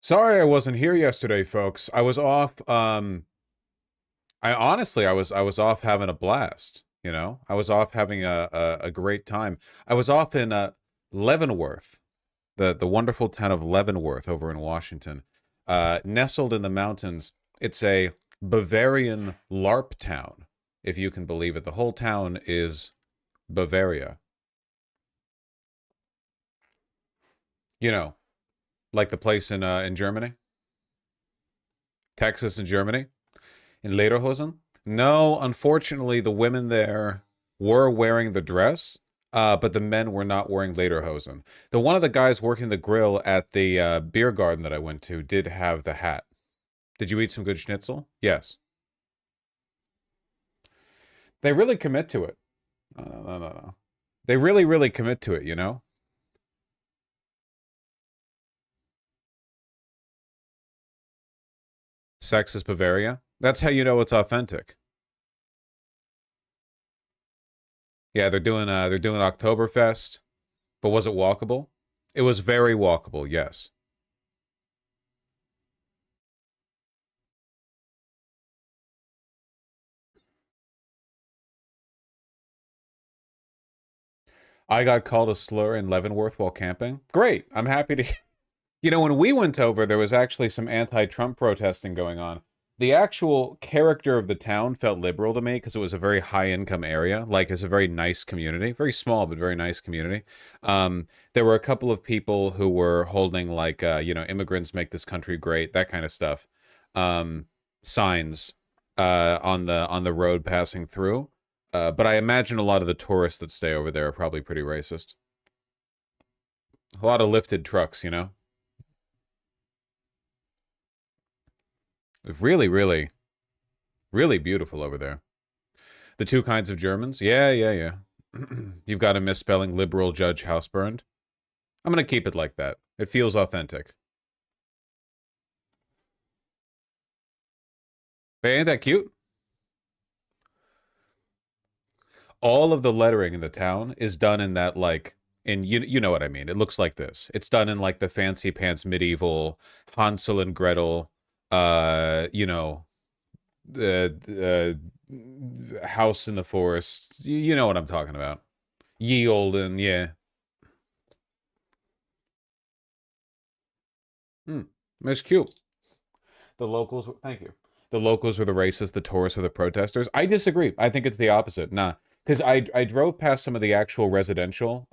Sorry I wasn't here yesterday, folks. I was off. I was off having a blast. I was off having a great time. I was off in Leavenworth, the wonderful town of Leavenworth over in Washington, nestled in the mountains. It's a Bavarian LARP town, if you can believe it. The whole town is Bavaria. You know, like the place in Germany, Texas and Germany. In Lederhosen? No, unfortunately, the women there were wearing the dress, but the men were not wearing Lederhosen. The one of the guys working the grill at the beer garden that I went to did have the hat. Did you eat some good schnitzel? Yes. They really commit to it. No, no, no, no, no. They really, really commit to it, you know? Sex is Bavaria. That's how you know it's authentic. Yeah, they're doing Oktoberfest, but was it walkable? It was very walkable, yes. I got called a slur in Leavenworth while camping. Great. I'm happy to. When we went over, there was actually some anti Trump protesting going on. The actual character of the town felt liberal to me because it was a very high income area. Like, it's a very nice community, very small, but very nice community. There were a couple of people who were holding, like, immigrants make this country great, that kind of stuff. Signs on the road passing through. But I imagine a lot of the tourists that stay over there are probably pretty racist. A lot of lifted trucks, you know? Really, really, really beautiful over there. The two kinds of Germans? Yeah, yeah, yeah. You've got a misspelling liberal Judge Houseburned. I'm gonna keep it like that. It feels authentic. Hey, ain't that cute? All of the lettering in the town is done in that, like, in you know what I mean. It looks like this. It's done in like the fancy pants medieval Hansel and Gretel, the house in the forest. You know what I'm talking about. Ye olden, yeah. Hmm. It's cute. The locals, thank you. The locals were the racists, the tourists were the protesters. I disagree. I think it's the opposite. Nah, because I drove past some of the actual residential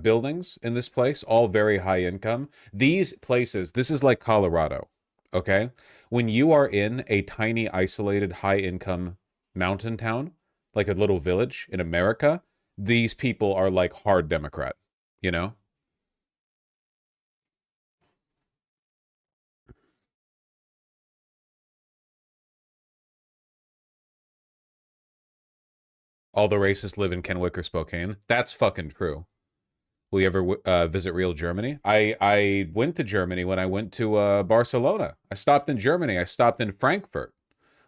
buildings in this place, all very high income. These places, this is like Colorado, okay? When you are in a tiny, isolated, high income mountain town, like a little village in America, these people are like hard Democrat, you know? All the racists live in Kennewick or Spokane. That's fucking true. Will you ever visit real Germany? I went to Germany when I went to Barcelona. I stopped in Germany. I stopped in Frankfurt,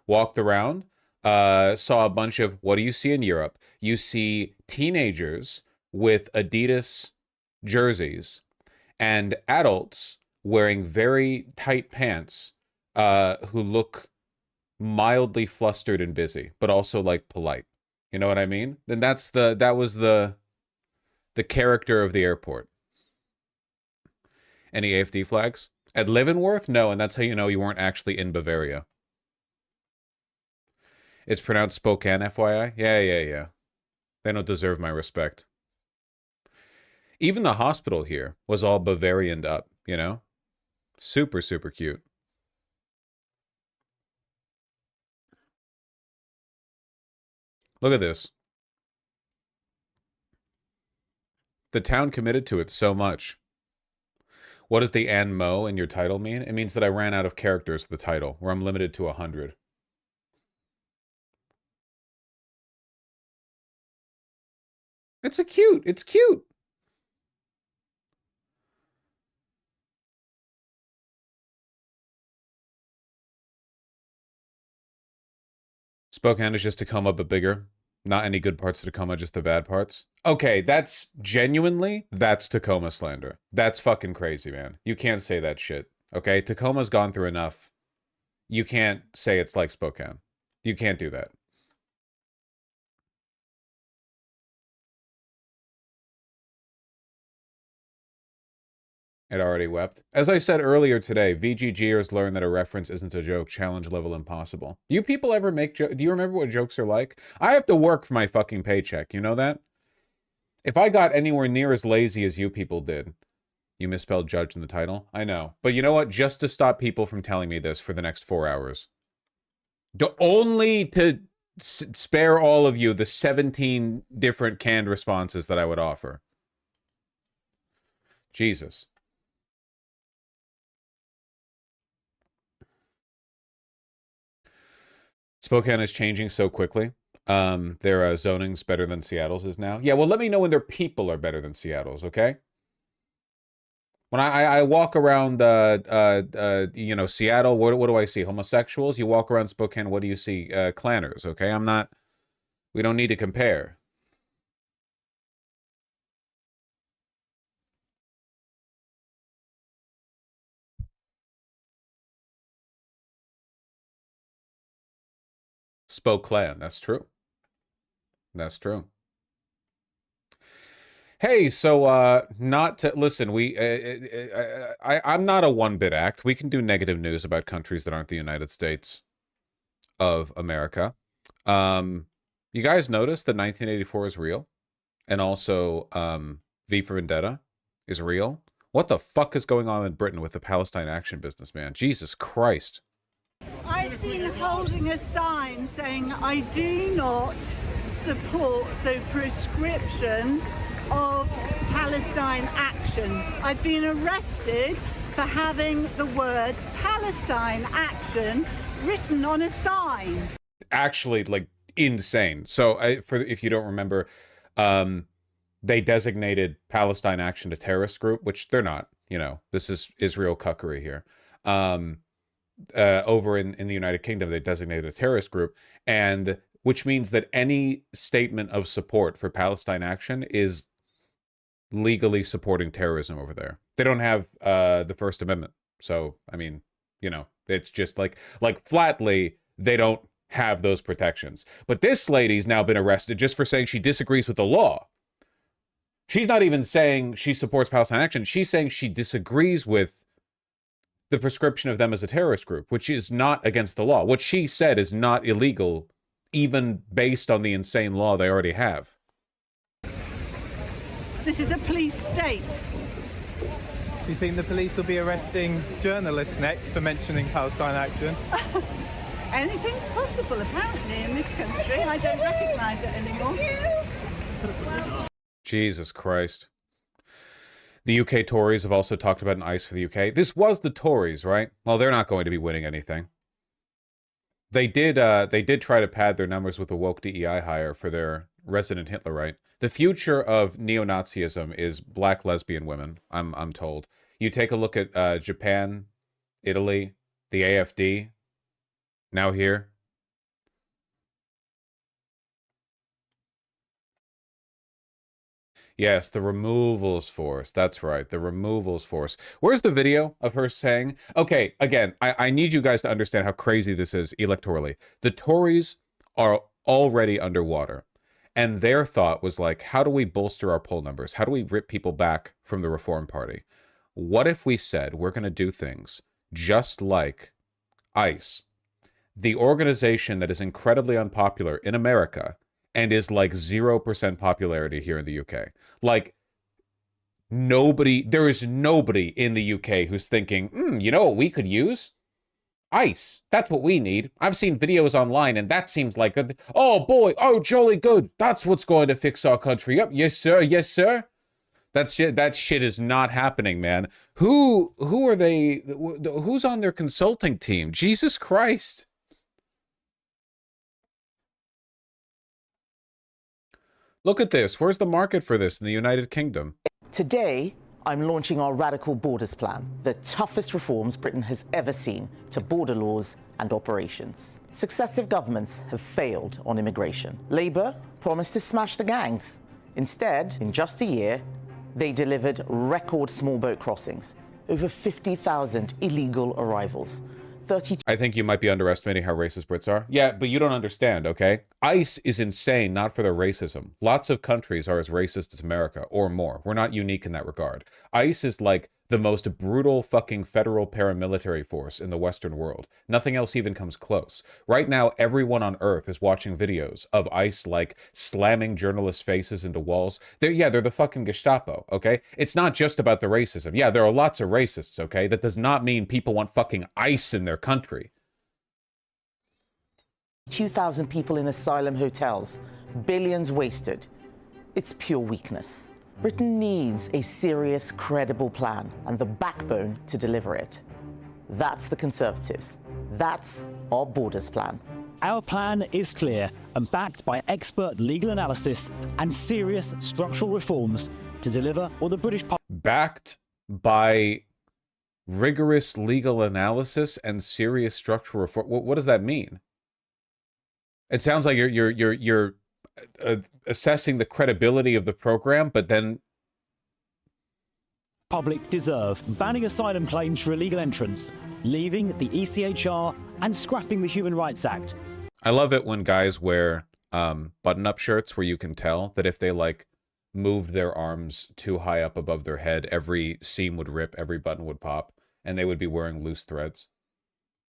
walked around, saw a bunch of what do you see in Europe? You see teenagers with Adidas jerseys and adults wearing very tight pants who look mildly flustered and busy, but also like polite. You know what I mean? Then that was the character of the airport. Any AFD flags? At Leavenworth? No, and that's how you know you weren't actually in Bavaria. It's pronounced Spokane, FYI. Yeah, yeah, yeah. They don't deserve my respect. Even the hospital here was all Bavarianed up, you know? Super, super cute. Look at this. The town committed to it so much. What does the "and mo" in your title mean? It means that I ran out of characters for the title, where I'm limited to 100. It's a cute. It's cute. Spokane is just Tacoma, but bigger. Not any good parts of Tacoma, just the bad parts. Okay, that's Tacoma slander. That's fucking crazy, man. You can't say that shit. Okay, Tacoma's gone through enough. You can't say it's like Spokane. You can't do that. It already wept. As I said earlier today, VGGers learn that a reference isn't a joke. Challenge level impossible. You people ever make jokes? Do you remember what jokes are like? I have to work for my fucking paycheck. You know that? If I got anywhere near as lazy as you people did, you misspelled judge in the title. I know. But you know what? Just to stop people from telling me this for the next 4 hours. Only to spare all of you the 17 different canned responses that I would offer. Jesus. Spokane is changing so quickly. Their zoning's better than Seattle's is now. Yeah, well, let me know when their people are better than Seattle's, okay? When I walk around, you know, Seattle, what do I see? Homosexuals? You walk around Spokane, what do you see? Clanners, okay? We don't need to compare. Spokane, that's true. That's true. Hey, so not to listen. I'm not a one-bit act. We can do negative news about countries that aren't the United States of America. You guys notice that 1984 is real, and also V for Vendetta is real. What the fuck is going on in Britain with the Palestine Action business, man? Jesus Christ! I've been holding a sign saying I do not support the prescription of Palestine Action. I've been arrested for having the words Palestine Action written on a sign. Actually, like, insane. So, if you don't remember, they designated Palestine Action a terrorist group, which they're not. You know, this is Israel cuckery here. Over in the United Kingdom, they designated a terrorist group, and which means that any statement of support for Palestine Action is legally supporting terrorism over there. They don't have the First Amendment. So, I mean, you know, it's just like flatly, they don't have those protections. But this lady's now been arrested just for saying she disagrees with the law. She's not even saying she supports Palestine Action. She's saying she disagrees with the prescription of them as a terrorist group, which is not against the law. What she said is not illegal, even based on the insane law they already have. This is a police state. Do you think the police will be arresting journalists next for mentioning Palestine Action? Anything's possible, apparently, in this country. I don't recognise it anymore. Jesus Christ. The UK Tories have also talked about an ICE for the UK. This was the Tories, right? Well, they're not going to be winning anything. They did try to pad their numbers with a woke DEI hire for their resident Hitlerite. The future of neo-Nazism is black lesbian women, I'm told. You take a look at Japan, Italy, the AFD, now here. Yes, the removals force. That's right, the removals force. Where's the video of her saying... Okay, again, I need you guys to understand how crazy this is electorally. The Tories are already underwater. And their thought was like, how do we bolster our poll numbers? How do we rip people back from the Reform Party? What if we said we're going to do things just like ICE, the organization that is incredibly unpopular in America and is like 0% popularity here in the UK? Like, there is nobody in the UK who's thinking, you know what we could use? ICE. That's what we need. I've seen videos online, and that seems like oh boy, oh jolly good. That's what's going to fix our country up. Yes, sir. Yes, sir. That shit is not happening, man. Who are they? Who's on their consulting team? Jesus Christ. Look at this. Where's the market for this in the United Kingdom? Today, I'm launching our Radical Borders Plan, the toughest reforms Britain has ever seen to border laws and operations. Successive governments have failed on immigration. Labour promised to smash the gangs. Instead, in just a year, they delivered record small boat crossings, over 50,000 illegal arrivals. 32 I think you might be underestimating how racist Brits are. Yeah, but you don't understand, okay? ICE is insane, not for their racism. Lots of countries are as racist as America, or more. We're not unique in that regard. ICE is like the most brutal fucking federal paramilitary force in the Western world. Nothing else even comes close. Right now, everyone on Earth is watching videos of ICE, like, slamming journalists' faces into walls. They're the fucking Gestapo, okay? It's not just about the racism. Yeah, there are lots of racists, okay? That does not mean people want fucking ICE in their country. 2,000 people in asylum hotels, billions wasted. It's pure weakness. Britain needs a serious, credible plan and the backbone to deliver it. That's the Conservatives. That's our Borders plan. Our plan is clear and backed by expert legal analysis and serious structural reforms to deliver what the British public... Backed by rigorous legal analysis and serious structural reform. What does that mean? It sounds like you're assessing the credibility of the program, but then public deserve, banning asylum claims for illegal entrants, leaving the ECHR and scrapping the Human Rights Act. I love it when guys wear button-up shirts where you can tell that if they like moved their arms too high up above their head, every seam would rip, every button would pop, and they would be wearing loose threads.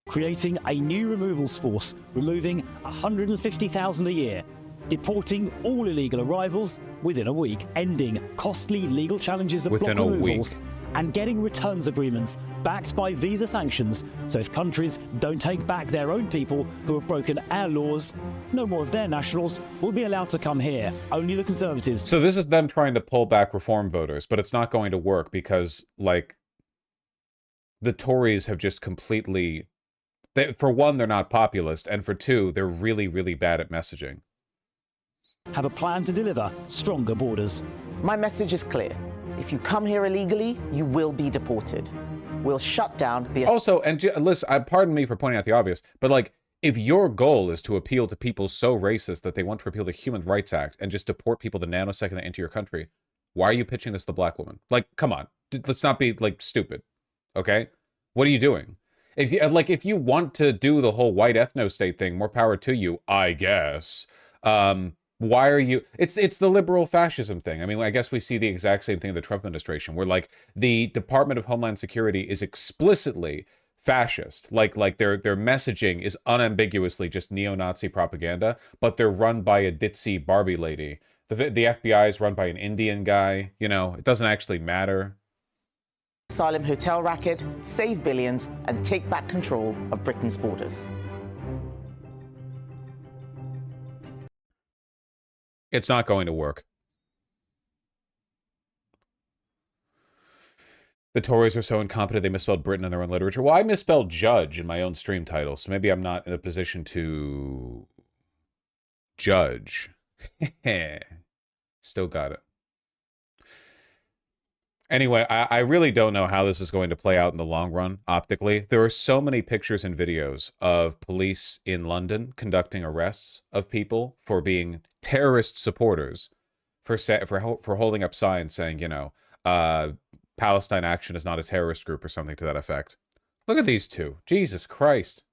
Creating a new removals force, removing 150,000 a year, deporting all illegal arrivals within a week, ending costly legal challenges of Within block a removals, week. and getting returns agreements backed by visa sanctions, so if countries don't take back their own people who have broken our laws, no more of their nationals will be allowed to come here. Only the Conservatives. So this is them trying to pull back reform voters, but it's not going to work because, like, the Tories have just completely... for one, they're not populist, and for two, they're really, really bad at messaging. Have a plan to deliver stronger borders. My message is clear. If you come here illegally, you will be deported. We'll shut down the... Also, and listen, pardon me for pointing out the obvious, but like, if your goal is to appeal to people so racist that they want to repeal the Human Rights Act and just deport people the nanosecond they enter your country, why are you pitching this to black women? Like, come on. Let's not be, like, stupid. Okay? What are you doing? If you want to do the whole white ethno-state thing, more power to you, I guess. Why are you... It's the liberal fascism thing. I mean, I guess we see the exact same thing in the Trump administration, where, like, the Department of Homeland Security is explicitly fascist. Like their messaging is unambiguously just neo-Nazi propaganda, but they're run by a ditzy Barbie lady. The FBI is run by an Indian guy. You know, it doesn't actually matter. asylum hotel racket, save billions, and take back control of Britain's borders. It's not going to work. The Tories are so incompetent they misspelled Britain in their own literature. Well, I misspelled judge in my own stream title, so maybe I'm not in a position to judge. Still got it. Anyway, I really don't know how this is going to play out in the long run, optically. There are so many pictures and videos of police in London conducting arrests of people for being terrorist supporters, for holding up signs saying, you know, Palestine Action is not a terrorist group or something to that effect. Look at these two. Jesus Christ.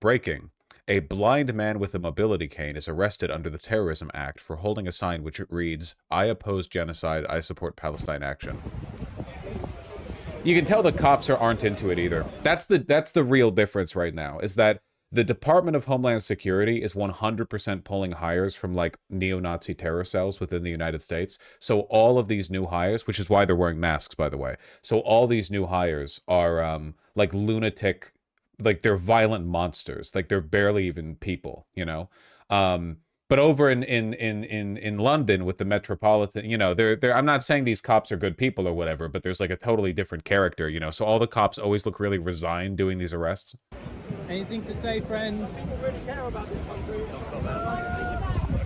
Breaking. A blind man with a mobility cane is arrested under the Terrorism Act for holding a sign which reads, "I oppose genocide, I support Palestine Action." You can tell the cops aren't into it either. That's the real difference right now, is that the Department of Homeland Security is 100% pulling hires from, like, neo-Nazi terror cells within the United States. So all of these new hires, which is why they're wearing masks, by the way. So all these new hires are, like, lunatic... like, they're violent monsters. Like, they're barely even people, you know? But over in London with the Metropolitan, you know, they're I'm not saying these cops are good people or whatever, but there's, like, a totally different character, you know? So all the cops always look really resigned doing these arrests. Anything to say, friend? People really care about this country.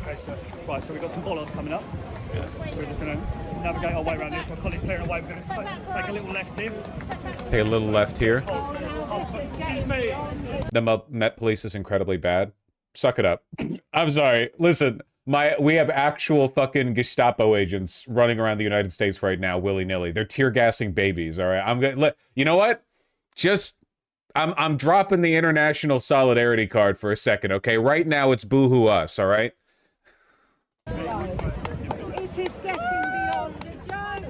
Okay, sir. Right, so we've got some bollards coming up. Yeah. So we're just going to navigate our way around this. My colleague's clearing away. We're going to take a little left here. Take a little left here. Excuse me. The Met Police is incredibly bad. Suck it up. I'm sorry. Listen, We have actual fucking Gestapo agents running around the United States right now, willy-nilly. They're tear gassing babies. All right, I'm gonna let you know what. Just I'm dropping the international solidarity card for a second. Okay, right now it's boohoo us. All right. It is getting beyond a joke.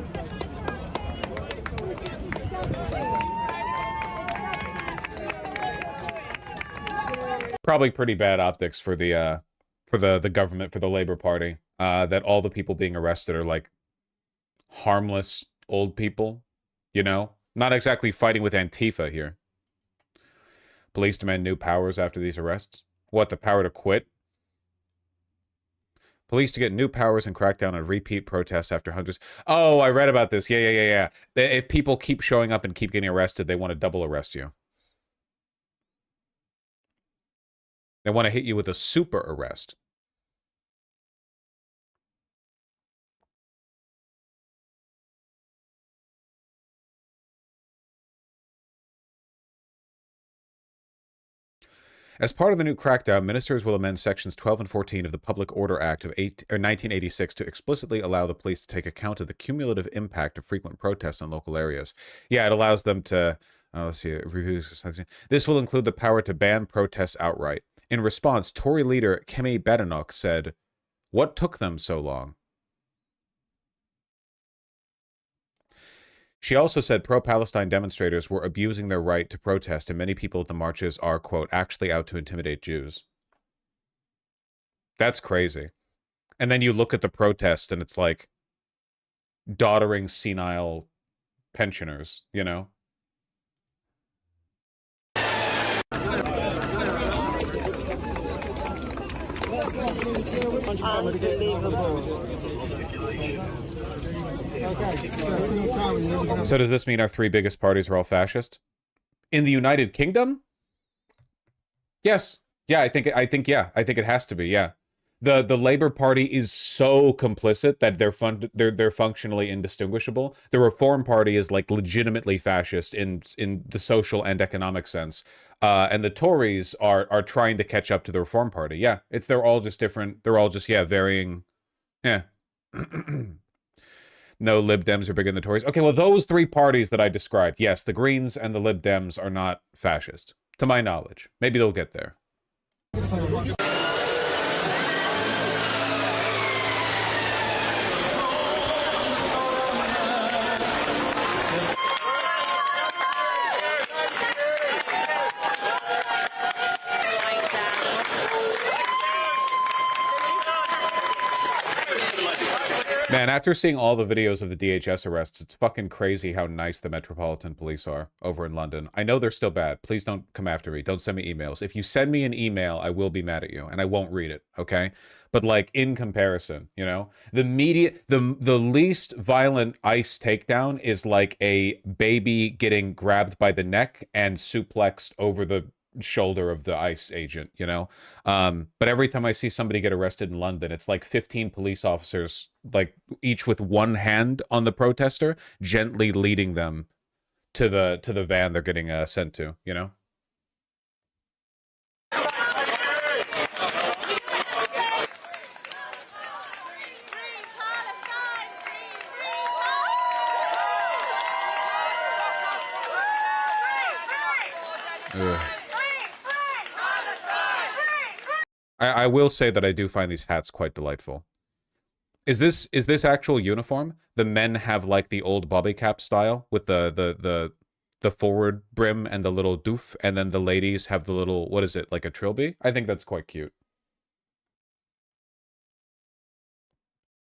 Probably pretty bad optics for the government, for the Labor Party, that all the people being arrested are like harmless old people, you know? Not exactly fighting with Antifa here. Police demand new powers after these arrests. What, the power to quit? Police to get new powers and crack down on repeat protests after hundreds. Oh, I read about this. Yeah. If people keep showing up and keep getting arrested, they want to double arrest you. They want to hit you with a super arrest. As part of the new crackdown, ministers will amend sections 12 and 14 of the Public Order Act of 1986 to explicitly allow the police to take account of the cumulative impact of frequent protests in local areas. Yeah, it allows them to, let's see, this will include the power to ban protests outright. In response, Tory leader Kemi Badenoch said, "What took them so long?" She also said pro-Palestine demonstrators were abusing their right to protest, and many people at the marches are, quote, actually out to intimidate Jews. That's crazy. And then you look at the protest, and it's like doddering, senile pensioners, you know? So does this mean our three biggest parties are all fascist? In the United Kingdom? Yes. Yeah, I think it has to be, yeah. The Labour Party is so complicit that they're functionally indistinguishable. The Reform Party is like legitimately fascist in the social and economic sense. And the Tories are trying to catch up to the Reform Party. Yeah, they're all just different. They're all just varying. Yeah. No, Lib Dems are bigger than the Tories. Okay, well, those three parties that I described, yes, the Greens and the Lib Dems are not fascist, to my knowledge. Maybe they'll get there. Man, after seeing all the videos of the DHS arrests, it's fucking crazy how nice the Metropolitan Police are over in London. I know they're still bad. Please don't come after me. Don't send me emails. If you send me an email, I will be mad at you, and I won't read it, okay? But, like, in comparison, you know? The least violent ICE takedown is like a baby getting grabbed by the neck and suplexed over the shoulder of the ICE agent, you know? But every time I see somebody get arrested in London, it's like 15 police officers, like each with one hand on the protester, gently leading them to the van they're getting sent to, you know? Ugh. I will say that I do find these hats quite delightful. Is this actual uniform? The men have like the old bobby cap style with the forward brim and the little doof, and then the ladies have the little, what is it, like a trilby? I think that's quite cute.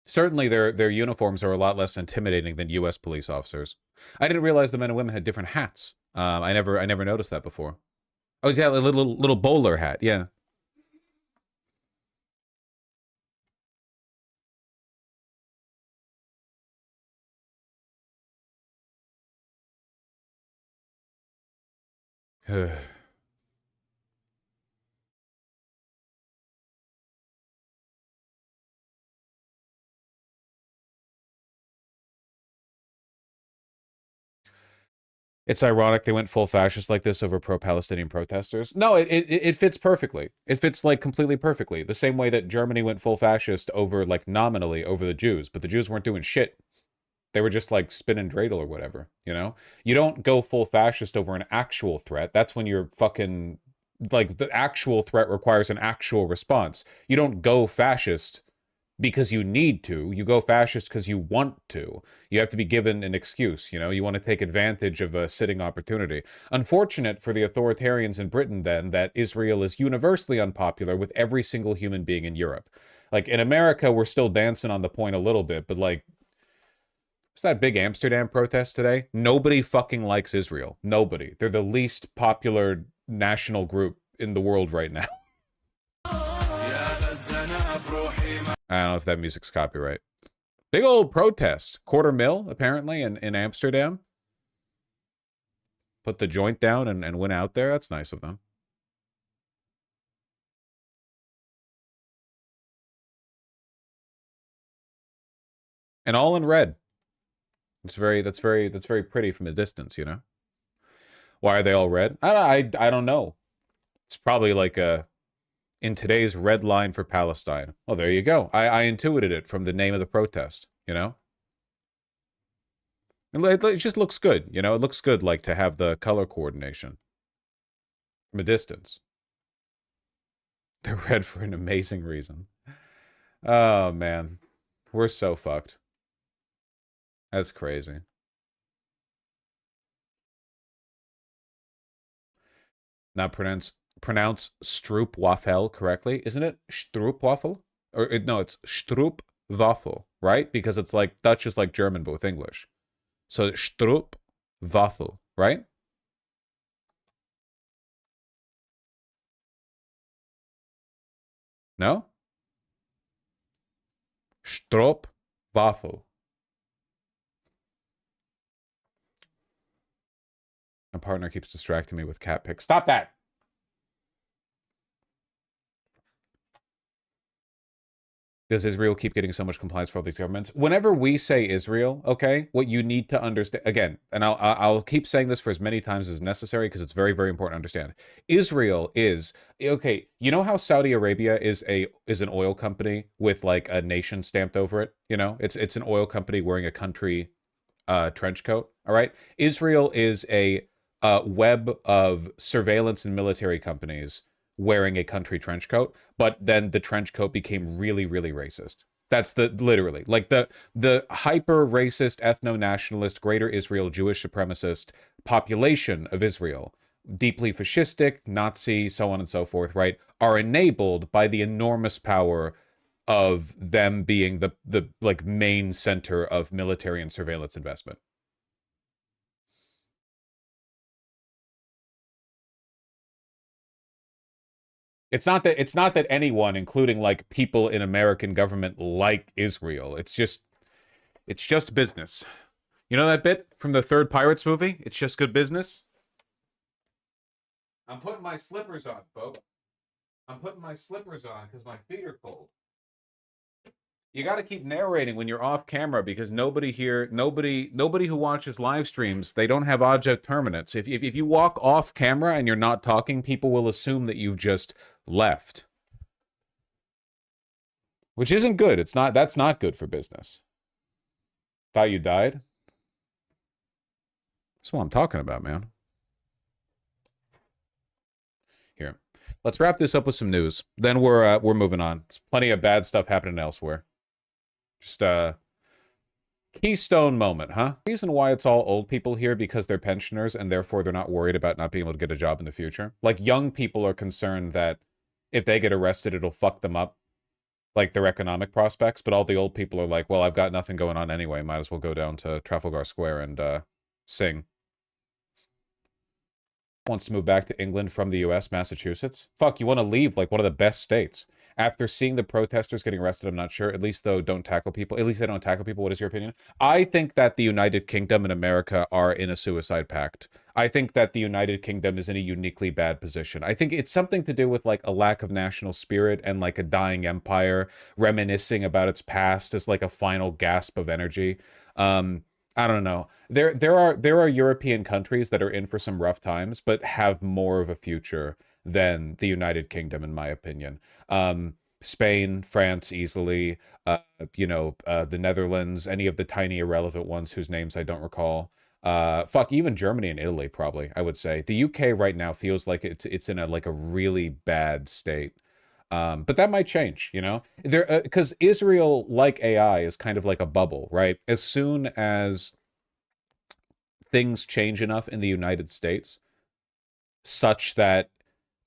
Certainly their uniforms are a lot less intimidating than US police officers. I didn't realize the men and women had different hats. I never noticed that before. Oh yeah, a little bowler hat, yeah. It's ironic they went full fascist like this over pro-Palestinian protesters. No, it fits perfectly. It fits like completely perfectly. The same way that Germany went full fascist over like nominally over the Jews, but the Jews weren't doing shit. They were just like spinning dreidel or whatever, you know? You don't go full fascist over an actual threat. That's when you're fucking like the actual threat requires an actual response. You don't go fascist because you need to. You go fascist because you want to. You have to be given an excuse, you know? You want to take advantage of a sitting opportunity. Unfortunate for the authoritarians in Britain, then, that Israel is universally unpopular with every single human being in Europe. Like, in America, we're still dancing on the point a little bit, but, like, it's that big Amsterdam protest today. Nobody fucking likes Israel. Nobody. They're the least popular national group in the world right now. I don't know if that music's copyright. Big old protest. $250,000, apparently, in Amsterdam. Put the joint down and went out there. That's nice of them. And all in red. That's very pretty from a distance, you know? Why are they all red? I don't know. It's probably like a... in today's red line for Palestine. Well, there you go. I intuited it from the name of the protest, you know? It just looks good, you know? It looks good, like, to have the color coordination from a distance. They're red for an amazing reason. Oh, man. We're so fucked. That's crazy. Now pronounce Stroopwafel correctly, isn't it? Stroopwafel? Or no, it's Stroopwafel, right? Because it's like Dutch is like German, but with English. So Stroopwafel, right? No? Stroopwafel. My partner keeps distracting me with cat pics. Stop that! Does Israel keep getting so much compliance for all these governments? Whenever we say Israel, okay, what you need to understand, again, and I'll keep saying this for as many times as necessary because it's very, very important to understand. Israel is, okay, you know how Saudi Arabia is an oil company with like a nation stamped over it? You know, it's an oil company wearing a country trench coat, all right? Israel is a web of surveillance and military companies wearing a country trench coat, but then the trench coat became really, really racist. That's literally like the hyper racist, ethno-nationalist, greater Israel, Jewish supremacist population of Israel, deeply fascistic, Nazi, so on and so forth, right, are enabled by the enormous power of them being the like main center of military and surveillance investment. It's not that anyone, including like people in American government, like Israel. It's just business. You know that bit from the third Pirates movie? It's just good business. I'm putting my slippers on, folks. I'm putting my slippers on because my feet are cold. You got to keep narrating when you're off camera because nobody who watches live streams, they don't have object permanence. If you walk off camera and you're not talking, people will assume that you've just left. Which isn't good. That's not good for business. Thought you died? That's what I'm talking about, man. Here. Let's wrap this up with some news. Then we're moving on. There's plenty of bad stuff happening elsewhere. Just keystone moment, huh? Reason why it's all old people here because they're pensioners and therefore they're not worried about not being able to get a job in the future. Like young people are concerned that if they get arrested, it'll fuck them up, like their economic prospects. But all the old people are like, well, I've got nothing going on anyway. Might as well go down to Trafalgar Square and sing. Wants to move back to England from the US, Massachusetts. Fuck, you want to leave like one of the best states. After seeing the protesters getting arrested, I'm not sure. At least, though, don't tackle people. At least they don't tackle people. What is your opinion? I think that the United Kingdom and America are in a suicide pact. I think that the United Kingdom is in a uniquely bad position. I think it's something to do with, like, a lack of national spirit and, like, a dying empire reminiscing about its past as, like, a final gasp of energy. I don't know. There are European countries that are in for some rough times, but have more of a future than the United Kingdom, in my opinion. Spain, France, easily. The Netherlands, any of the tiny irrelevant ones whose names I don't recall. Fuck, even Germany and Italy, probably, I would say. The UK right now feels like it's in a really bad state. But that might change, you know? Because Israel, like AI, is kind of like a bubble, right? As soon as things change enough in the United States such that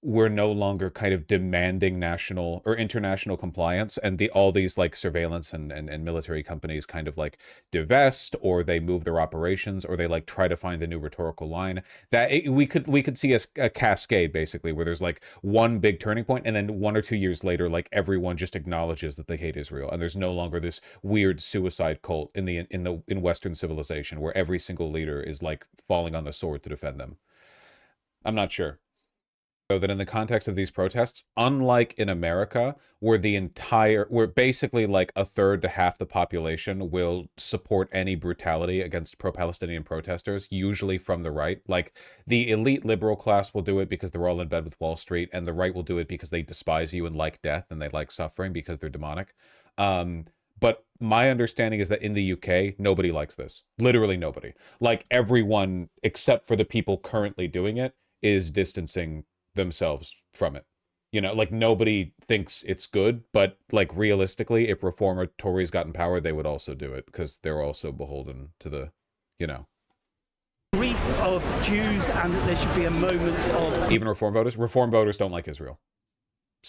we're no longer kind of demanding national or international compliance, and all these like surveillance and military companies kind of like divest, or they move their operations, or they like try to find a new rhetorical line, we could see a cascade basically, where there's like one big turning point, and then 1 or 2 years later, like everyone just acknowledges that they hate Israel, and there's no longer this weird suicide cult in Western civilization where every single leader is like falling on the sword to defend them. I'm not sure. So that in the context of these protests, unlike in America, where basically like a third to half the population will support any brutality against pro-Palestinian protesters, usually from the right. Like the elite liberal class will do it because they're all in bed with Wall Street, and the right will do it because they despise you and like death, and they like suffering because they're demonic. But my understanding is that in the UK, nobody likes this. Literally nobody. Like everyone, except for the people currently doing it, is distancing themselves from it. You know, like nobody thinks it's good, but like realistically, if Reform Tories got in power, they would also do it because they're also beholden to the, you know. Grief of Jews, and that there should be a moment of... Even Reform voters don't like Israel.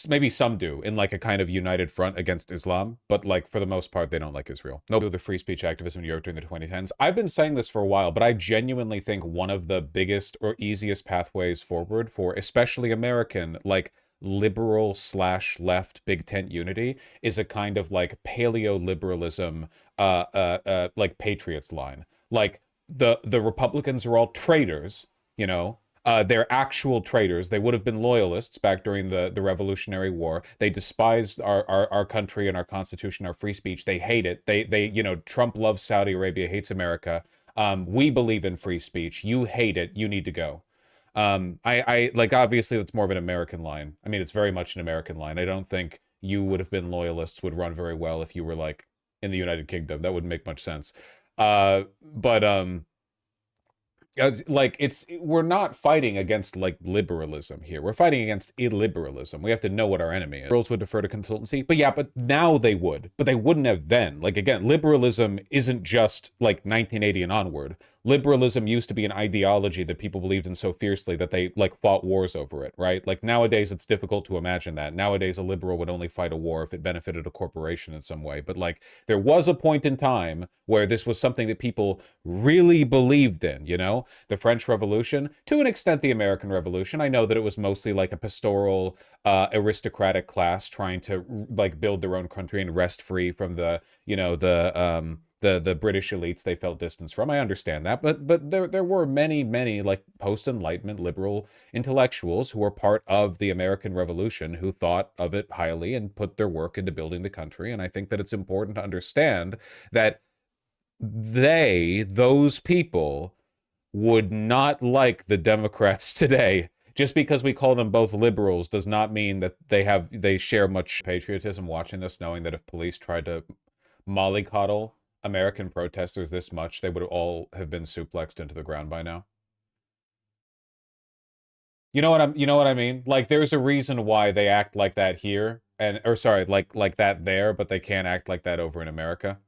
Maybe some do, in like a kind of united front against Islam, but like for the most part, they don't like Israel. No, the free speech activism in Europe during the 2010s. I've been saying this for a while, but I genuinely think one of the biggest or easiest pathways forward for especially American, like liberal / left big tent unity is a kind of like paleo-liberalism, like Patriots line. Like the Republicans are all traitors, you know. They're actual traitors. They would have been loyalists back during the Revolutionary War. They despised our country and our Constitution, our free speech. They hate it. They Trump loves Saudi Arabia, hates America. We believe in free speech. You hate it. You need to go. I like, obviously that's more of an American line. I mean, it's very much an American line. I don't think you would have been loyalists would run very well if you were like in the United Kingdom. That wouldn't make much sense. Like we're not fighting against like liberalism here. We're fighting against illiberalism. We have to know what our enemy is. Liberals would defer to consultancy, but now they would, but they wouldn't have then. Like again, liberalism isn't just like 1980 and onward. Liberalism used to be an ideology that people believed in so fiercely that they like fought wars over it, right? Like nowadays it's difficult to imagine that. Nowadays a liberal would only fight a war if it benefited a corporation in some way. But like there was a point in time where this was something that people really believed in, you know? The French Revolution, to an extent the American Revolution. I know that it was mostly like a pastoral aristocratic class trying to like build their own country and wrest free from the, you know, the British elites they felt distance from. I understand that, but there were many like post-Enlightenment liberal intellectuals who were part of the American Revolution who thought of it highly and put their work into building the country. And I think that it's important to understand that those people would not like the Democrats today. Just because we call them both liberals does not mean that they share much patriotism watching this, knowing that if police tried to mollycoddle American protesters this much, they would all have been suplexed into the ground by now. You know what I mean? Like there's a reason why they act like that here like that there, but they can't act like that over in America.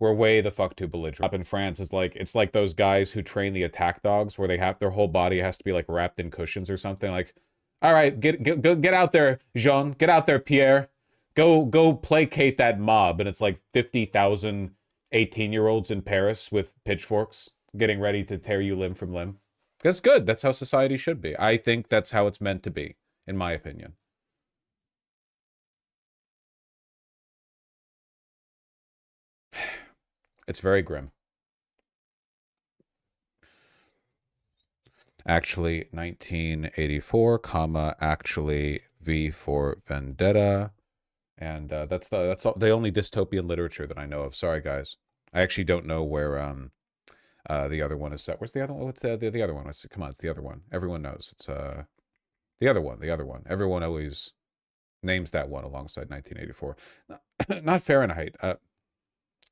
We're way the fuck too belligerent. Up in France is like, it's like those guys who train the attack dogs where their whole body has to be like wrapped in cushions or something. Like, all right, get out there, Jean, get out there, Pierre. Go placate that mob. And it's like 50,000 18-year-olds in Paris with pitchforks getting ready to tear you limb from limb. That's good. That's how society should be. I think that's how it's meant to be, in my opinion. It's very grim. Actually, 1984, actually V for Vendetta. And that's the only dystopian literature that I know of. Sorry, guys. I actually don't know where The other one is where's the other one? What's the other one? Come on, it's the other one. Everyone knows it's the other one. The other one. Everyone always names that one alongside 1984. Not Fahrenheit.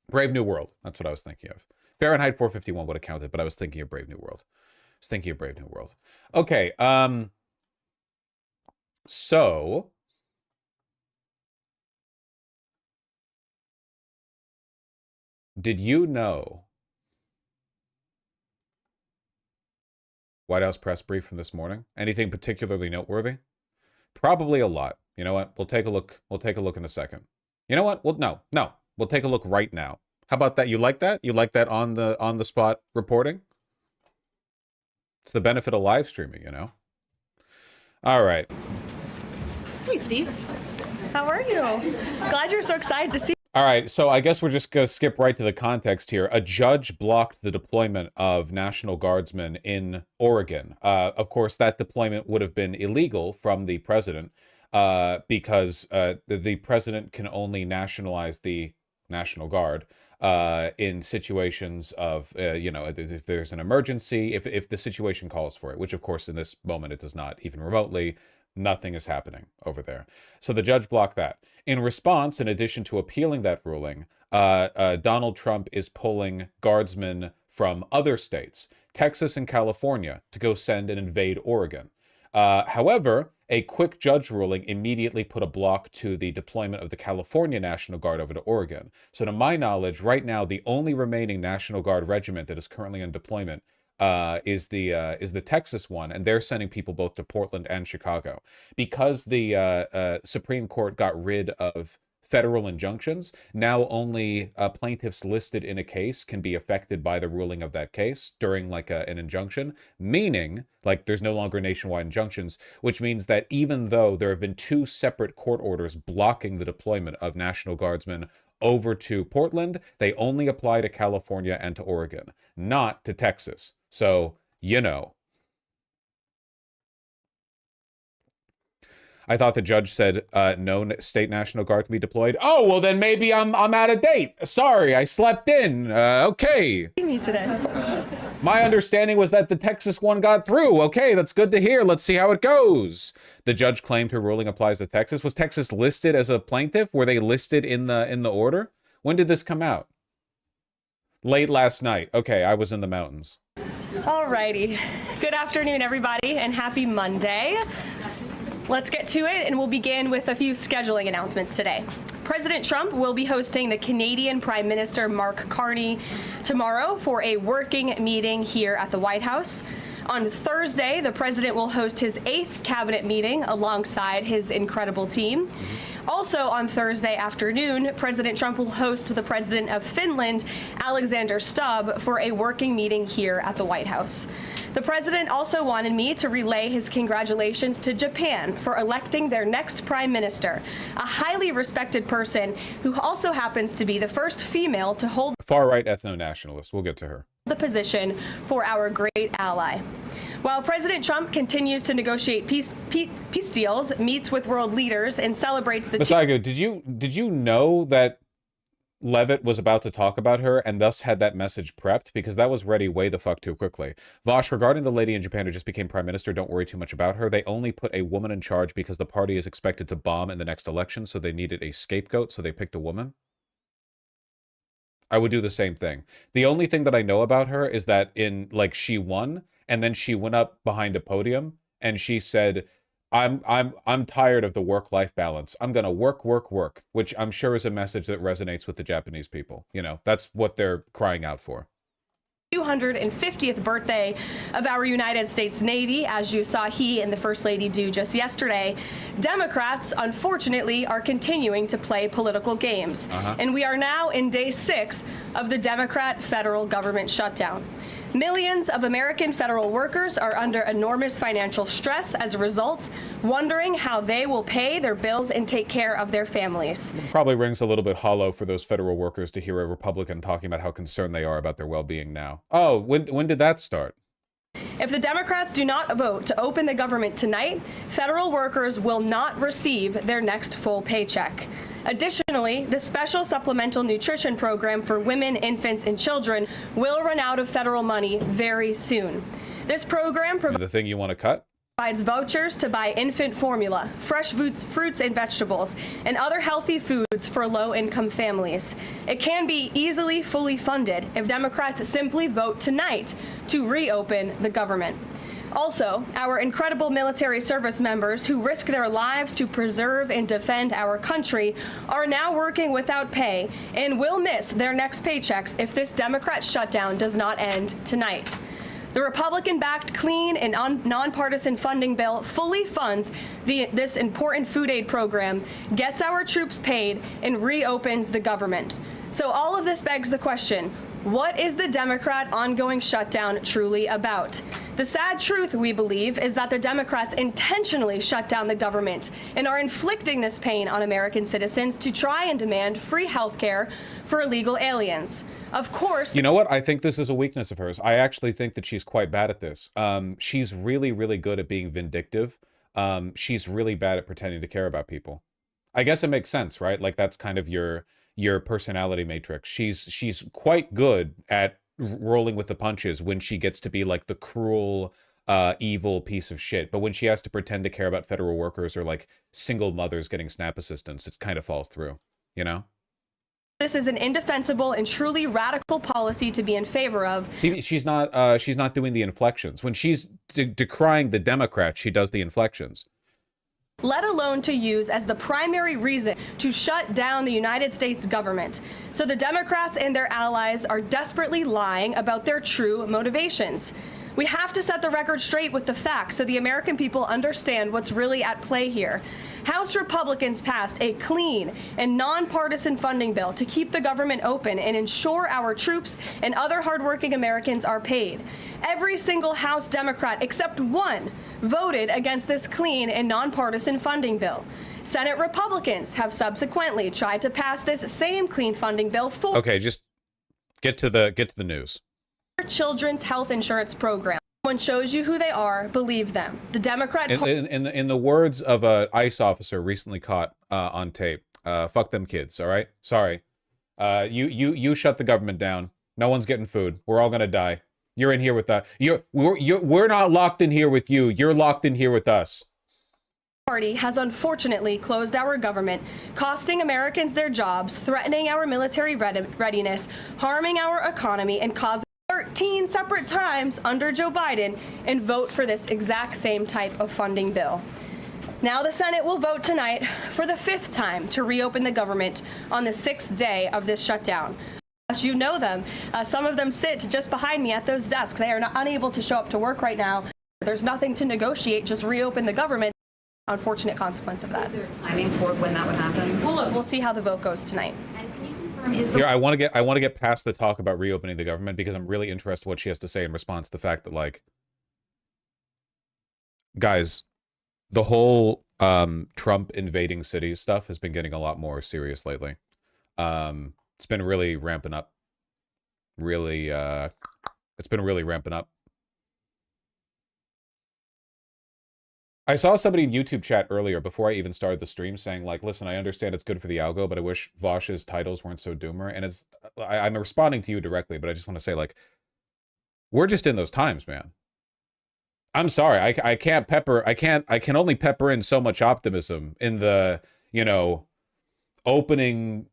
Brave New World. That's what I was thinking of. Fahrenheit 451 would have counted, but I was thinking of Brave New World. I was thinking of Brave New World. Okay. So did you know White House press brief from this morning? Anything particularly noteworthy? Probably a lot. You know what? We'll take a look. We'll take a look in a second. You know what? Well, no. We'll take a look right now. How about that? You like that? You like that on the spot reporting? It's the benefit of live streaming, you know? All right. Hey, Steve. How are you? Glad you're so excited to see. All right, so I guess we're just going to skip right to the context here. A judge blocked the deployment of National Guardsmen in Oregon. Of course, that deployment would have been illegal from the president because the president can only nationalize the National Guard in situations of, if there's an emergency, if the situation calls for it, which, of course, in this moment it does not, even remotely. Nothing is happening over there. So the judge blocked that. In response, in addition to appealing that ruling, Donald Trump is pulling guardsmen from other states, Texas and California, to go send and invade Oregon. However, a quick judge ruling immediately put a block to the deployment of the California National Guard over to Oregon. So to my knowledge, right now, the only remaining National Guard regiment that is currently in deployment is the Texas one, and they're sending people both to Portland and Chicago. Because the Supreme Court got rid of federal injunctions, now only plaintiffs listed in a case can be affected by the ruling of that case during like an injunction, meaning like there's no longer nationwide injunctions, which means that even though there have been two separate court orders blocking the deployment of National Guardsmen over to Portland, they only apply to California and to Oregon, not to Texas. So, you know. I thought the judge said no state National Guard can be deployed. Oh, well then maybe I'm out of date. Sorry, I slept in. Okay. Me today. My understanding was that the Texas one got through. Okay, that's good to hear. Let's see how it goes. The judge claimed her ruling applies to Texas. Was Texas listed as a plaintiff? Were they listed in the order? When did this come out? Late last night. Okay, I was in the mountains. Alrighty. Good afternoon, everybody, and happy Monday. Let's get to it, and we'll begin with a few scheduling announcements today. President Trump will be hosting the Canadian Prime Minister Mark Carney tomorrow for a working meeting here at the White House. On Thursday, the president will host his 8th cabinet meeting alongside his incredible team. Also on Thursday afternoon, President Trump will host the president of Finland, Alexander Stubb, for a working meeting here at the White House. The president also wanted me to relay his congratulations to Japan for electing their next prime minister, a highly respected person who also happens to be the first female to hold far-right ethno-nationalist. We'll get to her. The position for our great ally. While President Trump continues to negotiate peace deals, meets with world leaders, and celebrates the... Masaigo, did you know that Levitt was about to talk about her and thus had that message prepped? Because that was ready way the fuck too quickly. Vosh, regarding the lady in Japan who just became prime minister, don't worry too much about her. They only put a woman in charge because the party is expected to bomb in the next election, so they needed a scapegoat, so they picked a woman. I would do the same thing. The only thing that I know about her is that she won, and then she went up behind a podium and she said, I'm tired of the work-life balance. I'm gonna work, which I'm sure is a message that resonates with the Japanese people. You know, that's what they're crying out for. 250th birthday of our United States Navy, as you saw he and the First Lady do just yesterday. Democrats, unfortunately, are continuing to play political games. And we are now in day 6 of the Democrat federal government shutdown. Millions of American federal workers are under enormous financial stress as a result, wondering how they will pay their bills and take care of their families. Probably rings a little bit hollow for those federal workers to hear a Republican talking about how concerned they are about their well-being now. Oh, when did that start? If the Democrats do not vote to open the government tonight, federal workers will not receive their next full paycheck. Additionally, the special supplemental nutrition program for women, infants, and children will run out of federal money very soon. This program The thing you want to cut? provides vouchers to buy infant formula, fresh fruits and vegetables, and other healthy foods for low-income families. It can be easily fully funded if Democrats simply vote tonight to reopen the government. Also, our incredible military service members who risk their lives to preserve and defend our country are now working without pay and will miss their next paychecks if this Democrat shutdown does not end tonight. The Republican-backed clean and nonpartisan funding bill fully funds this important food aid program, gets our troops paid, and reopens the government. So all of this begs the question, what is the Democrat ongoing shutdown truly about? The sad truth, we believe, is that the Democrats intentionally shut down the government and are inflicting this pain on American citizens to try and demand free health care for illegal aliens. Of course... You know what? I think this is a weakness of hers. I actually think that she's quite bad at this. She's really, really good at being vindictive. She's really bad at pretending to care about people. I guess it makes sense, right? Like, that's kind of your personality matrix. She's quite good at rolling with the punches when she gets to be like the cruel, evil piece of shit. But when she has to pretend to care about federal workers or like single mothers getting SNAP assistance, it kind of falls through, you know? This is an indefensible and truly radical policy to be in favor of. See, she's not doing the inflections. When she's decrying the Democrats, she does the inflections. Let alone to use as the primary reason to shut down the United States government. So the Democrats and their allies are desperately lying about their true motivations. We have to set the record straight with the facts so the American people understand what's really at play here. House Republicans passed a clean and nonpartisan funding bill to keep the government open and ensure our troops and other hardworking Americans are paid. Every single House Democrat except one voted against this clean and nonpartisan funding bill. Senate Republicans have subsequently tried to pass this same clean funding bill for Okay, just get to the news. Children's health insurance program. Someone shows you who they are, believe them. The Democrat in the words of a ICE officer recently caught on tape, fuck them kids, all right? Sorry. You shut the government down. No one's getting food. We're all gonna die. You're in here with us. We're not locked in here with you. You're locked in here with us. Party has unfortunately closed our government, costing Americans their jobs, threatening our military readiness, harming our economy, and causing 13 separate times under Joe Biden and vote for this exact same type of funding bill. Now the Senate will vote tonight for the 5th time to reopen the government on the 6th day of this shutdown. As you know them, some of them sit just behind me at those desks. They are unable to show up to work right now. There's nothing to negotiate, just reopen the government. Unfortunate consequence of that. Is there a timing for when that would happen? Well, look, we'll see how the vote goes tonight. Here, I want to get past the talk about reopening the government because I'm really interested what she has to say in response to the fact that, like, guys, the whole Trump invading cities stuff has been getting a lot more serious lately. It's been really ramping up. It's been really ramping up. I saw somebody in YouTube chat earlier before I even started the stream saying, like, listen, I understand it's good for the algo, but I wish Vosh's titles weren't so doomer. And I'm responding to you directly, but I just want to say, like, we're just in those times, man. I'm sorry. I can only pepper in so much optimism in the, opening,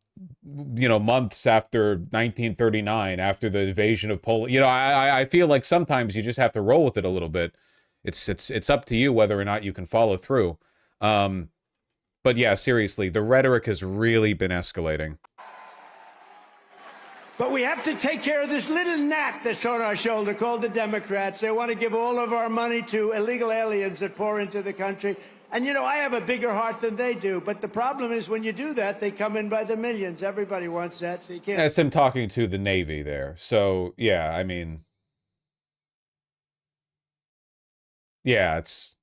months after 1939, after the invasion of Poland. I feel like sometimes you just have to roll with it a little bit. It's up to you whether or not you can follow through. But yeah, seriously, the rhetoric has really been escalating. But we have to take care of this little gnat that's on our shoulder called the Democrats. They want to give all of our money to illegal aliens that pour into the country. And, I have a bigger heart than they do. But the problem is when you do that, they come in by the millions. Everybody wants that, so you can't... That's him talking to the Navy there. So, yeah, I mean... Yeah, it's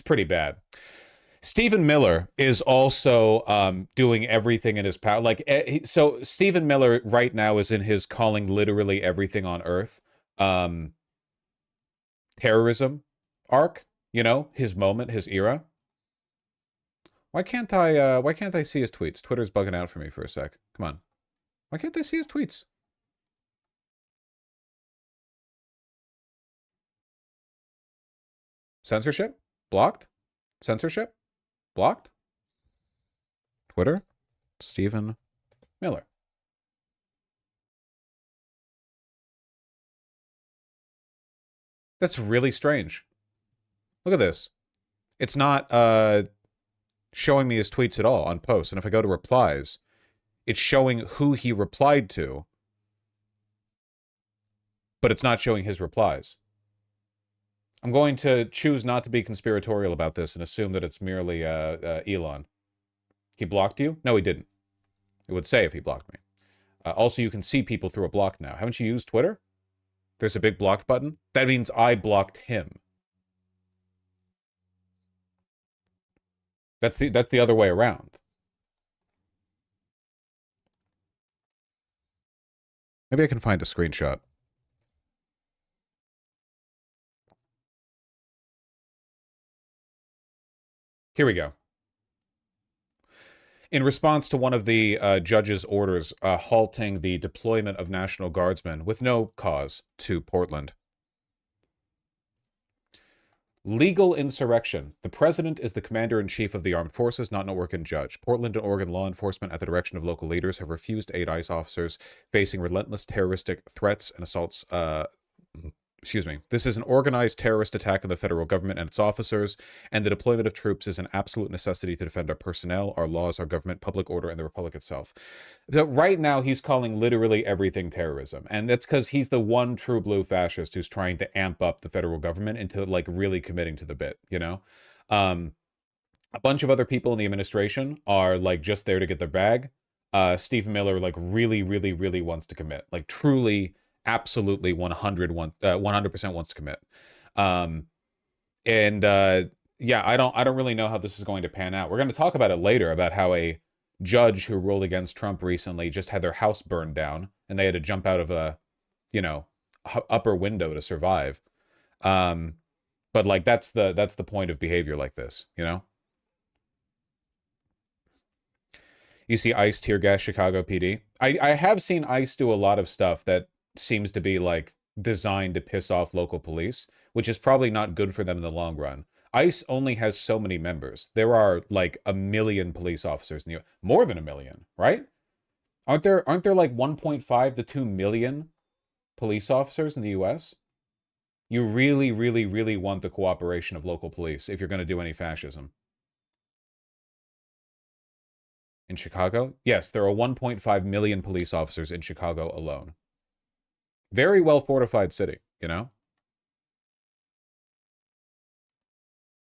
pretty bad. Stephen Miller is also doing everything in his power. Like, so Stephen Miller right now is in his calling literally everything on Earth terrorism arc, his moment, his era. Why can't I see his tweets? Twitter's bugging out for me for a sec. Come on. Why can't I see his tweets? Censorship? Blocked? Censorship? Blocked? Twitter? Stephen Miller. That's really strange. Look at this. It's not showing me his tweets at all on posts. And if I go to replies, it's showing who he replied to, but it's not showing his replies. I'm going to choose not to be conspiratorial about this and assume that it's merely Elon. He blocked you? No, he didn't. It would say if he blocked me. Also, you can see people through a block now. Haven't you used Twitter? There's a big blocked button. That means I blocked him. That's the other way around. Maybe I can find a screenshot. Here we go. In response to one of the judge's orders halting the deployment of National Guardsmen with no cause to Portland. Legal insurrection. The president is the commander-in-chief of the armed forces, not an Oregon judge. Portland and Oregon law enforcement, at the direction of local leaders, have refused to aid ICE officers facing relentless terroristic threats and assaults. This is an organized terrorist attack on the federal government and its officers, and the deployment of troops is an absolute necessity to defend our personnel, our laws, our government, public order, and the republic itself. So right now, he's calling literally everything terrorism, and that's because he's the one true blue fascist who's trying to amp up the federal government into, like, really committing to the bit, you know? A bunch of other people in the administration are, like, just there to get their bag. Stephen Miller, like, really, really, really wants to commit. Like, truly... absolutely 100% wants to commit. Yeah, I don't really know how this is going to pan out. We're going to talk about it later, about how a judge who ruled against Trump recently just had their house burned down and they had to jump out of a, you know, upper window to survive. But like that's the point of behavior like this, you know? You see ICE tear gas Chicago PD. I have seen ICE do a lot of stuff that seems to be like designed to piss off local police, which is probably not good for them in the long run. ICE only has so many members. There are like 1 million police officers in the U.S. More than 1 million, right? Aren't there like 1.5 to 2 million police officers in the U.S.? You really, really, really want the cooperation of local police if you're going to do any fascism. In Chicago? Yes, there are 1.5 million police officers in Chicago alone. Very well fortified city, you know?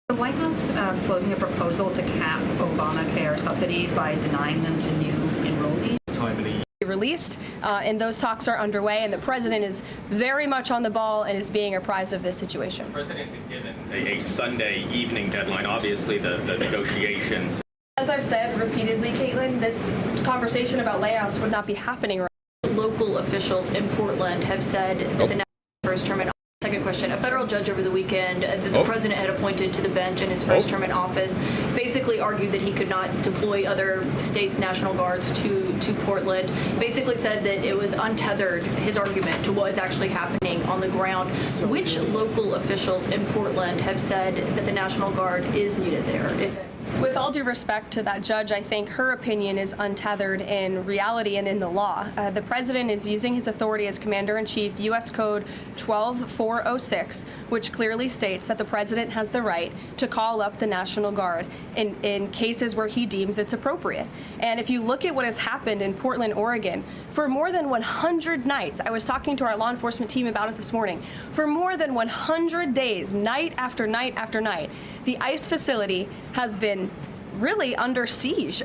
The White House floating a proposal to cap Obamacare subsidies by denying them to new enrollees. Released, and those talks are underway, and the president is very much on the ball and is being apprised of this situation. The president has given a Sunday evening deadline. Obviously, the negotiations. As I've said repeatedly, Caitlin, this conversation about layoffs would not be happening right now. Local officials in Portland have said that the first term in office. Second question, a federal judge over the weekend that the president had appointed to the bench in his first term in office basically argued that he could not deploy other states' National Guards to Portland, basically said that it was untethered, his argument, to what is actually happening on the ground. Which local officials in Portland have said that the National Guard is needed there? With all due respect to that judge, I think her opinion is untethered in reality and in the law. The president is using his authority as commander-in-chief, U.S. Code 12406, which clearly states that the president has the right to call up the National Guard in cases where he deems it's appropriate. And if you look at what has happened in Portland, Oregon, for more than 100 nights, I was talking to our law enforcement team about it this morning, for more than 100 days, night after night after night, the ICE facility has been really under siege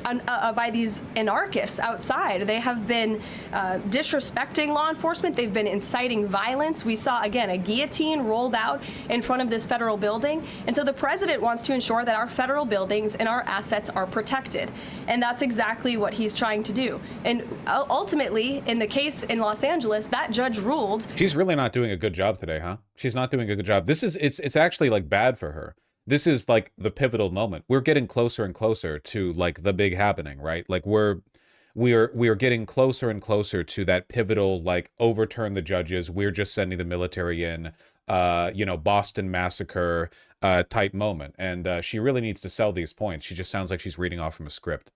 by these anarchists outside. They have been disrespecting law enforcement. They've been inciting violence. We saw, again, a guillotine rolled out in front of this federal building. And so the president wants to ensure that our federal buildings and our assets are protected. And that's exactly what he's trying to do. And ultimately, in the case in Los Angeles, that judge ruled. She's really not doing a good job today, huh? She's not doing a good job. It's actually like bad for her. this is like the pivotal moment. We're getting closer and closer to like the big happening, right? Like we are getting closer and closer to that pivotal, like, overturn the judges, we're just sending the military in, you know, Boston Massacre type moment. And she really needs to sell these points. She just sounds like she's reading off from a script.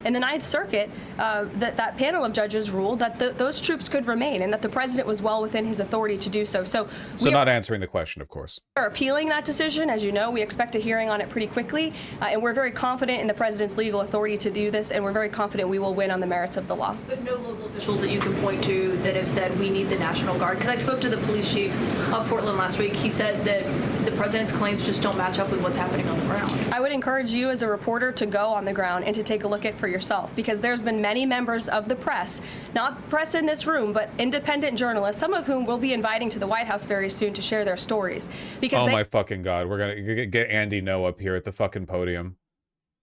In the Ninth Circuit, that panel of judges ruled that those troops could remain and that the president was well within his authority to do so. So not answering the question, of course. We're appealing that decision. As you know, we expect a hearing on it pretty quickly, and we're very confident in the president's legal authority to do this, and we're very confident we will win on the merits of the law. But no local officials that you can point to that have said we need the National Guard? Because I spoke to the police chief of Portland last week. He said that the president's claims just don't match up with what's happening on the ground. I would encourage you as a reporter to go on the ground and to take a look at it for yourself, because there's been many members of the press, not press in this room, but independent journalists, some of whom we'll be inviting to the White House very soon to share their stories. Because my fucking God, we're gonna get Andy Ngo up here at the fucking podium.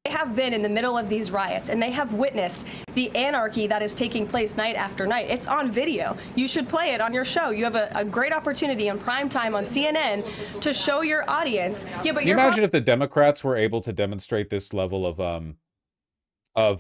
They have been in the middle of these riots, and they have witnessed the anarchy that is taking place night after night. It's on video. You should play it on your show. You have a great opportunity on prime time on CNN to show your audience. Yeah, but Can you imagine if the Democrats were able to demonstrate this level of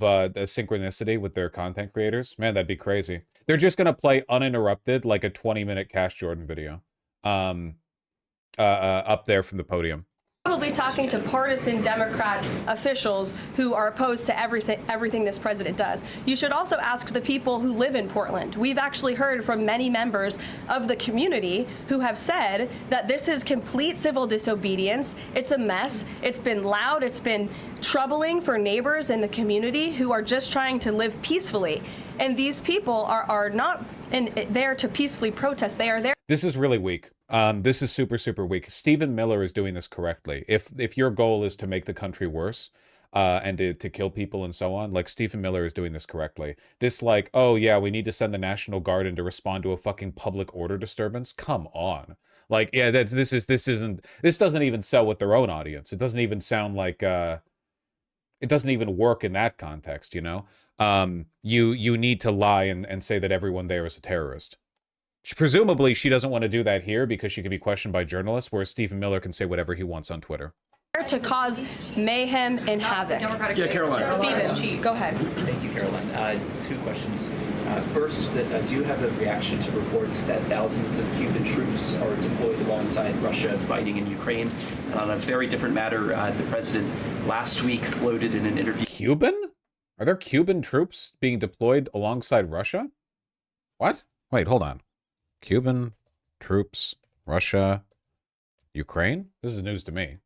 the synchronicity with their content creators? Man, that'd be crazy. They're just gonna play uninterrupted like a 20-minute Cash Jordan video up there from the podium. Probably talking to partisan Democrat officials who are opposed to everything this president does. You should also ask the people who live in Portland. We've actually heard from many members of the community who have said that this is complete civil disobedience. It's a mess. It's been loud. It's been troubling for neighbors in the community who are just trying to live peacefully. And these people are not there to peacefully protest. They are there. This is really weak. This is super, super weak. Stephen Miller is doing this correctly. If your goal is to make the country worse, and to kill people and so on, like, Stephen Miller is doing this correctly. This, like, oh yeah, we need to send the National Guard in to respond to a fucking public order disturbance. Come on. Like, yeah, this doesn't even sell with their own audience. It doesn't even sound like, it doesn't even work in that context, you know? You need to lie and say that everyone there is a terrorist. Presumably, she doesn't want to do that here because she could be questioned by journalists, whereas Stephen Miller can say whatever he wants on Twitter. To cause mayhem and havoc. Yeah, Caroline. Stephen, go ahead. Thank you, Caroline. Two questions. First, do you have a reaction to reports that thousands of Cuban troops are deployed alongside Russia fighting in Ukraine? And on a very different matter, the president last week floated in an interview. Cuban? Are there Cuban troops being deployed alongside Russia? What? Wait, hold on. Cuban troops, Russia, Ukraine? This is news to me.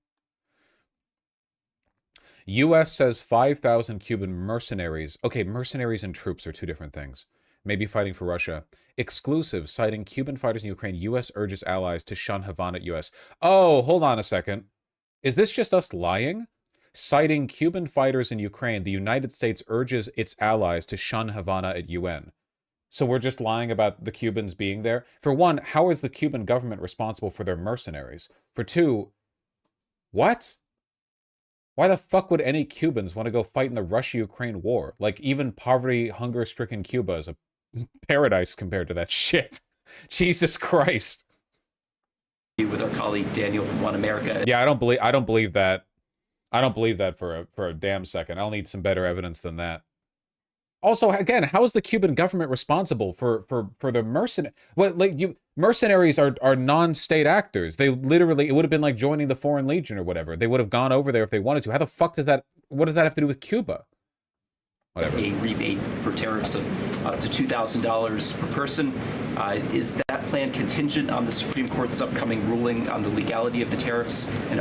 U.S. says 5,000 Cuban mercenaries. Okay, mercenaries and troops are two different things. Maybe fighting for Russia. Exclusive, citing Cuban fighters in Ukraine. U.S. urges allies to shun Havana at U.S. Oh, hold on a second. Is this just us lying? Citing Cuban fighters in Ukraine, the United States urges its allies to shun Havana at UN. So we're just lying about the Cubans being there? For one, how is the Cuban government responsible for their mercenaries? For two, what? Why the fuck would any Cubans want to go fight in the Russia-Ukraine war? Like, even poverty, hunger-stricken Cuba is a paradise compared to that shit. Jesus Christ. With our colleague Daniel from One America. Yeah, I don't believe that. I don't believe that for a damn second. I'll need some better evidence than that. Also, again, how is the Cuban government responsible for the mercenaries? What, like, mercenaries are non-state actors. They literally, it would have been like joining the Foreign Legion or whatever. They would have gone over there if they wanted to. How the fuck does that? What does that have to do with Cuba? Whatever. A rebate for tariffs of up to $2,000 per person. Is that plan contingent on the Supreme Court's upcoming ruling on the legality of the tariffs? And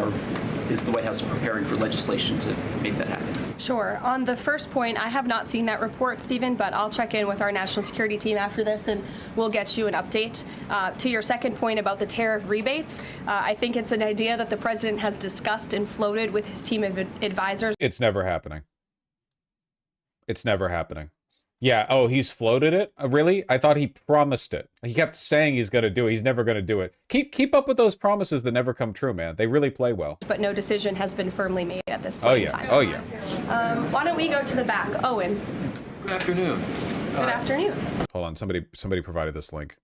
is the White House preparing for legislation to make that happen? Sure. On the first point, I have not seen that report, Stephen, but I'll check in with our national security team after this and we'll get you an update. To your second point about the tariff rebates, I think it's an idea that the president has discussed and floated with his team of advisors. It's never happening. It's never happening. Yeah, oh, he's floated it? Really? I thought he promised it. He kept saying he's going to do it. He's never going to do it. Keep up with those promises that never come true, man. They really play well. But no decision has been firmly made at this point in time. Oh, yeah. Why don't we go to the back? Owen. Good afternoon. Good afternoon. Hold on. Somebody provided this link.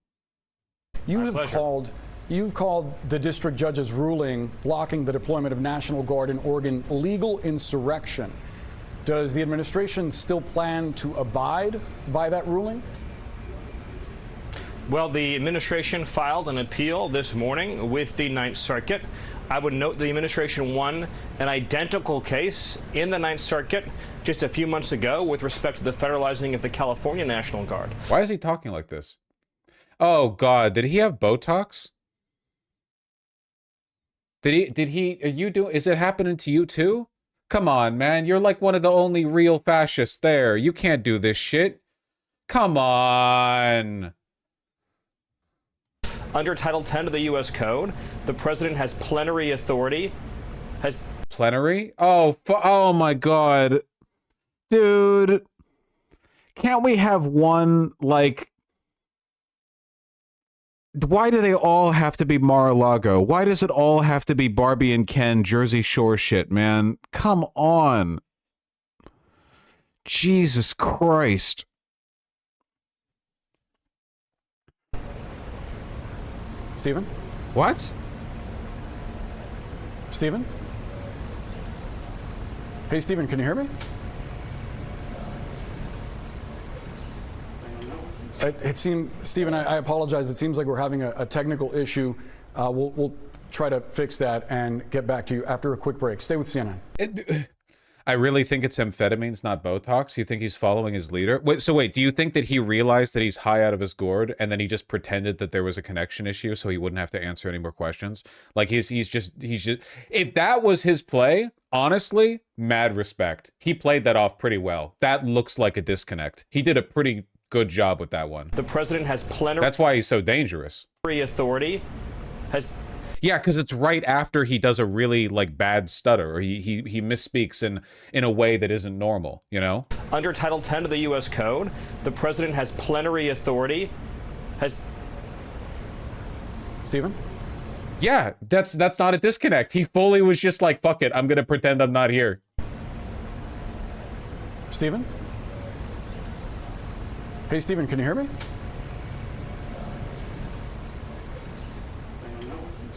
You have called You've called the district judge's ruling blocking the deployment of National Guard in Oregon illegal insurrection. Does the administration still plan to abide by that ruling? Well, the administration filed an appeal this morning with the Ninth Circuit. I would note the administration won an identical case in the Ninth Circuit just a few months ago with respect to the federalizing of the California National Guard. Why is he talking like this? Oh God, did he have Botox? Did he, is it happening to you too? Come on, man, you're like one of the only real fascists there. You can't do this shit. Come on. Under Title 10 of the U.S. Code, the president has plenary authority. Plenary? Oh my God. Dude. Can't we have one, like... Why do they all have to be Mar-a-Lago? Why does it all have to be Barbie and Ken Jersey Shore shit, man? Come on. Jesus Christ. Stephen? What? Stephen? Hey, Stephen, can you hear me? It seemed, Stephen, I apologize. It seems like we're having a technical issue. We'll try to fix that and get back to you after a quick break. Stay with CNN. I really think it's amphetamines, not Botox. You think he's following his leader? Wait, do you think that he realized that he's high out of his gourd and then he just pretended that there was a connection issue so he wouldn't have to answer any more questions? Like he's just, if that was his play, honestly, mad respect. He played that off pretty well. That looks like a disconnect. He did a pretty good job with that one. The president has plenary... That's why he's so dangerous. ...authority has... Yeah, because it's right after he does a really like bad stutter, or he misspeaks in a way that isn't normal, you know? Under Title 10 of the U.S. Code, the president has plenary authority. Stephen? Yeah, that's not a disconnect. He fully was just like, fuck it, I'm gonna pretend I'm not here. Stephen? Hey, Stephen, can you hear me?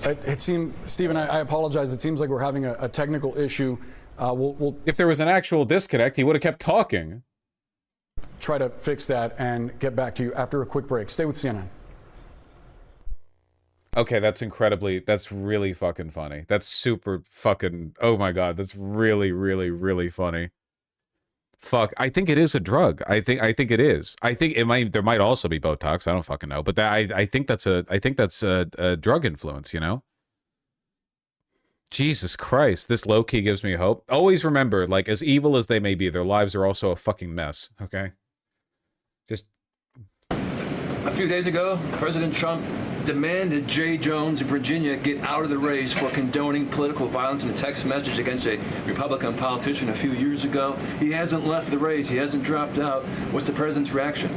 It seemed, Stephen, I apologize. It seems like we're having a technical issue. We'll if there was an actual disconnect, he would have kept talking. Try to fix that and get back to you after a quick break. Stay with CNN. Okay, that's really fucking funny. That's super fucking, oh my God, that's really, really, really funny. Fuck, I think it is a drug. I think it is. I think there might also be Botox. I don't fucking know, but I think that's a drug influence, you know? Jesus Christ, this low-key gives me hope. Always remember, like, as evil as they may be, their lives are also a fucking mess, okay? Just... A few days ago, President Trump demanded Jay Jones of Virginia get out of the race for condoning political violence in a text message against a Republican politician a few years ago. He hasn't left the race. He hasn't dropped out. What's the president's reaction?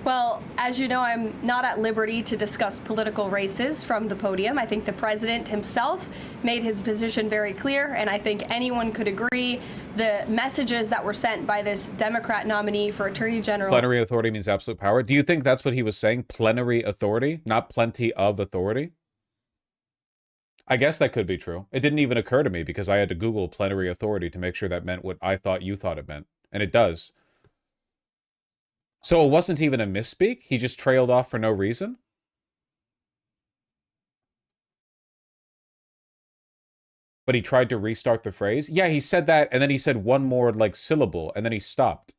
Well, as you know, I'm not at liberty to discuss political races from the podium. I think the president himself made his position very clear, and I think anyone could agree the messages that were sent by this Democrat nominee for Attorney General. Plenary authority means absolute power. Do you think that's what he was saying? Plenary authority, not plenty of authority? I guess that could be true. It didn't even occur to me because I had to Google plenary authority to make sure that meant what I thought you thought it meant. And it does. So it wasn't even a misspeak? He just trailed off for no reason? But he tried to restart the phrase? Yeah, he said that, and then he said one more, like, syllable, and then he stopped.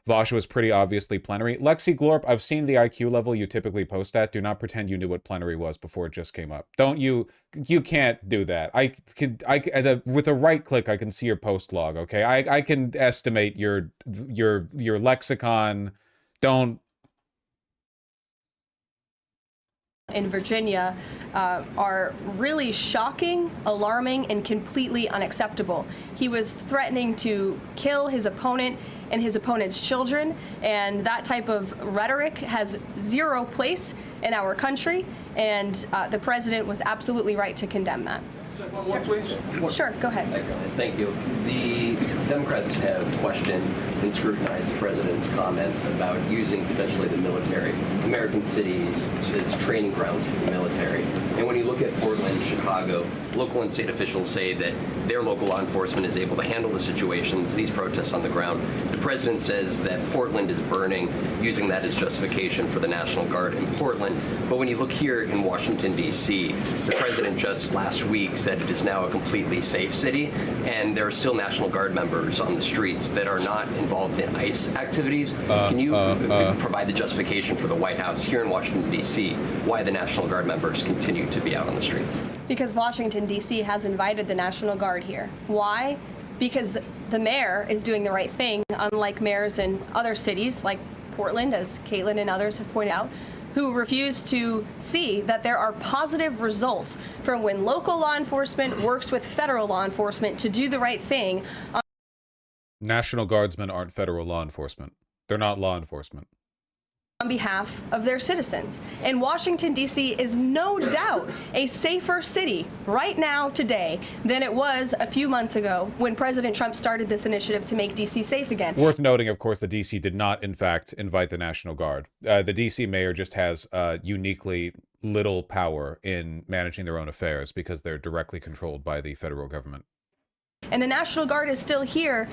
Vasha was pretty obviously plenary. Lexi Glorp, I've seen the IQ level you typically post at. Do not pretend you knew what plenary was before it just came up. Don't you can't do that. With a right click, I can see your post log, okay? I can estimate your lexicon. Don't. In Virginia are really shocking, alarming, and completely unacceptable. He was threatening to kill his opponent and his opponent's children, and that type of rhetoric has zero place in our country, and the president was absolutely right to condemn that. One more, please. Sure, go ahead. Thank you. The Democrats have questioned and scrutinized the president's comments about using potentially the military, American cities, as training grounds for the military. And when you look at Portland, Chicago, local and state officials say that their local law enforcement is able to handle the situations, these protests on the ground. The president says that Portland is burning, using that as justification for the National Guard in Portland. But when you look here in Washington, D.C., the president just last week said it is now a completely safe city, and there are still National Guard members on the streets that are not involved in ICE activities. Can you provide the justification for the White House here in Washington, D.C., why the National Guard members continue to be out on the streets? Because Washington, D.C. has invited the National Guard here. Why? Because the mayor is doing the right thing, unlike mayors in other cities like Portland, as Caitlin and others have pointed out, who refuse to see that there are positive results from when local law enforcement works with federal law enforcement to do the right thing. National Guardsmen aren't federal law enforcement. They're not law enforcement. On behalf of their citizens. And Washington, D.C. is no doubt a safer city right now, today, than it was a few months ago when President Trump started this initiative to make D.C. safe again. Worth noting, of course, that D.C. did not, in fact, invite the National Guard. The D.C. mayor just has uniquely little power in managing their own affairs because they're directly controlled by the federal government. And the National Guard is still here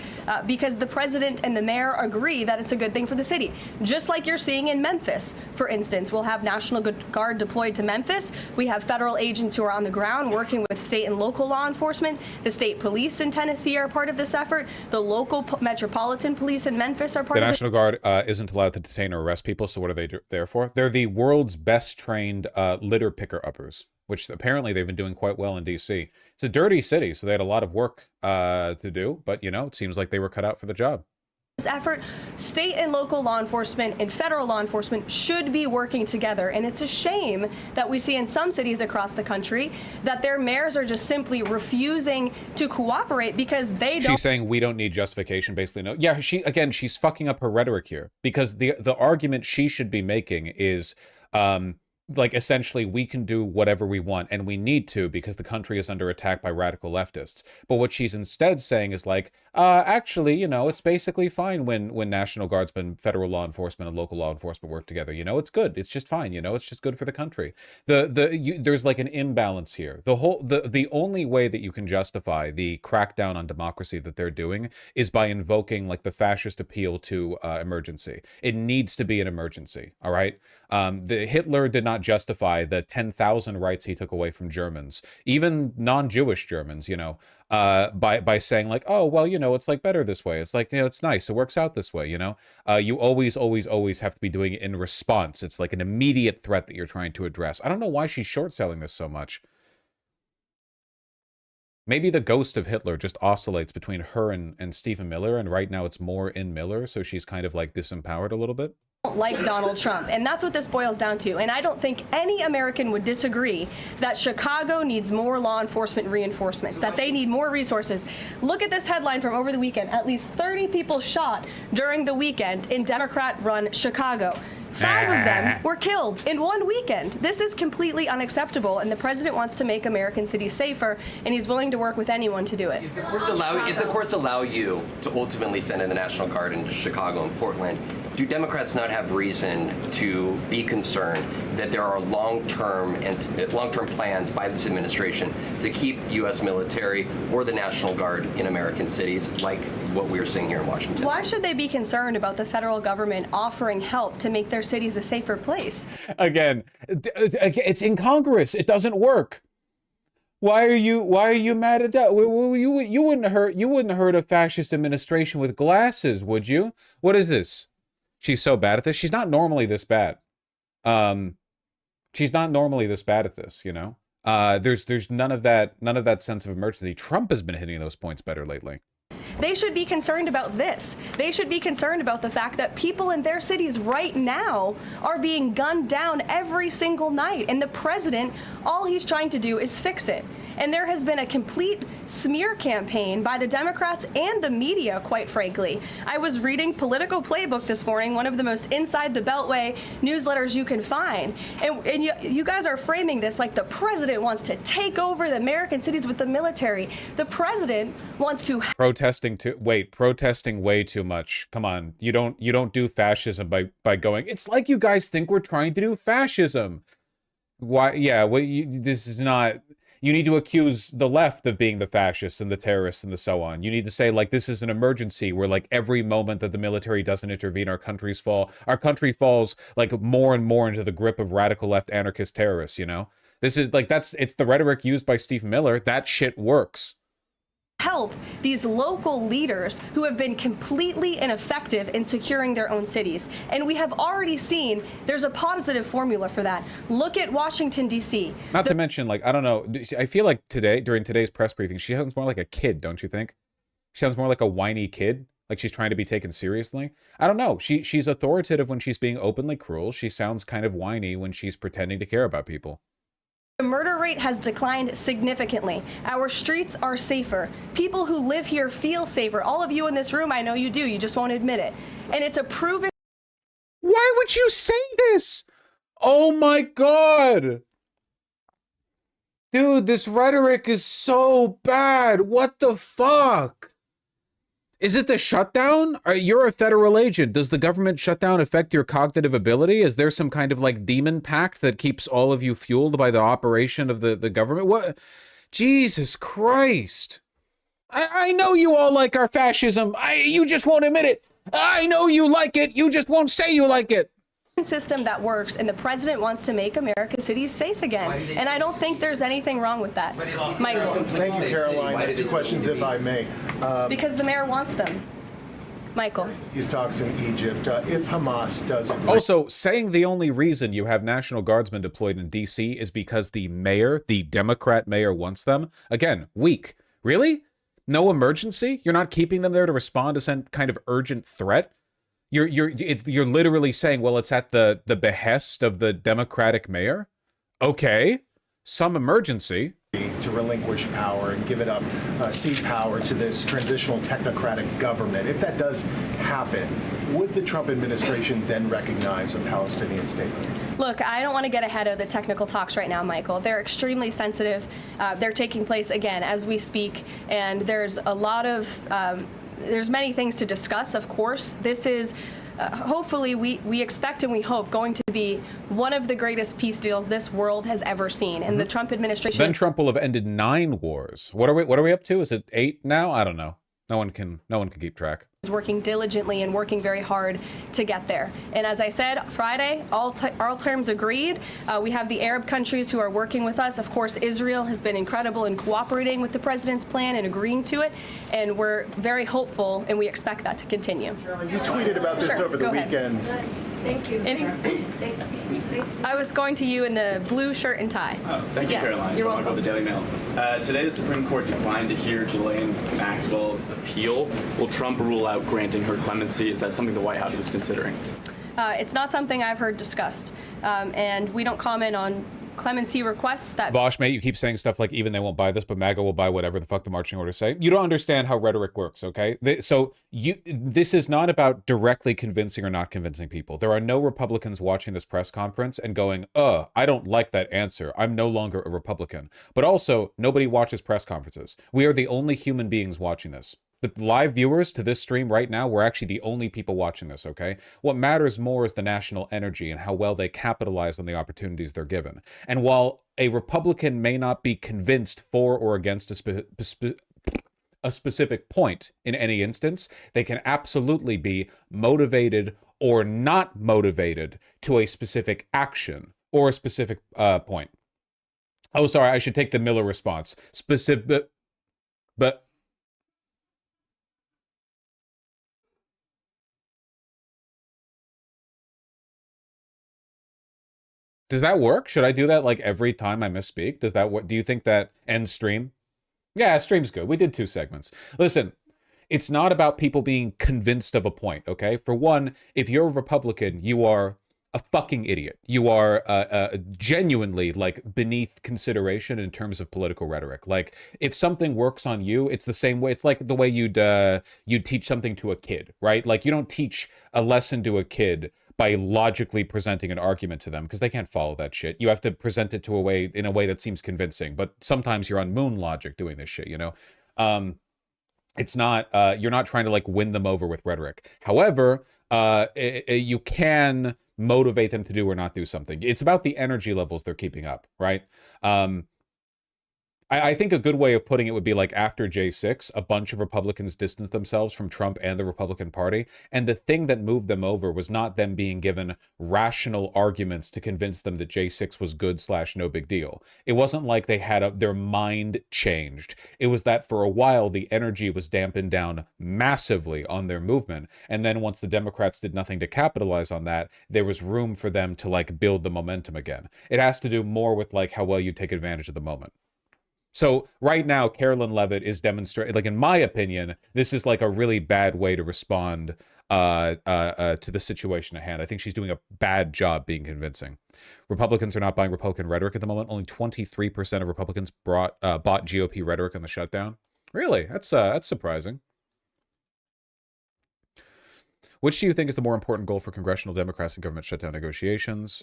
because the president and the mayor agree that it's a good thing for the city. Just like you're seeing in Memphis, for instance. We'll have National Guard deployed to Memphis. We have federal agents who are on the ground working with state and local law enforcement. The state police in Tennessee are part of this effort. The local metropolitan police in Memphis are part of this. The National Guard isn't allowed to detain or arrest people, so what are they there for? They're the world's best trained litter picker-uppers, which apparently they've been doing quite well in D.C. It's a dirty city, so they had a lot of work to do, but, you know, it seems like they were cut out for the job. This effort, state and local law enforcement and federal law enforcement should be working together, and it's a shame that we see in some cities across the country that their mayors are just simply refusing to cooperate because they don't. She's saying we don't need justification, basically. No, yeah, she's fucking up her rhetoric here, because the argument she should be making is like, essentially, we can do whatever we want, and we need to because the country is under attack by radical leftists. But what she's instead saying is like, actually, you know, it's basically fine when National Guardsmen, federal law enforcement, and local law enforcement work together. You know, it's good. It's just fine. You know, it's just good for the country. There's like an imbalance here. The only way that you can justify the crackdown on democracy that they're doing is by invoking like the fascist appeal to emergency. It needs to be an emergency. All right. Hitler did not justify the 10,000 rights he took away from Germans, even non-Jewish Germans, you know, by saying like, oh, well, you know, it's like better this way. It's like, you know, it's nice. It works out this way, you know. You always have to be doing it in response. It's like an immediate threat that you're trying to address. I don't know why she's short selling this so much. Maybe the ghost of Hitler just oscillates between her and Stephen Miller, and right now it's more in Miller, so she's kind of like disempowered a little bit. Like Donald Trump. And that's what this boils down to. And I don't think any American would disagree that Chicago needs more law enforcement reinforcements, that they need more resources. Look at this headline from over the weekend. At least 30 people shot during the weekend in Democrat-run Chicago. 5 of them were killed in one weekend. This is completely unacceptable, and the president wants to make American cities safer, and he's willing to work with anyone to do it. If the courts allow you to ultimately send in the National Guard into Chicago and Portland, do Democrats not have reason to be concerned that there are long-term plans by this administration to keep U.S. military or the National Guard in American cities, like what we're seeing here in Washington? Why should they be concerned about the federal government offering help to make their cities a safer place? Again, it's incongruous. It doesn't work. Why are you mad at that? You wouldn't hurt a fascist administration with glasses, would you? What is this? She's so bad at this. She's not normally this bad. She's not normally this bad at this, you know? There's none of that sense of emergency. Trump has been hitting those points better lately. They should be concerned about this. They should be concerned about the fact that people in their cities right now are being gunned down every single night. And the president, all he's trying to do is fix it. And there has been a complete smear campaign by the Democrats and the media, quite frankly. I was reading Political Playbook this morning, one of the most inside the Beltway newsletters you can find. And you guys are framing this like the president wants to take over the American cities with the military. The president wants to protesting way too much. Come on. You don't do fascism by going, it's like you guys think we're trying to do fascism. Why? Yeah, this is not. You need to accuse the left of being the fascists and the terrorists and the so on. You need to say, like, this is an emergency where, like, every moment that the military doesn't intervene, our country falls, like, more and more into the grip of radical left anarchist terrorists, you know? This is, like, it's the rhetoric used by Steve Miller. That shit works. Help these local leaders who have been completely ineffective in securing their own cities. And we have already seen there's a positive formula for that. Look at Washington, D.C. Not to mention, like, I don't know, I feel like during today's press briefing, she sounds more like a kid, don't you think? She sounds more like a whiny kid, like she's trying to be taken seriously. I don't know. She's authoritative when she's being openly cruel. She sounds kind of whiny when she's pretending to care about people. The murder rate has declined significantly. Our streets are safer. People who live here feel safer. All of you in this room, I know you do. You just won't admit it. And it's a proven... Why would you say this? Oh my God. Dude, this rhetoric is so bad. What the fuck? Is it the shutdown? You're a federal agent. Does the government shutdown affect your cognitive ability? Is there some kind of like demon pact that keeps all of you fueled by the operation of the government? What? Jesus Christ. I know you all like our fascism. You just won't admit it. I know you like it. You just won't say you like it. System that works, and the president wants to make America's cities safe again. And I don't think there's anything wrong with that. Michael. Thank you, Caroline. Two questions, if I may. Because the mayor wants them. Michael. These talks in Egypt. If Hamas does agree... Also, saying the only reason you have National Guardsmen deployed in D.C. is because the mayor, the Democrat mayor, wants them. Again, weak. Really? No emergency? You're not keeping them there to respond to some kind of urgent threat? You're literally saying, well, it's at the behest of the Democratic mayor? Okay, some emergency. To relinquish power and give it up, cede power to this transitional technocratic government. If that does happen, would the Trump administration then recognize a Palestinian state? Look, I don't want to get ahead of the technical talks right now, Michael. They're extremely sensitive. They're taking place, again, as we speak, and there's a lot of... there's many things to discuss, of course. This is, hopefully, we expect and we hope, going to be one of the greatest peace deals this world has ever seen. And the Trump administration... Then Trump will have ended 9 wars. What are we up to? Is it 8 now? I don't know. No one can keep track. Is working diligently and working very hard to get there. And as I said, Friday, all terms agreed. We have the Arab countries who are working with us. Of course, Israel has been incredible in cooperating with the president's plan and agreeing to it. And we're very hopeful, and we expect that to continue. You tweeted about this over the weekend. Thank you. I was going to you in the blue shirt and tie. Oh, thank you, yes, Caroline. You're welcome. The Daily Mail. Today, the Supreme Court declined to hear Ghislaine Maxwell's appeal. Will Trump rule out granting her clemency? Is that something the White House is considering? It's not something I've heard discussed, and we don't comment on clemency requests that... Bosch, mate, you keep saying stuff like, even they won't buy this, but MAGA will buy whatever the fuck the marching orders say. You don't understand how rhetoric works, okay? This is not about directly convincing or not convincing people. There are no Republicans watching this press conference and going, I don't like that answer. I'm no longer a Republican. But also, nobody watches press conferences. We are the only human beings watching this. The live viewers to this stream right now, we're actually the only people watching this, okay? What matters more is the national energy and how well they capitalize on the opportunities they're given. And while a Republican may not be convinced for or against a specific point in any instance, they can absolutely be motivated or not motivated to a specific action or a specific point. Oh, sorry, I should take the Miller response. But does that work? Should I do that like every time I misspeak? Do you think that end stream? Yeah, stream's good. We did 2 segments. Listen, It's not about people being convinced of a point, okay? For one, if you're a Republican, you are a fucking idiot. You are genuinely like beneath consideration in terms of political rhetoric. Like if something works on you, it's the same way. It's like the way you'd teach something to a kid, right? Like you don't teach a lesson to a kid by logically presenting an argument to them because they can't follow that shit. You have to present it in a way that seems convincing. But sometimes you're on moon logic doing this shit, you know? It's not, you're not trying to like win them over with rhetoric. However, you can motivate them to do or not do something. It's about the energy levels they're keeping up, right? I think a good way of putting it would be like after J6, a bunch of Republicans distanced themselves from Trump and the Republican Party. And the thing that moved them over was not them being given rational arguments to convince them that J6 was good / no big deal. It wasn't like they had their mind changed. It was that for a while, the energy was dampened down massively on their movement. And then once the Democrats did nothing to capitalize on that, there was room for them to like build the momentum again. It has to do more with like how well you take advantage of the moment. So right now, Carolyn Levitt is demonstrating, like in my opinion, this is like a really bad way to respond to the situation at hand. I think she's doing a bad job being convincing. Republicans are not buying Republican rhetoric at the moment. Only 23% of Republicans bought GOP rhetoric in the shutdown. Really? That's surprising. Which do you think is the more important goal for congressional Democrats in government shutdown negotiations?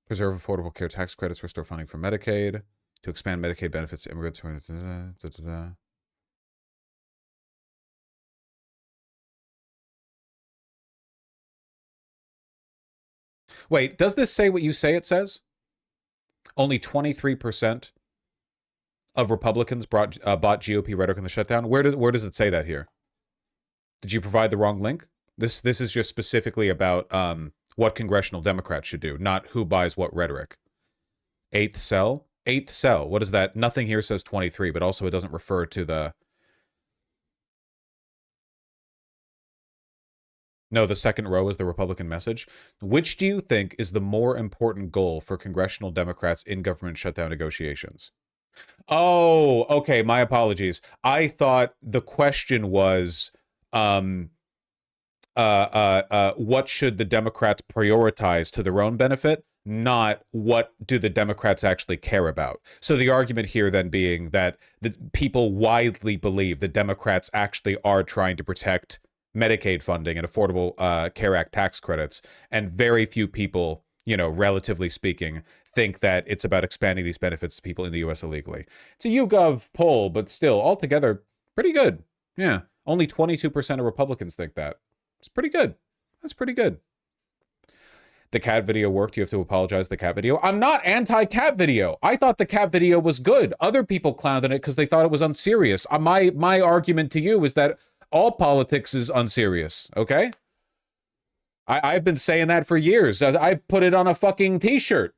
Preserve affordable care tax credits, restore funding for Medicaid, to expand Medicaid benefits to immigrants. Wait, does this say what you say it says? Only 23% of Republicans bought GOP rhetoric in the shutdown. Where does it say that here? Did you provide the wrong link? This is just specifically about what congressional Democrats should do, not who buys what rhetoric. Eighth cell. What is that? Nothing here says 23, but also it doesn't refer to the... No, the second row is the Republican message. Which do you think is the more important goal for congressional Democrats in government shutdown negotiations? Oh, okay, my apologies. I thought the question was, what should the Democrats prioritize to their own benefit? Not what do the Democrats actually care about. So the argument here then being that the people widely believe the Democrats actually are trying to protect Medicaid funding and Affordable Care Act tax credits, and very few people, you know, relatively speaking, think that it's about expanding these benefits to people in the U.S. illegally. It's a YouGov poll, but still, altogether, pretty good. Yeah, only 22% of Republicans think that. It's pretty good. That's pretty good. The cat video worked. You have to apologize. The cat video. I'm not anti-cat video. I thought the cat video was good. Other people clowned on it because they thought it was unserious. My argument to you is that all politics is unserious. Okay. I've been saying that for years. I put it on a fucking t-shirt.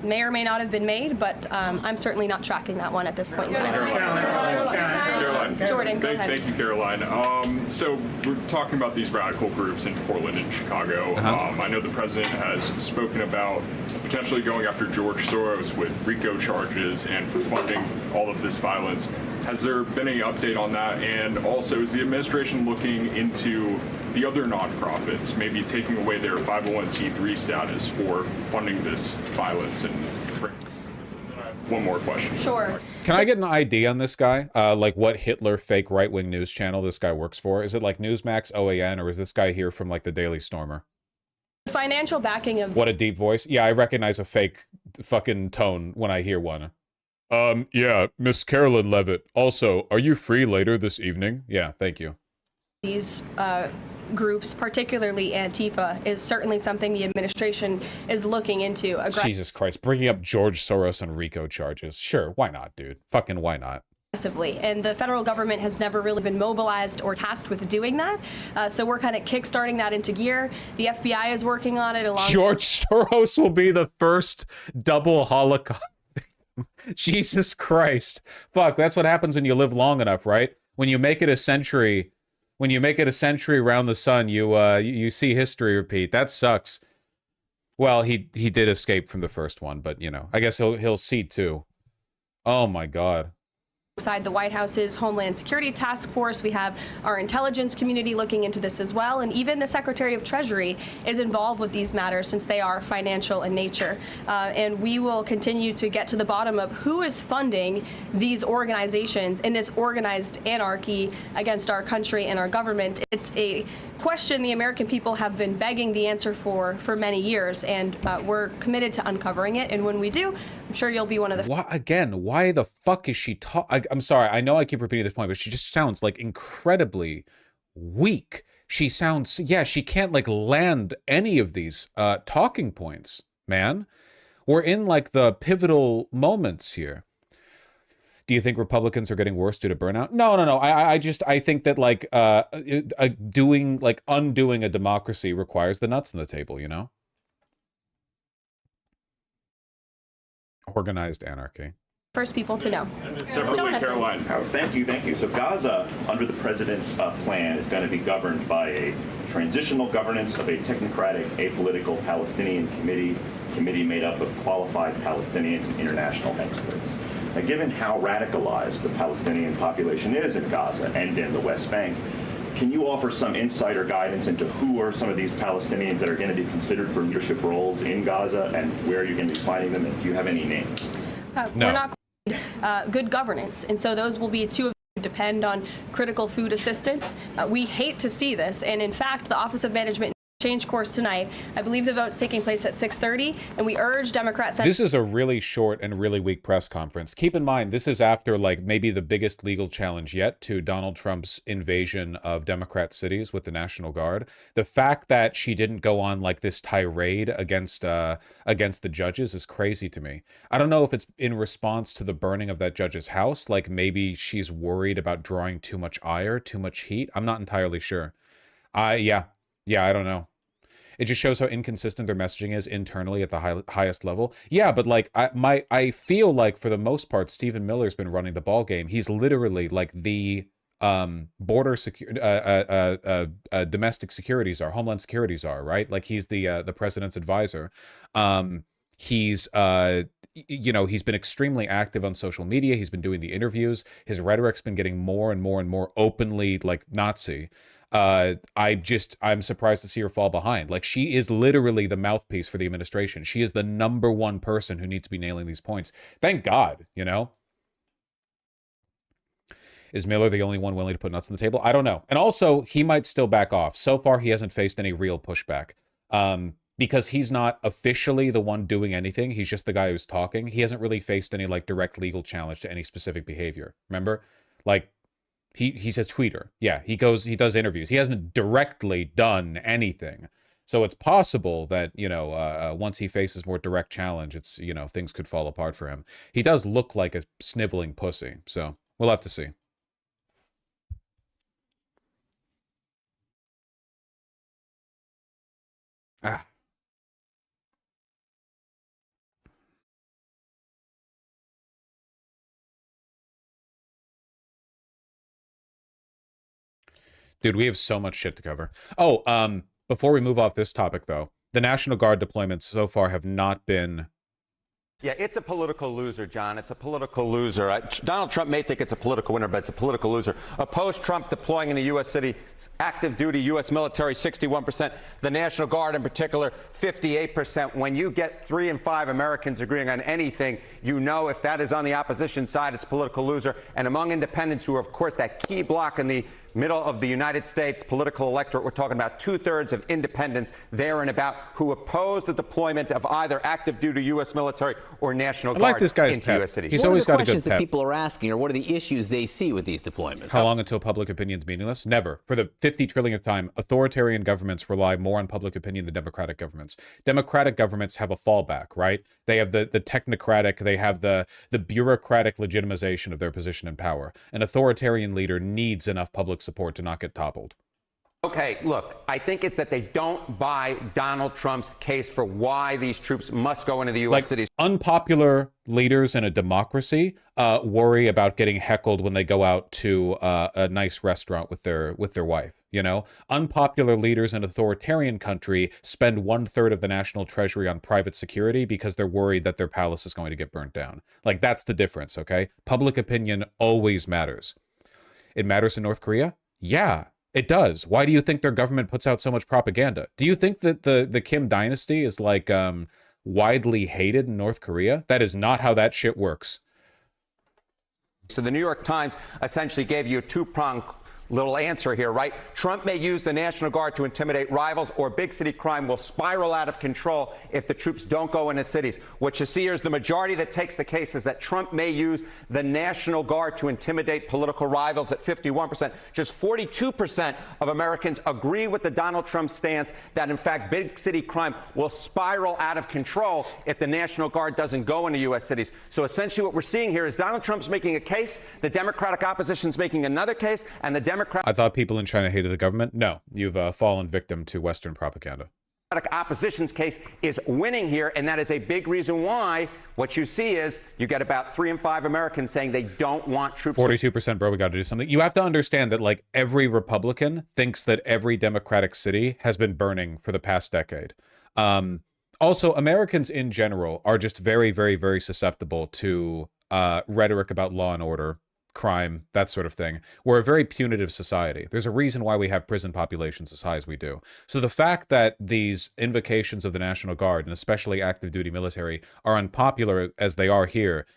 May or may not have been made, but I'm certainly not tracking that one at this point in time. Caroline. Jordan, go ahead. Thank you, Caroline. So we're talking about these radical groups in Portland and Chicago. I know the president has spoken about potentially going after George Soros with RICO charges and for funding all of this violence. Has there been any update on that? And also, is the administration looking into the other nonprofits, maybe taking away their 501c3 status for funding this violence? And one more question. Sure. Can I get an ID on this guy? Like what Hitler fake right-wing news channel this guy works for? Is it like Newsmax, OAN, or is this guy here from like the Daily Stormer? The financial backing of... What a deep voice. Yeah, I recognize a fake fucking tone when I hear one. Yeah, Miss Carolyn Levitt. Also, are you free later this evening? Yeah, thank you. These groups, particularly Antifa, is certainly something the administration is looking into. Jesus Christ, bringing up George Soros and RICO charges. Sure, why not, dude? Fucking why not? Aggressively, and the federal government has never really been mobilized or tasked with doing that. So we're kind of kickstarting that into gear. The FBI is working on it along. George Soros will be the first double Holocaust. Jesus Christ. Fuck, that's what happens when you live long enough, right? When you make it a century, around the sun, you see history repeat. That sucks. Well, he did escape from the first one, but you know, I guess he'll see too. Oh my God. Alongside the White House's Homeland Security Task Force, we have our intelligence community looking into this as well, and even the Secretary of Treasury is involved with these matters since they are financial in nature. And we will continue to get to the bottom of who is funding these organizations in this organized anarchy against our country and our government. It's a question the American people have been begging the answer for many years, and we're committed to uncovering it. And when we do, I'm sure you'll be one of the... Why the fuck is she talking? I'm sorry, I know I keep repeating this point, but she just sounds like incredibly weak. She sounds, yeah, she can't like land any of these talking points, man. We're in like the pivotal moments here. Do you think Republicans are getting worse due to burnout? No. I think that like undoing a democracy requires the nuts on the table, you know? Organized anarchy. First people to know. Separately, Caroline. Thank you. So Gaza, under the president's plan, is going to be governed by a transitional governance of a technocratic, apolitical Palestinian committee made up of qualified Palestinians and international experts. Now, given how radicalized the Palestinian population is in Gaza and in the West Bank, can you offer some insight or guidance into who are some of these Palestinians that are going to be considered for leadership roles in Gaza, and where you're going to be finding them, and do you have any names? No. We're not good governance, and so those will be two of them depend on critical food assistance. We hate to see this, and in fact, the Office of Management change course tonight. I believe the vote's taking place at 6:30, and we urge Democrats... This is a really short and really weak press conference. Keep in mind, this is after like maybe the biggest legal challenge yet to Donald Trump's invasion of Democrat cities with the National Guard. The fact that she didn't go on like this tirade against the judges is crazy to me. I don't know if it's in response to the burning of that judge's house, like maybe she's worried about drawing too much ire, too much heat. I'm not entirely sure. Yeah, I don't know. It just shows how inconsistent their messaging is internally at the highest level. Yeah, but like I feel like for the most part, Stephen Miller's been running the ball game. He's literally like the border domestic security czar, Homeland Security czar, right? Like he's the president's advisor. He's he's been extremely active on social media. He's been doing the interviews. His rhetoric's been getting more and more openly like Nazi. I'm surprised to see her fall behind. Like she is literally the mouthpiece for the administration. She is the #1 person who needs to be nailing these points. Thank God, you know? Is Miller the only one willing to put nuts on the table? I don't know. And also, he might still back off. So far, he hasn't faced any real pushback. Because he's not officially the one doing anything. He's just the guy who's talking. He hasn't really faced any like direct legal challenge to any specific behavior. Remember? Like, he's a tweeter. Yeah, he does interviews. He hasn't directly done anything. So it's possible that, once he faces more direct challenge, it's, things could fall apart for him. He does look like a sniveling pussy. So we'll have to see. Dude, we have so much shit to cover. Oh, before we move off this topic, though, the National Guard deployments so far have not been... Yeah, it's a political loser, John. It's a political loser. Donald Trump may think it's a political winner, but it's a political loser. Oppose Trump deploying in the U.S. city, active duty U.S. military, 61%. The National Guard in particular, 58%. When you get 3 in 5 Americans agreeing on anything, you know if that is on the opposition side, it's a political loser. And among independents, who are, of course, that key block in the middle of the United States political electorate, we're talking about 2/3 of independents there and about who oppose the deployment of either active duty U.S. military or National Guard like this guy's into pep. U.S. cities. He's always got a good questions that pep. people are asking, or what are the issues they see with these deployments? How long until public opinion's meaningless? Never. For the 50 trillionth time, authoritarian governments rely more on public opinion than democratic governments. Democratic governments have a fallback, right? They have the technocratic, they have the bureaucratic legitimization of their position in power. An authoritarian leader needs enough public support to not get toppled. Okay, look, I think it's that they don't buy Donald Trump's case for why these troops must go into the U.S. cities. Unpopular leaders in a democracy worry about getting heckled when they go out to a nice restaurant with their wife. You know, unpopular leaders in authoritarian country spend 1/3 of the national treasury on private security because they're worried that their palace is going to get burnt down. Like, that's the difference, okay? Public opinion always matters. It matters in North Korea? Yeah, it does. Why do you think their government puts out so much propaganda? Do you think that the Kim dynasty is like widely hated in North Korea? That is not how that shit works. So the New York Times essentially gave you a two-pronged little answer here, right? Trump may use the National Guard to intimidate rivals, or big city crime will spiral out of control if the troops don't go into cities. What you see here is the majority that takes the case is that Trump may use the National Guard to intimidate political rivals at 51%. Just 42% of Americans agree with the Donald Trump stance that, in fact, big city crime will spiral out of control if the National Guard doesn't go into U.S. cities. So essentially what we're seeing here is Donald Trump's making a case, the Democratic opposition's making another case, and the I thought people in China hated the government. No, you've fallen victim to Western propaganda. Opposition's case is winning here, and that is a big reason why what you see is you get about 3 in 5 Americans saying they don't want troops. 42%, bro, we got to do something. You have to understand that, like, every Republican thinks that every Democratic city has been burning for the past decade. Also, Americans in general are just very, very, very susceptible to rhetoric about law and order, crime, that sort of thing. We're a very punitive society. There's a reason why we have prison populations as high as we do. So the fact that these invocations of the National Guard, and especially active duty military, are unpopular as they are here,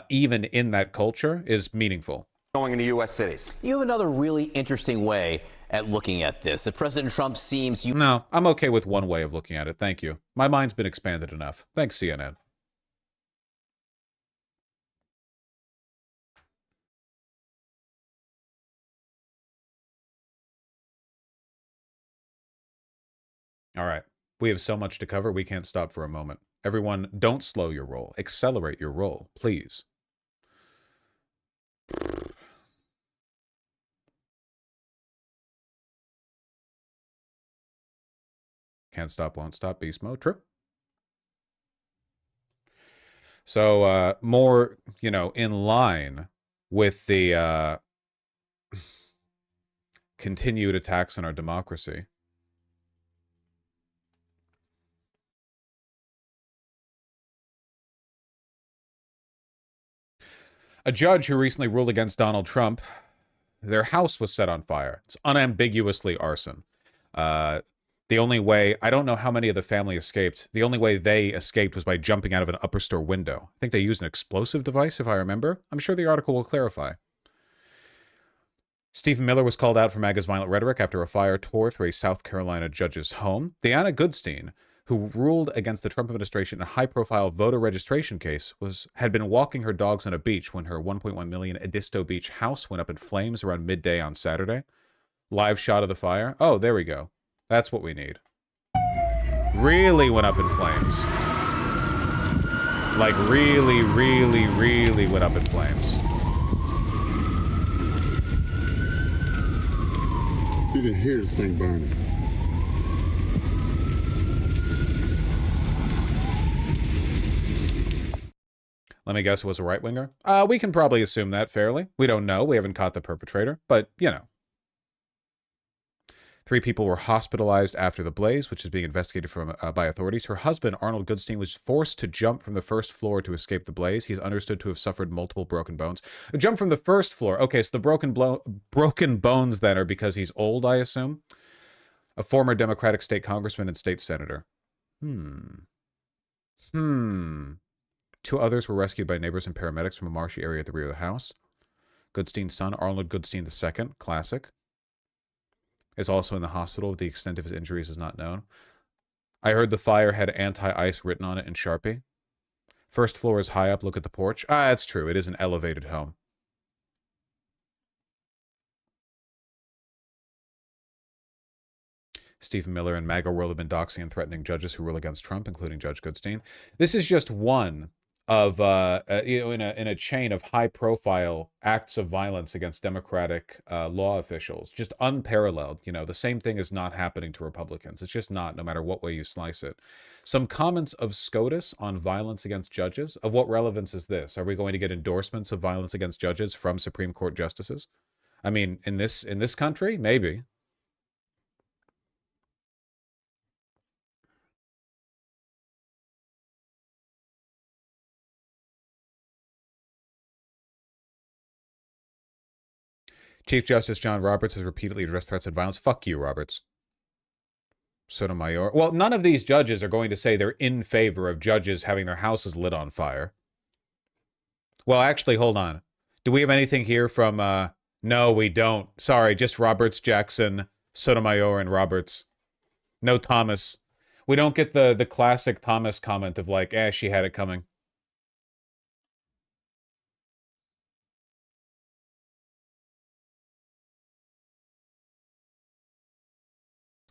even in that culture, is meaningful. Going into U.S. cities. You have another really interesting way at looking at this. That President Trump seems... No, I'm okay with one way of looking at it. Thank you. My mind's been expanded enough. Thanks, CNN. All right. We have so much to cover, we can't stop for a moment. Everyone, don't slow your roll. Accelerate your roll, please. Can't stop, won't stop, beast mode. True. So, more, you know, in line with the continued attacks on our democracy. A judge who recently ruled against Donald Trump, their house was set on fire. It's unambiguously arson. The only way, I don't know how many of the family escaped. The only way they escaped was by jumping out of an upper store window. I think they used an explosive device, if I remember. I'm sure the article will clarify. Stephen Miller was called out for MAGA's violent rhetoric after a fire tore through a South Carolina judge's home. Diana Goodstein, who ruled against the Trump administration in a high-profile voter registration case, had been walking her dogs on a beach when her 1.1 million Edisto Beach house went up in flames around midday on Saturday. Live shot of the fire. Oh, there we go. That's what we need. Really went up in flames. Like really, really, really went up in flames. You can hear this thing burning. Let me guess, it was a right-winger? We can probably assume that fairly. We don't know. We haven't caught the perpetrator. But, you know. 3 people were hospitalized after the blaze, which is being investigated by authorities. Her husband, Arnold Goodstein, was forced to jump from the first floor to escape the blaze. He's understood to have suffered multiple broken bones. A jump from the first floor. Okay, so the broken bones then are because he's old, I assume. A former Democratic state congressman and state senator. 2 others were rescued by neighbors and paramedics from a marshy area at the rear of the house. Goodstein's son, Arnold Goodstein II, classic, is also in the hospital. The extent of his injuries is not known. I heard the fire had anti-ice written on it in Sharpie. First floor is high up. Look at the porch. That's true. It is an elevated home. Stephen Miller and MAGA World have been doxing and threatening judges who rule against Trump, including Judge Goodstein. This is just one of in a chain of high-profile acts of violence against Democratic law officials, just unparalleled. You know, the same thing is not happening to Republicans. It's just not, no matter what way you slice it. Some comments of SCOTUS on violence against judges. Of what relevance is this? Are we going to get endorsements of violence against judges from Supreme Court justices? I mean, in this country, maybe. Chief Justice John Roberts has repeatedly addressed threats and violence. Fuck you, Roberts. Sotomayor. Well, none of these judges are going to say they're in favor of judges having their houses lit on fire. Well, actually, hold on. Do we have anything here from, no, we don't. Sorry, just Roberts, Jackson, Sotomayor, and Roberts. No Thomas. We don't get the classic Thomas comment of like, she had it coming.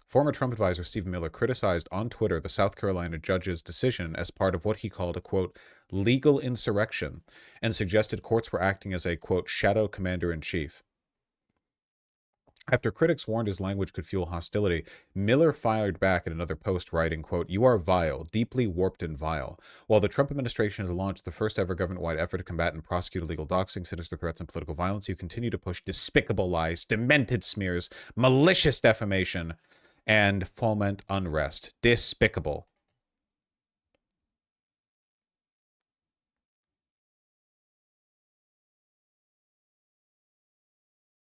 Former Trump advisor Stephen Miller criticized on Twitter the South Carolina judge's decision as part of what he called a, quote, legal insurrection, and suggested courts were acting as a, quote, shadow commander-in-chief. After critics warned his language could fuel hostility, Miller fired back at another post writing, quote, you are vile, deeply warped and vile. While the Trump administration has launched the first ever government-wide effort to combat and prosecute illegal doxing, sinister threats, and political violence, you continue to push despicable lies, demented smears, malicious defamation, and foment unrest. Despicable.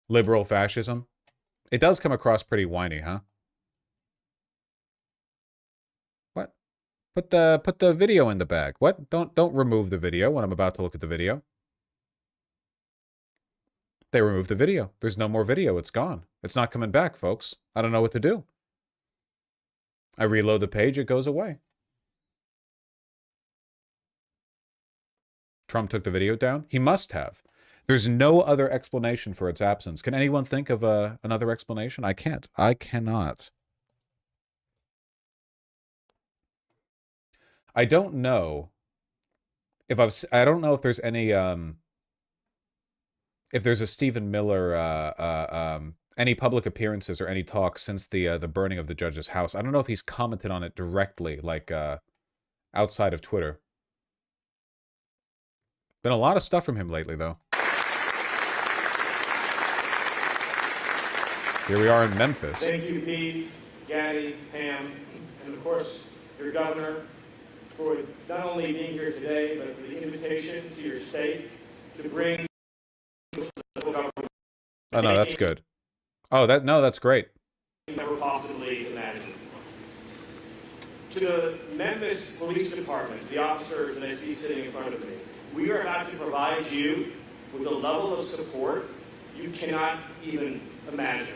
Liberal fascism. It does come across pretty whiny, huh? What? Put the video in the bag. What? Don't remove the video when I'm about to look at the video. They removed the video. There's no more video. It's gone. It's not coming back, folks. I don't know what to do. I reload the page, it goes away. Trump took the video down? He must have. There's no other explanation for its absence. Can anyone think of another explanation? I can't. I cannot. I don't know if I don't know if there's any if there's a Stephen Miller any public appearances or any talks since the burning of the judge's house. I don't know if he's commented on it directly, like outside of Twitter. Been a lot of stuff from him lately, though. Here we are in Memphis. Thank you, Pete, Gaddy, Pam, and of course, your governor, for not only being here today, but for the invitation to your state to bring government. Oh, no, that's good. Oh, that's great. Never possibly imagined. To the Memphis Police Department, the officers that I see sitting in front of me, we are about to provide you with a level of support you cannot even imagine.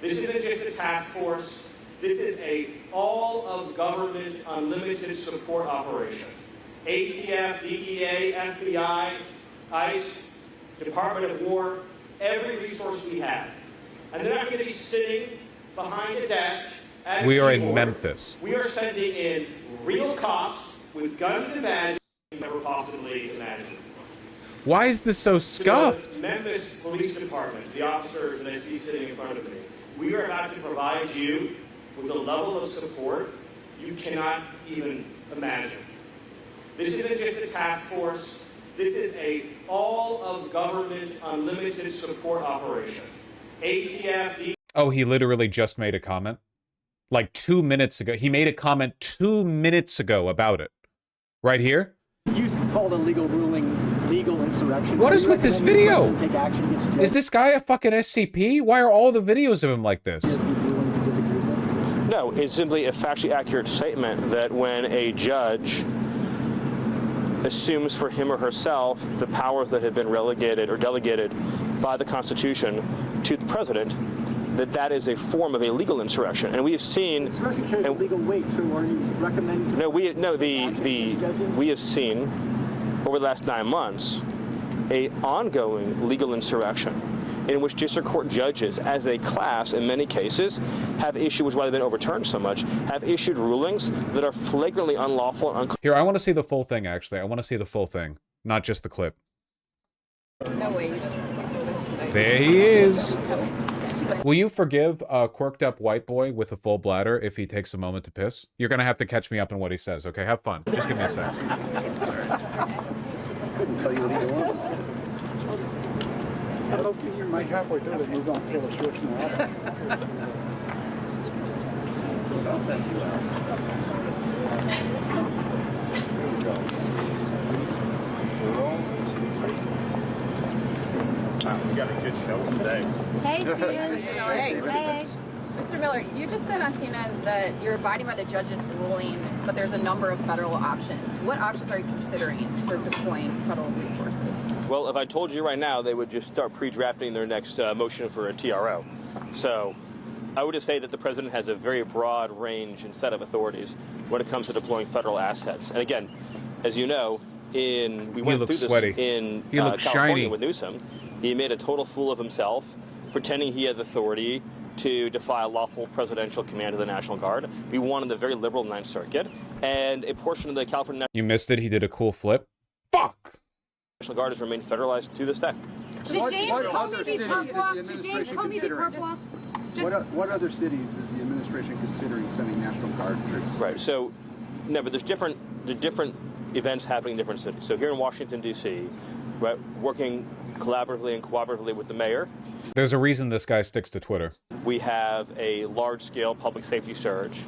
This isn't just a task force. This is a all-of-government unlimited support operation. ATF, DEA, FBI, ICE, Department of War, every resource we have. And they're not going to be sitting behind a desk at a We are keyboard. in Memphis. We are sending in real cops with guns and badges you never possibly imagined. Why is this so scuffed? To the Memphis Police Department, the officers that I see sitting in front of me, we are about to provide you with a level of support you cannot even imagine. This isn't just a task force. This is a all-of-government unlimited support operation. ATF, Oh, he literally just made a comment? Like 2 minutes ago. He made a comment 2 minutes ago about it. Right here? You called a legal ruling legal insurrection. What is with this video? Take action against Joe? Is this guy a fucking SCP? Why are all the videos of him like this? No, it's simply a factually accurate statement that when a judge assumes for him or herself the powers that have been relegated or delegated by the Constitution to the president, that is a form of a legal insurrection. And we have seen... Insurrection carries legal weight, so are you recommending... No, we have seen over the last 9 months a ongoing legal insurrection in which district court judges, as a class, in many cases, have issued, which is why they've been overturned so much, have issued rulings that are flagrantly unlawful and Here, I want to see the full thing, actually. I want to see the full thing, not just the clip. No, wait. There he is. Will you forgive a quirked up white boy with a full bladder if he takes a moment to piss? You're going to have to catch me up on what he says, okay? Have fun. Just give me a sec. Couldn't tell you what either one was. I hope you're right halfway through it, moved on to Taylor Swift We got a good show today. Hey, Steven. Hey. Mr. Miller, you just said on CNN that you're abiding by the judge's ruling, but there's a number of federal options. What options are you considering for deploying federal resources? Well, if I told you right now, they would just start pre-drafting their next motion for a TRO. So I would just say that the president has a very broad range and set of authorities when it comes to deploying federal assets. And again, as you know, we went through this in California with Newsom. He made a total fool of himself, pretending he had authority to defy lawful presidential command of the National Guard. We won in the very liberal Ninth Circuit, and a portion of the California You missed it. He did a cool flip. Fuck. National Guard has remained federalized to this day. What other cities is the administration considering? What other cities is the administration considering sending National Guard troops? Right. So, no, but there's different events happening in different cities. So here in Washington, D.C., right, working collaboratively and cooperatively with the mayor, There's a reason this guy sticks to Twitter. we have a large-scale public safety surge.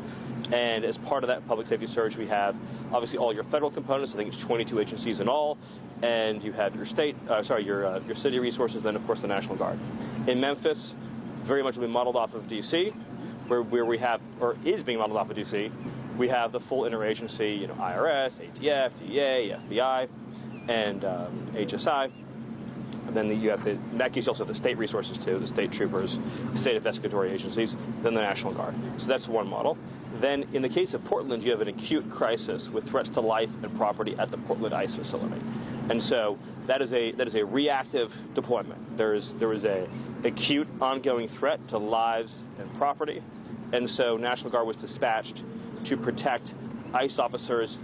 And as part of that public safety surge, we have obviously all your federal components. I think it's 22 agencies in all, and you have your your city resources. Then, of course, the National Guard. In Memphis, very much will be modeled off of D.C., where we have, or is being modeled off of D.C. We have the full interagency, IRS, ATF, DEA, FBI, and HSI. And then you have in that case, you also have the state resources too, the state troopers, state investigatory agencies, then the National Guard. So that's one model. Then in the case of Portland, you have an acute crisis with threats to life and property at the Portland ICE facility. And so that is a reactive deployment. There is a acute ongoing threat to lives and property. And so National Guard was dispatched to protect ICE officers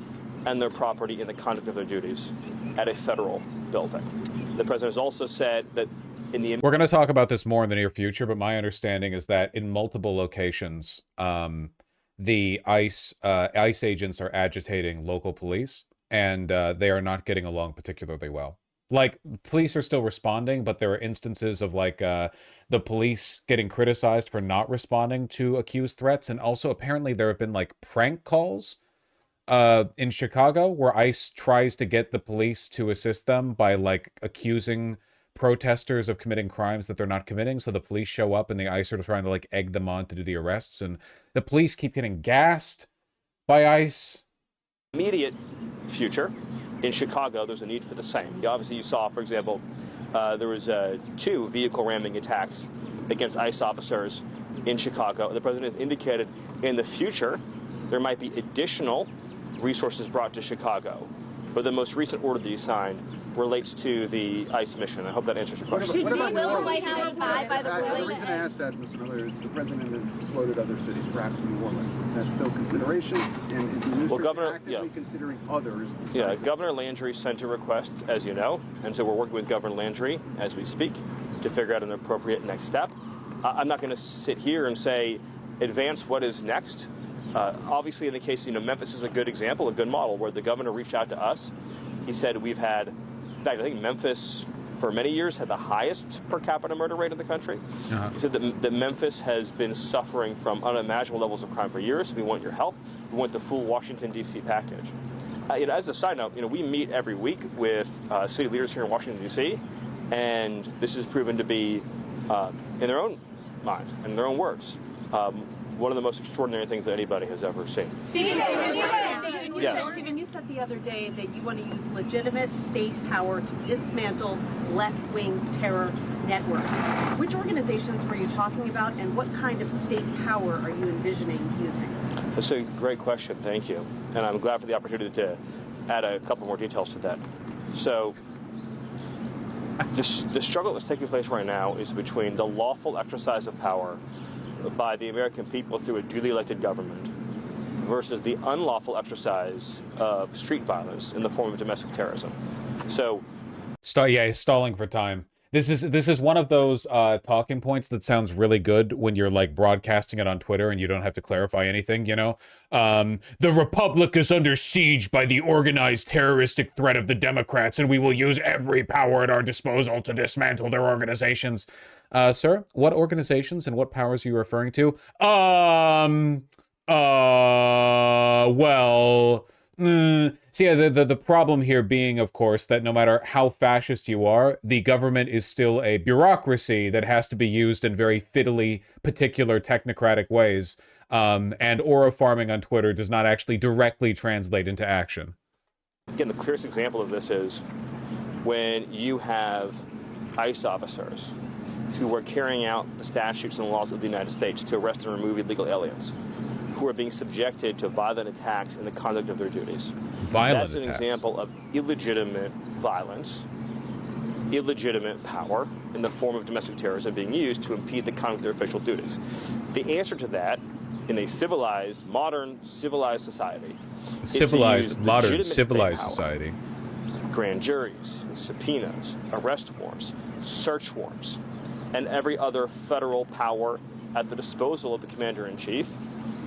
and their property in the conduct of their duties at a federal building. The president has also said that in the... We're going to talk about this more in the near future, but my understanding is that in multiple locations, the ICE agents are agitating local police, and they are not getting along particularly well. Like, police are still responding, but there are instances of, like, the police getting criticized for not responding to accused threats, and also apparently there have been, like, prank calls in Chicago where ICE tries to get the police to assist them by, like, accusing protesters of committing crimes that they're not committing. So the police show up and the ICE are trying to, like, egg them on to do the arrests. And the police keep getting gassed by ICE. Immediate future, in Chicago, there's a need for the same. Obviously, you saw, for example, there was 2 vehicle ramming attacks against ICE officers in Chicago. The president has indicated in the future there might be additional resources brought to Chicago. But the most recent order that he signed relates to the ICE mission. I hope that answers your question. The reason I asked that, Mr. Miller, is the president has floated other cities, perhaps New Orleans. Is that still consideration? And is the administration actively considering others? Yeah, Governor Landry sent a request, as you know, and so we're working with Governor Landry as we speak to figure out an appropriate next step. I'm not going to sit here and say advance what is next. Obviously, in the case, Memphis is a good example, a good model, where the governor reached out to us. He said we've had, in fact, I think Memphis, for many years, had the highest per capita murder rate in the country. He said that Memphis has been suffering from unimaginable levels of crime for years. We want your help. We want the full Washington, D.C. package. As a side note, we meet every week with city leaders here in Washington, D.C., and this has proven to be, in their own mind and in their own words, one of the most extraordinary things that anybody has ever seen. Steven, yes. Steven, you said the other day that you want to use legitimate state power to dismantle left-wing terror networks. Which organizations were you talking about, and what kind of state power are you envisioning using? That's a great question. Thank you. And I'm glad for the opportunity to add a couple more details to that. So the struggle that's taking place right now is between the lawful exercise of power by the American people through a duly elected government versus the unlawful exercise of street violence in the form of domestic terrorism. So, stalling for time. This is one of those talking points that sounds really good when you're like broadcasting it on Twitter and you don't have to clarify anything, The Republic is under siege by the organized terroristic threat of the Democrats, and we will use every power at our disposal to dismantle their organizations. Sir, what organizations and what powers are you referring to? Well, So yeah, the problem here being, of course, that no matter how fascist you are, the government is still a bureaucracy that has to be used in very fiddly, particular technocratic ways. And aura farming on Twitter does not actually directly translate into action. Again, the clearest example of this is when you have ICE officers who are carrying out the statutes and laws of the United States to arrest and remove illegal aliens, who are being subjected to violent attacks in the conduct of their duties. Violent That's an attacks. example of illegitimate violence, illegitimate power in the form of domestic terrorism being used to impede the conduct of their official duties. The answer to that, in a civilized, modern, civilized society, Civilized, modern, civilized society. Grand juries, subpoenas, arrest warrants, search warrants, and every other federal power at the disposal of the commander-in-chief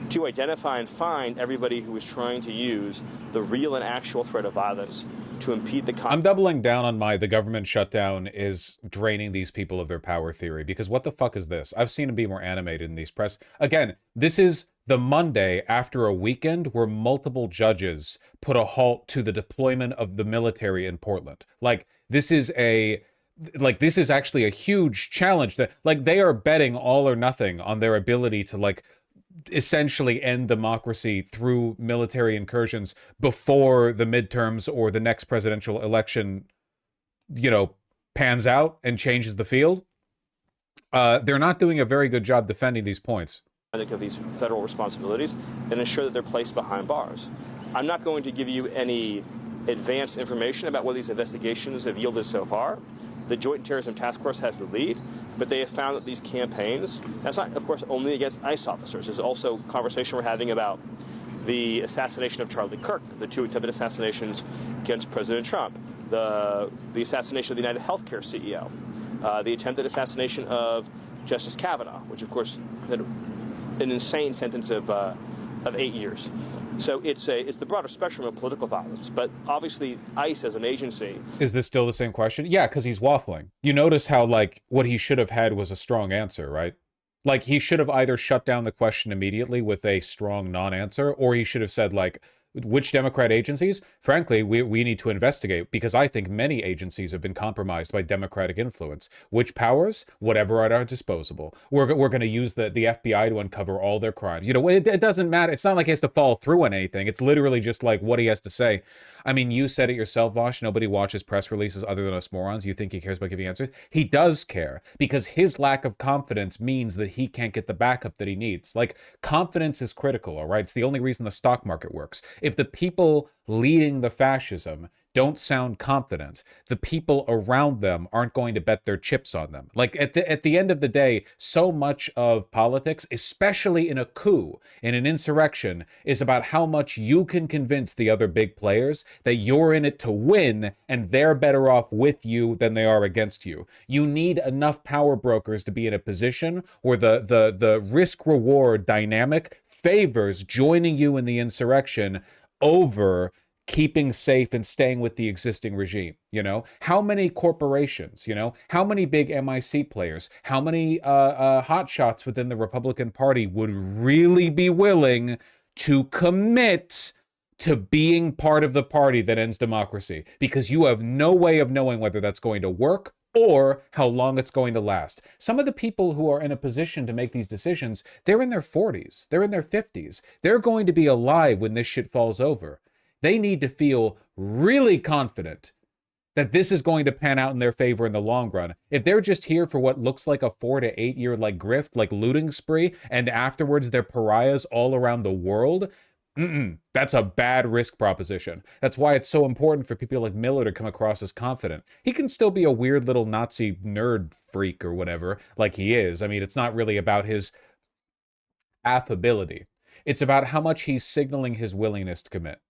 to identify and find everybody who is trying to use the real and actual threat of violence to impede the I'm doubling down on the government shutdown is draining these people of their power theory, because what the fuck is this? I've seen them be more animated in these press. Again, this is the Monday after a weekend where multiple judges put a halt to the deployment of the military in Portland. This is actually a huge challenge that, they are betting all or nothing on their ability to, essentially end democracy through military incursions before the midterms or the next presidential election, pans out and changes the field. They're not doing a very good job defending these points. Of these federal responsibilities and ensure that they're placed behind bars. I'm not going to give you any advanced information about what these investigations have yielded so far. The Joint Terrorism Task Force has the lead, but they have found that these campaigns, that's not, of course, only against ICE officers. There's also conversation we're having about the assassination of Charlie Kirk, the 2 attempted assassinations against President Trump, the assassination of the United Healthcare CEO, the attempted assassination of Justice Kavanaugh, which, of course, had an insane sentence of 8 years. So it's the broader spectrum of political violence, but obviously ICE as an agency. Is this still the same question? Yeah, because he's waffling. You notice how, what he should have had was a strong answer, right? He should have either shut down the question immediately with a strong non-answer, or he should have said, which Democrat agencies? Frankly, we need to investigate, because I think many agencies have been compromised by Democratic influence. Which powers? Whatever at our disposal. We're going to use the FBI to uncover all their crimes. It doesn't matter. It's not like he has to follow through on anything. It's literally just what he has to say. I mean, you said it yourself, Vosh. Nobody watches press releases other than us morons. You think he cares about giving answers? He does care, because his lack of confidence means that he can't get the backup that he needs. Confidence is critical, all right? It's the only reason the stock market works. If the people leading the fascism don't sound confident, the people around them aren't going to bet their chips on them. At the end of the day, so much of politics, especially in a coup, in an insurrection, is about how much you can convince the other big players that you're in it to win and they're better off with you than they are against you. You need enough power brokers to be in a position where the risk-reward dynamic favors joining you in the insurrection over keeping safe and staying with the existing regime. How many corporations, how many big MIC players, how many hotshots within the Republican Party would really be willing to commit to being part of the party that ends democracy? Because you have no way of knowing whether that's going to work or how long it's going to last. Some of the people who are in a position to make these decisions, they're in their 40s, they're in their 50s. They're going to be alive when this shit falls over. They need to feel really confident that this is going to pan out in their favor in the long run. If they're just here for what looks like a 4 to 8 year grift, looting spree, and afterwards they're pariahs all around the world, that's a bad risk proposition. That's why it's so important for people like Miller to come across as confident. He can still be a weird little Nazi nerd freak or whatever, like he is. I mean, it's not really about his affability. It's about how much he's signaling his willingness to commit.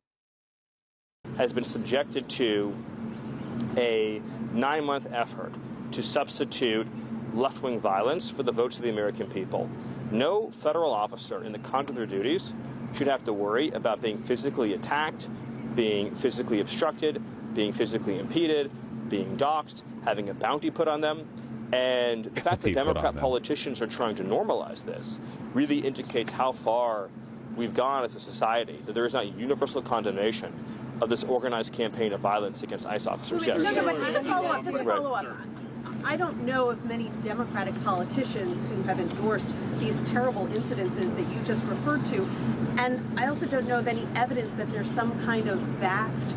Has been subjected to a 9-month effort to substitute left-wing violence for the votes of the American people. No federal officer in the conduct of their duties should have to worry about being physically attacked, being physically obstructed, being physically impeded, being doxxed, having a bounty put on them. And the fact that Democrat politicians are trying to normalize this really indicates how far we've gone as a society, that there is not universal condemnation of this organized campaign of violence against ICE officers. Yes. No, but just to follow up, I don't know of many Democratic politicians who have endorsed these terrible incidences that you just referred to, and I also don't know of any evidence that there's some kind of vast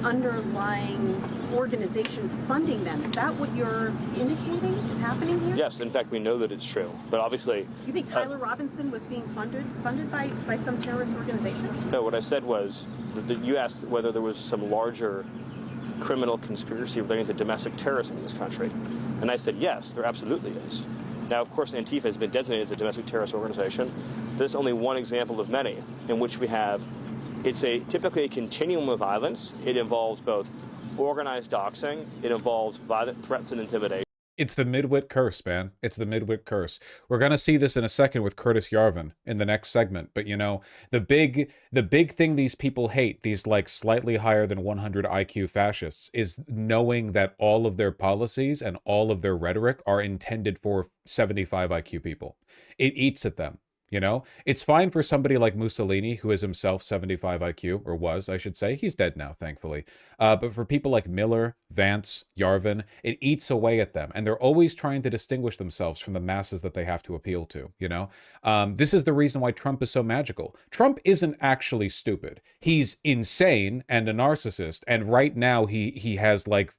underlying organization funding them. Is that what you're indicating is happening here? Yes, in fact, we know that it's true. But obviously... You think Tyler Robinson was being funded by some terrorist organization? No, what I said was that you asked whether there was some larger criminal conspiracy relating to domestic terrorism in this country. And I said, yes, there absolutely is. Now, of course, Antifa has been designated as a domestic terrorist organization. This is only one example of many in which we have, it's typically a continuum of violence. It involves both organized doxing, it involves violent threats and intimidation. It's the midwit curse, man. It's the midwit curse. We're going to see this in a second with Curtis Yarvin in the next segment. But, you know, the big thing these people hate, these like slightly higher than 100 IQ fascists, is knowing that all of their policies and all of their rhetoric are intended for 75 IQ people. It eats at them. You know, it's fine for somebody like Mussolini, who is himself 75 IQ, or was, I should say. He's dead now, thankfully. But for people like Miller, Vance, Yarvin, it eats away at them. And they're always trying to distinguish themselves from the masses that they have to appeal to, you know? This is the reason why Trump is so magical. Trump isn't actually stupid. He's insane and a narcissist. And right now he has like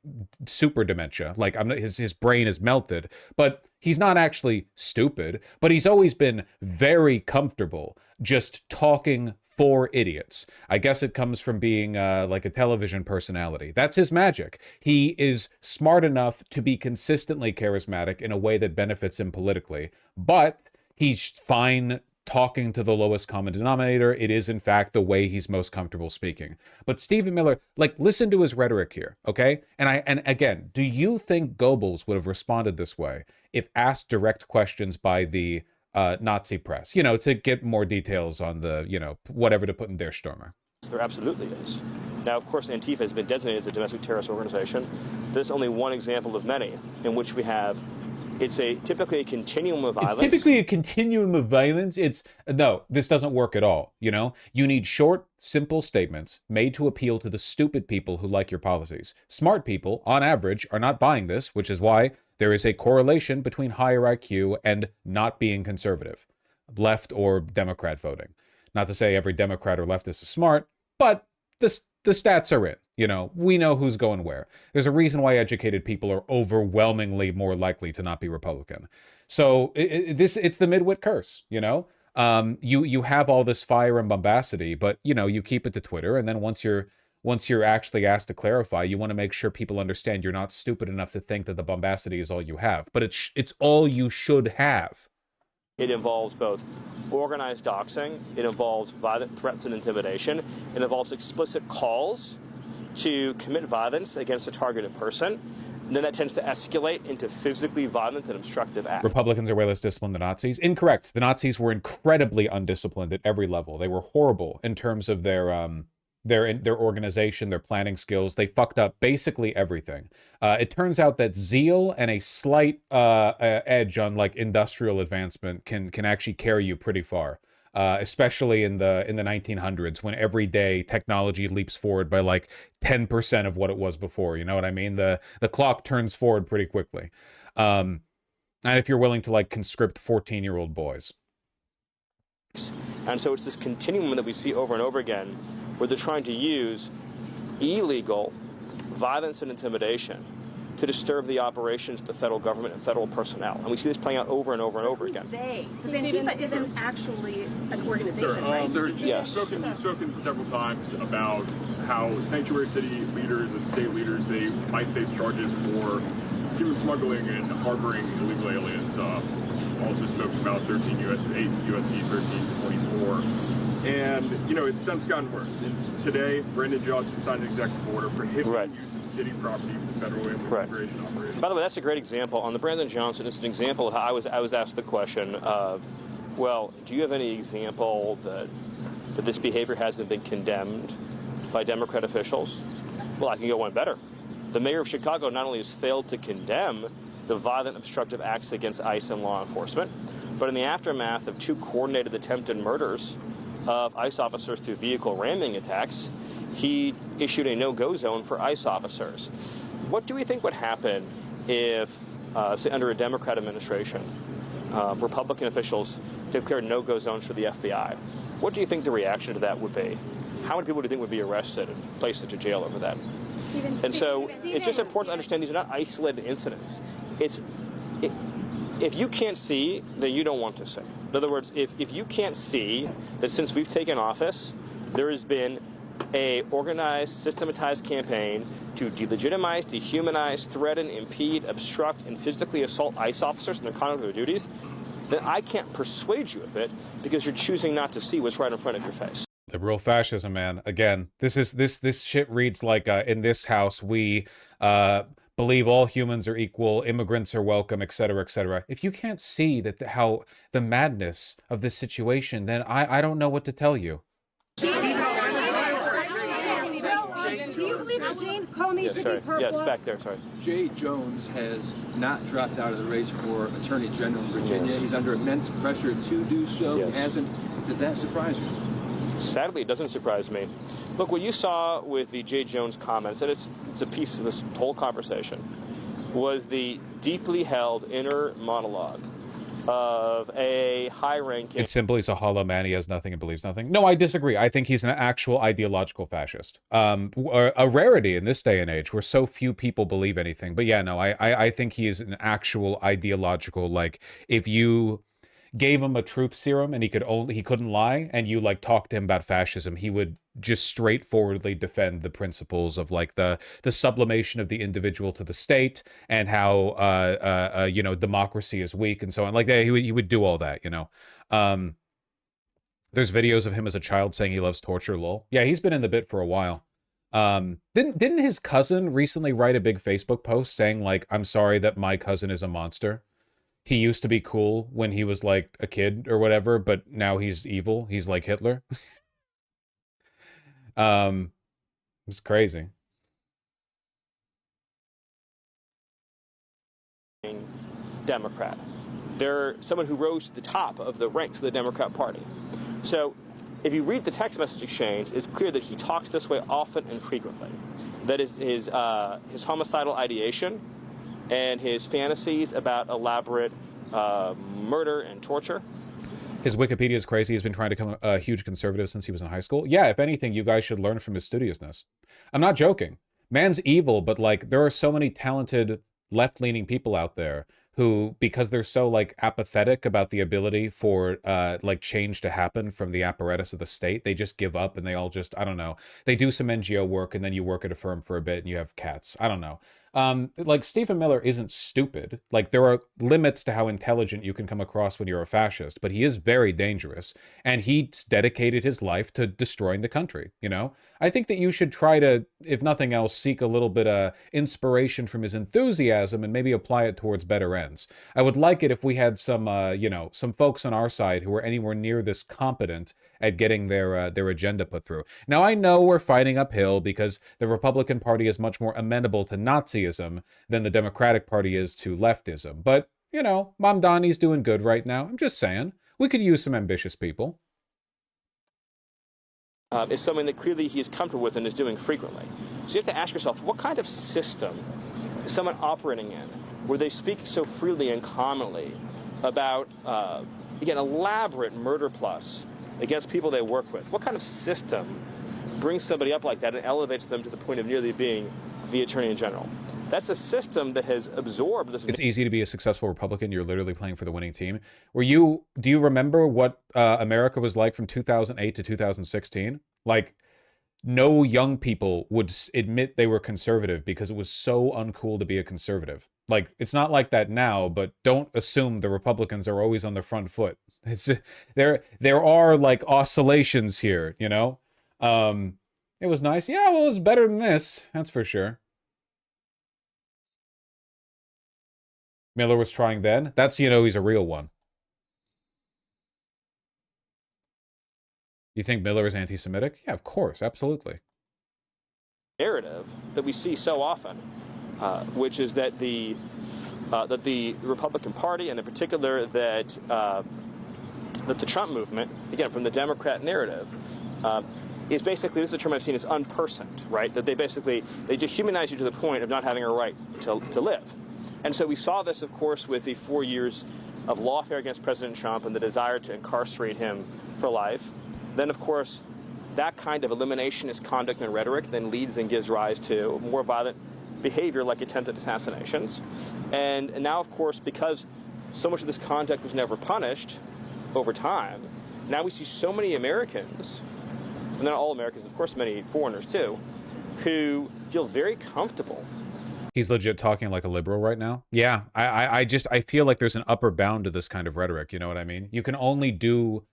super dementia. Like his brain is melted. But he's not actually stupid, but he's always been very comfortable just talking for idiots. I guess it comes from being like a television personality. That's his magic. He is smart enough to be consistently charismatic in a way that benefits him politically, but he's fine talking to the lowest common denominator. It is, in fact, the way he's most comfortable speaking. But Stephen Miller, like, listen to his rhetoric here, okay? And again, do you think Goebbels would have responded this way if asked direct questions by the Nazi press, you know, to get more details on the, you know, whatever to put in their Stürmer? There absolutely is. Now, of course, Antifa has been designated as a domestic terrorist organization. This is only one example of many in which we have, it's typically a continuum of violence. It's typically a continuum of violence. No, this doesn't work at all, you know? You need short, simple statements made to appeal to the stupid people who like your policies. Smart people, on average, are not buying this, which is why there is a correlation between higher IQ and not being conservative, left or Democrat voting. Not to say every Democrat or leftist is smart, but the stats are in. You know, we know who's going where. There's a reason why educated people are overwhelmingly more likely to not be Republican. So it's the midwit curse, you know? You have all this fire and bombacity, but, you know, you keep it to Twitter, and then once you're actually asked to clarify, you want to make sure people understand you're not stupid enough to think that the bombacity is all you have. But it's all you should have. It involves both organized doxing, it involves violent threats and intimidation, it involves explicit calls to commit violence against a targeted person. And then that tends to escalate into physically violent and obstructive acts. Republicans are way less disciplined than Nazis. Incorrect. The Nazis were incredibly undisciplined at every level. They were horrible in terms of their organization, their planning skills. They fucked up basically everything. It turns out that zeal and a slight edge on like industrial advancement can actually carry you pretty far. Especially in the 1900s, when every day technology leaps forward by like 10% of what it was before. You know what I mean? The clock turns forward pretty quickly. And if you're willing to like conscript 14-year-old boys. And so it's this continuum that we see over and over again, where they're trying to use illegal violence and intimidation to disturb the operations of the federal government and federal personnel. And we see this playing out over and over and over again. They? Because Antifa isn't actually an organization, right? Sir, yes. You've spoken several times about how sanctuary city leaders and state leaders, they might face charges for human smuggling and harboring illegal aliens. Also spoken about 8 U.S.C. 1324. And, you know, it's since gotten worse. And today, Brandon Johnson signed an executive order prohibiting use of city property for federal immigration operations. By the way, that's a great example. On the Brandon Johnson, it's an example of how I was asked the question of, well, do you have any example that this behavior hasn't been condemned by Democrat officials? Well, I can go one better. The mayor of Chicago not only has failed to condemn the violent obstructive acts against ICE and law enforcement, But in the aftermath of 2 coordinated attempted murders of ICE officers through vehicle ramming attacks, he issued a no-go zone for ICE officers. What do we think would happen if, say, under a Democrat administration, Republican officials declared no-go zones for the FBI? What do you think the reaction to that would be? How many people do you think would be arrested and placed into jail over that? And so it's just important to understand these are not isolated incidents. If you can't see, then you don't want to see. In other words, if you can't see that since we've taken office, there has been a organized, systematized campaign to delegitimize, dehumanize, threaten, impede, obstruct, and physically assault ICE officers in their conduct of their duties, then I can't persuade you of it because you're choosing not to see what's right in front of your face. Liberal fascism, man. Again, this shit reads like in this house we believe all humans are equal, immigrants are welcome, etc., etc. If you can't see that how the madness of this situation, then I don't know what to tell you. Do you believe that James Comey should be purple? Yes, back there, sorry. Jay Jones has not dropped out of the race for Attorney General in Virginia. Yes. He's under immense pressure to do so. Yes. He hasn't. Does that surprise you? Sadly, it doesn't surprise me. Look, what you saw with the Jay Jones comments, and it's a piece of this whole conversation, was the deeply held inner monologue of a high-ranking... It's simple. He's a hollow man. He has nothing and believes nothing. No, I disagree. I think he's an actual ideological fascist. A rarity in this day and age where so few people believe anything. But yeah, no, I think he is an actual ideological, like, if you gave him a truth serum and he couldn't lie, and you like talked to him about fascism, he would just straightforwardly defend the principles of like the sublimation of the individual to the state and how you know, democracy is weak and so on. Like he would do all that, you know. There's videos of him as a child saying he loves torture, lol. Yeah, he's been in the bit for a while. Didn't his cousin recently write a big Facebook post saying like, I'm sorry that my cousin is a monster? He used to be cool when he was like a kid or whatever, but now he's evil. He's like Hitler. It's crazy. Democrat. They're someone who rose to the top of the ranks of the Democrat Party. So if you read the text message exchange, it's clear that he talks this way often and frequently. That is his homicidal ideation and his fantasies about elaborate murder and torture. His Wikipedia is crazy. He's been trying to become a huge conservative since he was in high school. Yeah, if anything, you guys should learn from his studiousness. I'm not joking. Man's evil, but like there are so many talented left-leaning people out there who, because they're so like apathetic about the ability for like change to happen from the apparatus of the state, they just give up and they all just, I don't know, they do some NGO work and then you work at a firm for a bit and you have cats. I don't know. Like Stephen Miller isn't stupid. Like there are limits to how intelligent you can come across when you're a fascist, but he is very dangerous and he's dedicated his life to destroying the country. You know, I think that you should try to, if nothing else, seek a little bit of inspiration from his enthusiasm and maybe apply it towards better ends. I would like it if we had some, you know, some folks on our side who are anywhere near this competent at getting their agenda put through. Now, I know we're fighting uphill because the Republican Party is much more amenable to Nazism than the Democratic Party is to leftism. But, you know, Mamdani's doing good right now. I'm just saying. We could use some ambitious people. Is something that clearly he is comfortable with and is doing frequently. So you have to ask yourself, what kind of system is someone operating in where they speak so freely and commonly about, again, elaborate murder plus against people they work with? What kind of system brings somebody up like that and elevates them to the point of nearly being the Attorney General? That's a system that has absorbed this. It's easy to be a successful Republican. You're literally playing for the winning team. Do you remember what America was like from 2008 to 2016? Like, no young people would admit they were conservative because it was so uncool to be a conservative. Like, it's not like that now, but don't assume the Republicans are always on the front foot. It's there are like oscillations here, you know? It was nice. Yeah, well, it was better than this. That's for sure. Miller was trying then. That's, you know, he's a real one. You think Miller is anti-Semitic? Yeah, of course. Absolutely. Narrative that we see so often, which is that the that the Republican Party, and in particular that the Trump movement, again from the Democrat narrative, is basically, this is a term I've seen, is unpersoned, right? That they dehumanize you to the point of not having a right to live. And so we saw this, of course, with the 4 years of lawfare against President Trump and the desire to incarcerate him for life. Then, of course, that kind of eliminationist conduct and rhetoric then leads and gives rise to more violent behavior like attempted assassinations. And now, of course, because so much of this conduct was never punished over time, now we see so many Americans, and not all Americans, of course, many foreigners too, who feel very comfortable. He's legit talking like a liberal right now. Yeah, I feel like there's an upper bound to this kind of rhetoric. You know what I mean? You can only do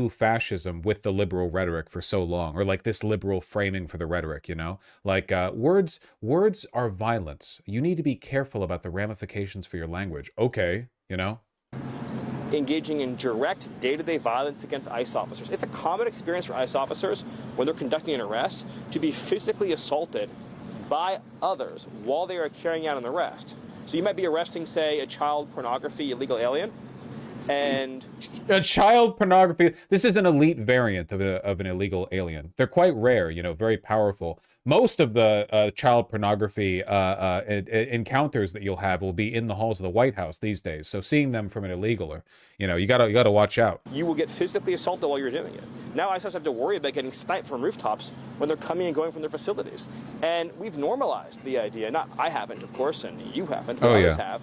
fascism with the liberal rhetoric for so long, or like this liberal framing for the rhetoric, you know? Like words are violence. You need to be careful about the ramifications for your language. Okay, you know? Engaging in direct day-to-day violence against ICE officers. It's a common experience for ICE officers when they're conducting an arrest to be physically assaulted by others while they are carrying out an arrest. So you might be arresting, say, a child pornography illegal alien, and a child pornography. This is an elite variant of an illegal alien. They're quite rare, you know, very powerful. Most of the child pornography encounters that you'll have will be in the halls of the White House these days. So seeing them from an illegal, or you know, you gotta watch out. You will get physically assaulted while you're doing it. Now ICE have to worry about getting sniped from rooftops when they're coming and going from their facilities. And we've normalized the idea. Not I haven't, of course, and you haven't, but others have,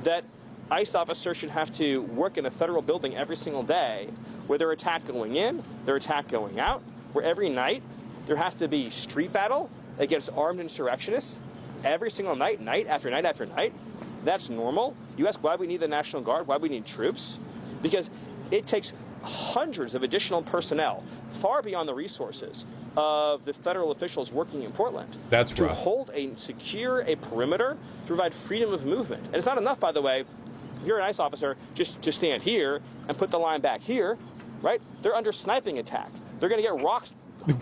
that ICE officers should have to work in a federal building every single day where they're attacked going in, they're attacked going out, where every night there has to be street battle against armed insurrectionists every single night, night after night after night. That's normal. You ask why we need the National Guard, why we need troops? Because it takes hundreds of additional personnel, far beyond the resources of the federal officials working in Portland. That's to rough. hold and secure a perimeter to provide freedom of movement. And it's not enough, by the way, if you're an ICE officer, just to stand here and put the line back here, right? They're under sniping attack. They're going to get rocks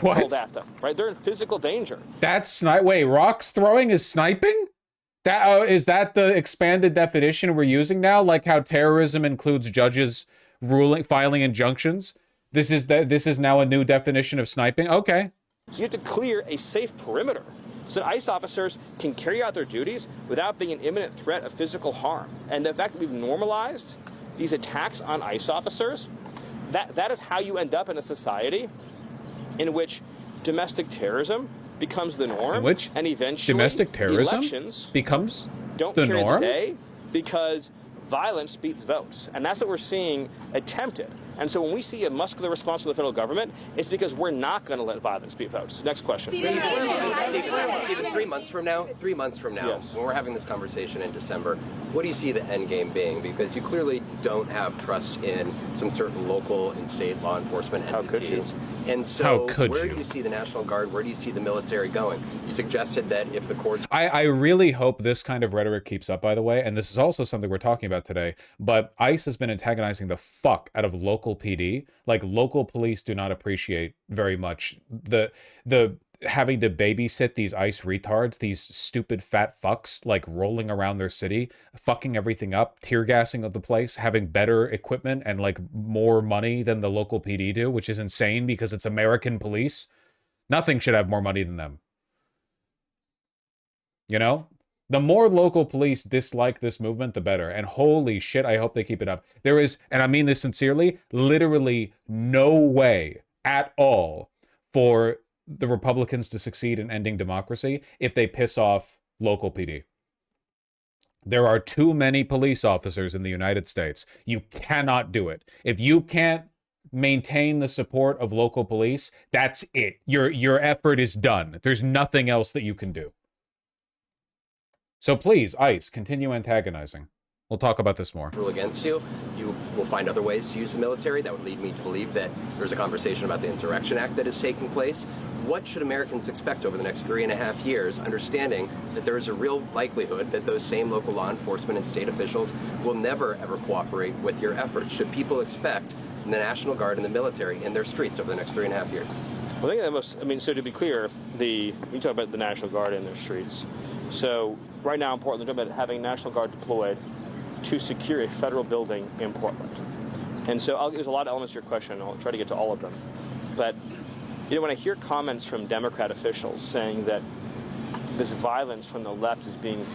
hurled at them, right? They're in physical danger. That's wait, rocks throwing is sniping? That is that the expanded definition we're using now? Like how terrorism includes judges filing injunctions? This is now a new definition of sniping? Okay. So you have to clear a safe perimeter so that ICE officers can carry out their duties without being an imminent threat of physical harm. And the fact that we've normalized these attacks on ICE officers, that is how you end up in a society in which domestic terrorism becomes the norm, in which and eventually domestic terrorism elections becomes don't the carry norm? the day because violence beats votes. And that's what we're seeing attempted. And so when we see a muscular response from the federal government, it's because we're not going to let violence beat votes. Next question. Stephen, 3 months from now, Yes. when we're having this conversation in December, what do you see the end game being? Because you clearly don't have trust in some certain local and state law enforcement entities. And so where do you see the National Guard? Where do you see the military going? You suggested that if the courts... I really hope this kind of rhetoric keeps up, by the way, and this is also something we're talking about today, but ICE has been antagonizing the fuck out of local PD. Like, local police do not appreciate very much the having to babysit these ICE retards, these stupid fat fucks, like rolling around their city, fucking everything up, tear gassing of the place, having better equipment and like more money than the local PD do, which is insane because it's American police. Nothing should have more money than them. You know? The more local police dislike this movement, the better. And holy shit, I hope they keep it up. There is, and I mean this sincerely, literally no way at all for the Republicans to succeed in ending democracy if they piss off local PD. There are too many police officers in the United States. You cannot do it. If you can't maintain the support of local police, that's it. Your effort is done. There's nothing else that you can do. So please, ICE, continue antagonizing. We'll talk about this more. Rule against you, you will find other ways to use the military. That would lead me to believe that there's a conversation about the Insurrection Act that is taking place. What should Americans expect over the next 3.5 years, understanding that there is a real likelihood that those same local law enforcement and state officials will never, ever cooperate with your efforts? Should people expect the National Guard and the military in their streets over the next 3.5 years? Well, I think the most, I mean, so to be clear, we talk about the National Guard in their streets. So right now in Portland, they're talking about having National Guard deployed to secure a federal building in Portland. And so there's a lot of elements to your question. I'll try to get to all of them. But, you know, when I hear comments from Democrat officials saying that this violence from the left is being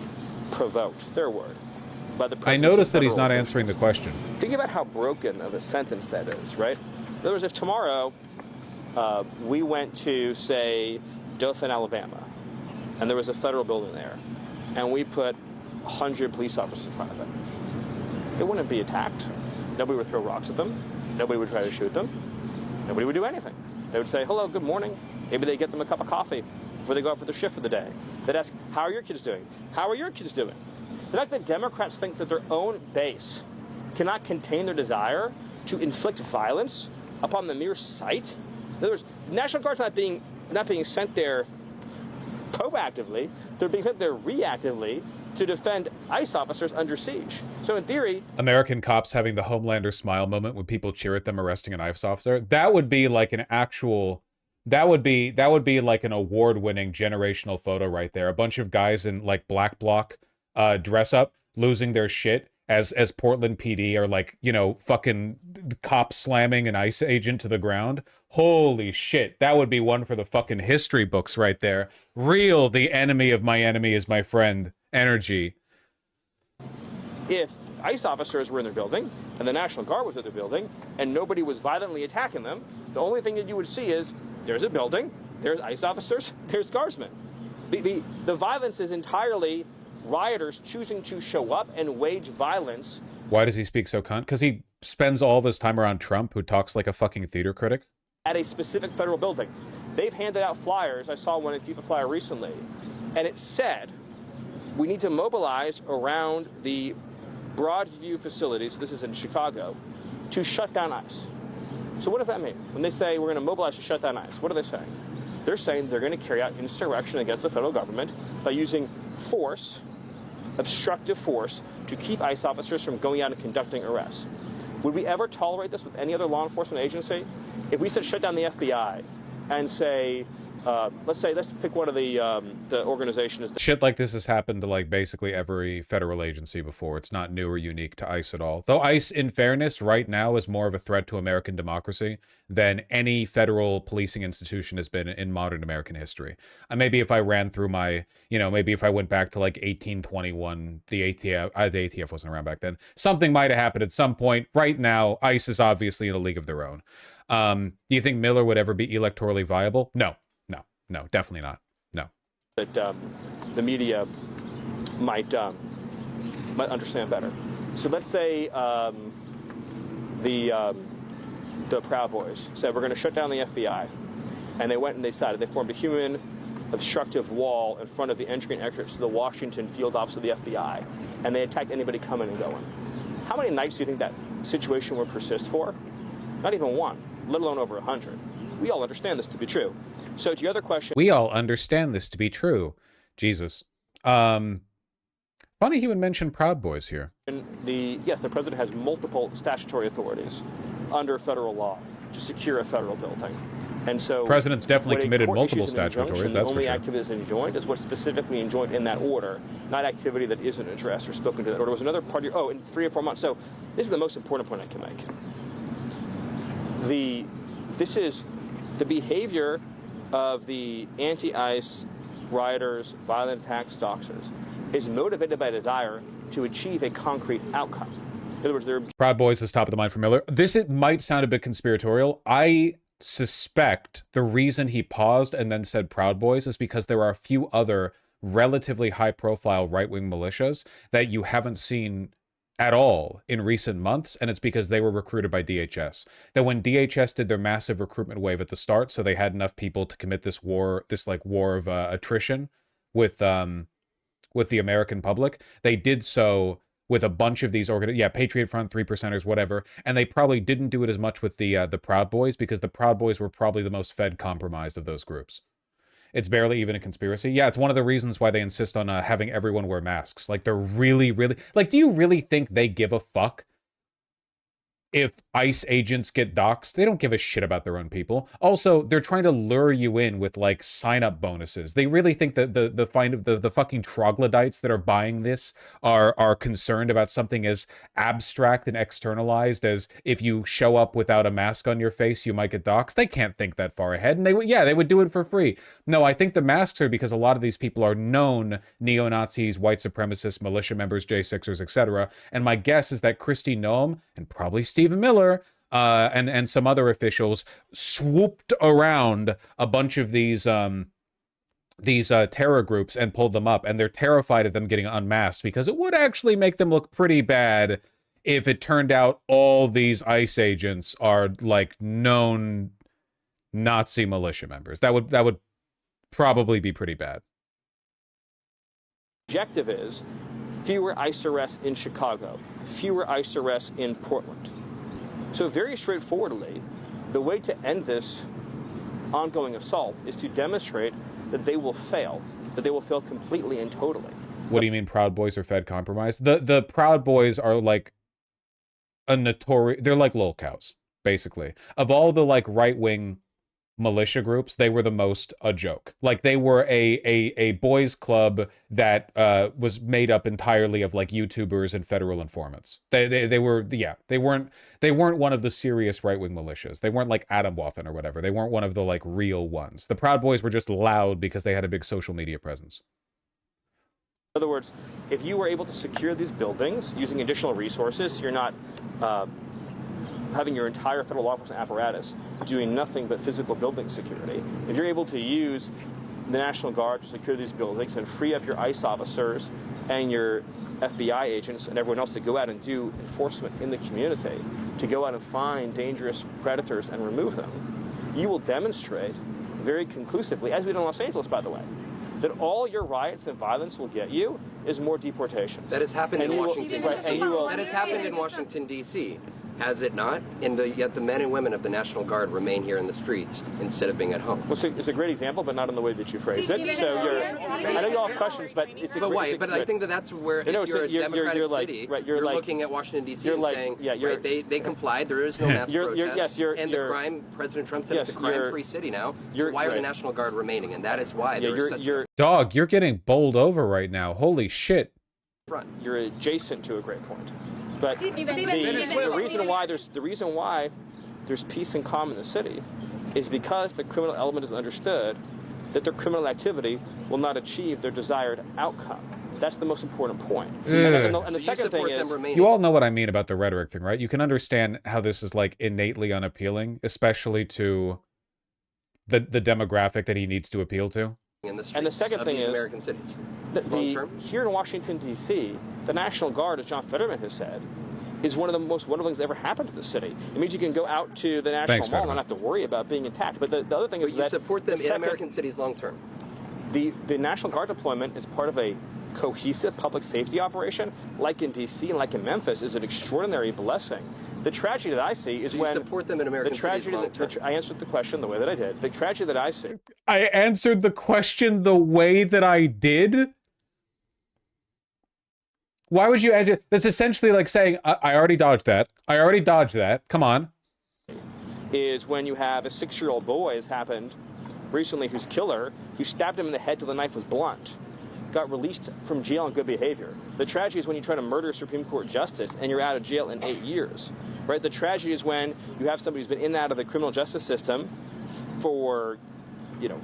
provoked, their word, by the I noticed that he's federal not officials. answering the question. Think about how broken of a sentence that is, right? In other words, if tomorrow we went to, say, Dothan, Alabama, and there was a federal building there, and we put 100 police officers in front of it, it wouldn't be attacked. Nobody would throw rocks at them. Nobody would try to shoot them. Nobody would do anything. They would say, hello, good morning. Maybe they'd get them a cup of coffee before they go out for their shift for the day. They'd ask, how are your kids doing? How are your kids doing? The fact that Democrats think that their own base cannot contain their desire to inflict violence upon the mere sight. In other words, National Guard's not being sent there proactively. They're being sent there reactively to defend ICE officers under siege. So in theory, American cops having the Homelander smile moment when people cheer at them arresting an ICE officer. That would be like an actual, that would be like an award-winning generational photo right there. A bunch of guys in like black bloc dress up, losing their shit as Portland PD are like, you know, fucking cops slamming an ICE agent to the ground. Holy shit, that would be one for the fucking history books right there. Real, the enemy of my enemy is my friend energy. if ICE officers were in their building and the National Guard was in their building and nobody was violently attacking them, the only thing that you would see is there's a building, there's ICE officers, there's guardsmen. The violence is entirely rioters choosing to show up and wage violence. Why does he speak so cunt? Because he spends all of his time around Trump, who talks like a fucking theater critic? At a specific federal building. They've handed out flyers. I saw one Antifa flyer recently, and it said, we need to mobilize around the Broadview facilities, this is in Chicago, to shut down ICE. So what does that mean? When they say we're going to mobilize to shut down ICE, what are they saying? They're saying they're going to carry out insurrection against the federal government by using force, obstructive force, to keep ICE officers from going out and conducting arrests. Would we ever tolerate this with any other law enforcement agency? If we said shut down the FBI and say, let's pick one of the organizations. Shit like this has happened to like basically every federal agency before. It's not new or unique to ICE at all. Though ICE, in fairness, right now is more of a threat to American democracy than any federal policing institution has been in modern American history. Maybe if I ran through my, maybe if I went back to like 1821, the ATF wasn't around back then. Something might have happened at some point. Right now, ICE is obviously in a league of their own. Do you think Miller would ever be electorally viable? No, definitely not. No. That the media might understand better. So let's say the Proud Boys said we're going to shut down the FBI, and they went and they formed a human obstructive wall in front of the entry and exit to the Washington field office of the FBI, and they attacked anybody coming and going. How many nights do you think that situation would persist for? Not even one, let alone over 100. We all understand this to be true. So to your other question... We all understand this to be true. Jesus. Funny he would mention Proud Boys here. Yes, the president has multiple statutory authorities under federal law to secure a federal building. And so... The president's definitely committed multiple statutory authorities, that's for sure. The only activity that's enjoined is what's specifically enjoined in that order, not activity that isn't addressed or spoken to that order. There was another part of in 3 or 4 months. So this is the most important point I can make. This is the behavior of the anti-ICE rioters, violent attack stalkers, is motivated by desire to achieve a concrete outcome. In other words, they're... Proud Boys is top of the mind for Miller. It might sound a bit conspiratorial. I suspect the reason he paused and then said Proud Boys is because there are a few other relatively high-profile right-wing militias that you haven't seen at all in recent months, and it's because they were recruited by DHS. That when DHS did their massive recruitment wave at the start, so they had enough people to commit this war of attrition with the American public, they did so with a bunch of these Patriot Front, 3%ers, whatever, and they probably didn't do it as much with the Proud Boys because the Proud Boys were probably the most Fed compromised of those groups. It's barely even a conspiracy. Yeah, it's one of the reasons why they insist on having everyone wear masks. Like, they're really, really... Like, do you really think they give a fuck if ICE agents get doxxed. They don't give a shit about their own people. Also, they're trying to lure you in with like sign-up bonuses. They really think that the fucking troglodytes that are buying this are concerned about something as abstract and externalized as if you show up without a mask on your face, you might get doxxed. They can't think that far ahead, and they would do it for free. No, I think the masks are because a lot of these people are known neo-Nazis, white supremacists, militia members, J6ers, etc. And my guess is that Kristi Noem and probably Stephen Miller and some other officials swooped around a bunch of these terror groups and pulled them up, and they're terrified of them getting unmasked because it would actually make them look pretty bad if it turned out all these ICE agents are like known Nazi militia members. That would probably be pretty bad. Objective is fewer ICE arrests in Chicago, fewer ICE arrests in Portland. So very straightforwardly, the way to end this ongoing assault is to demonstrate that they will fail completely and totally. What do you mean Proud Boys are Fed compromised? The Proud Boys are like a notorious, they're like lol cows, basically. Of all the like right-wing militia groups, they were the most a joke. Like they were a boys club that was made up entirely of like YouTubers and federal informants. They weren't one of the serious right-wing militias. They weren't like Atomwaffen or whatever. They weren't one of the like real ones. The Proud Boys were just loud because they had a big social media presence. In other words, if you were able to secure these buildings using additional resources, you're not having your entire federal law enforcement apparatus doing nothing but physical building security. If you're able to use the National Guard to secure these buildings and free up your ICE officers and your FBI agents and everyone else to go out and do enforcement in the community, to go out and find dangerous predators and remove them, you will demonstrate very conclusively, as we did in Los Angeles, by the way, that all your riots and violence will get you is more deportations. That has happened in Washington, D.C. That has happened in Washington, D.C., has it not? Yet the men and women of the National Guard remain here in the streets instead of being at home. Well, it's a great example, but not in the way that you phrased it. So I know you all have questions, but it's a great... But I think that's where, if you're a democratic city, you're looking at Washington, D.C. and saying, they complied, there is no mass protest, and the crime, President Trump said it's a crime-free city now, so why are the National Guard remaining? And that is why there is such a... Dog, you're getting bowled over right now. Holy shit. You're adjacent to a great point. But the reason why there's peace and calm in the city is because the criminal element is understood that their criminal activity will not achieve their desired outcome. That's the most important point. And the second thing is, you all know what I mean about the rhetoric thing, right? You can understand how this is like innately unappealing, especially to the demographic that he needs to appeal to. And the second thing is, American cities. Here in Washington, D.C., the National Guard, as John Fetterman has said, is one of the most wonderful things that ever happened to the city. It means you can go out to the National Mall and not have to worry about being attacked. But the other thing is that... you support them in American cities long term. The National Guard deployment is part of a cohesive public safety operation, like in D.C. and like in Memphis, is an extraordinary blessing. The tragedy that I see is when... you support them in American cities long term. I answered the question the way that I did. The tragedy that I see... I answered the question the way that I did? Why would you answer? That's essentially like saying, I already dodged that. I already dodged that. Come on. Is when you have a 6-year-old boy, has happened recently, whose killer, who stabbed him in the head till the knife was blunt, got released from jail on good behavior. The tragedy is when you try to murder a Supreme Court justice and you're out of jail in 8 years. Right? The tragedy is when you have somebody who's been in and out of the criminal justice system for,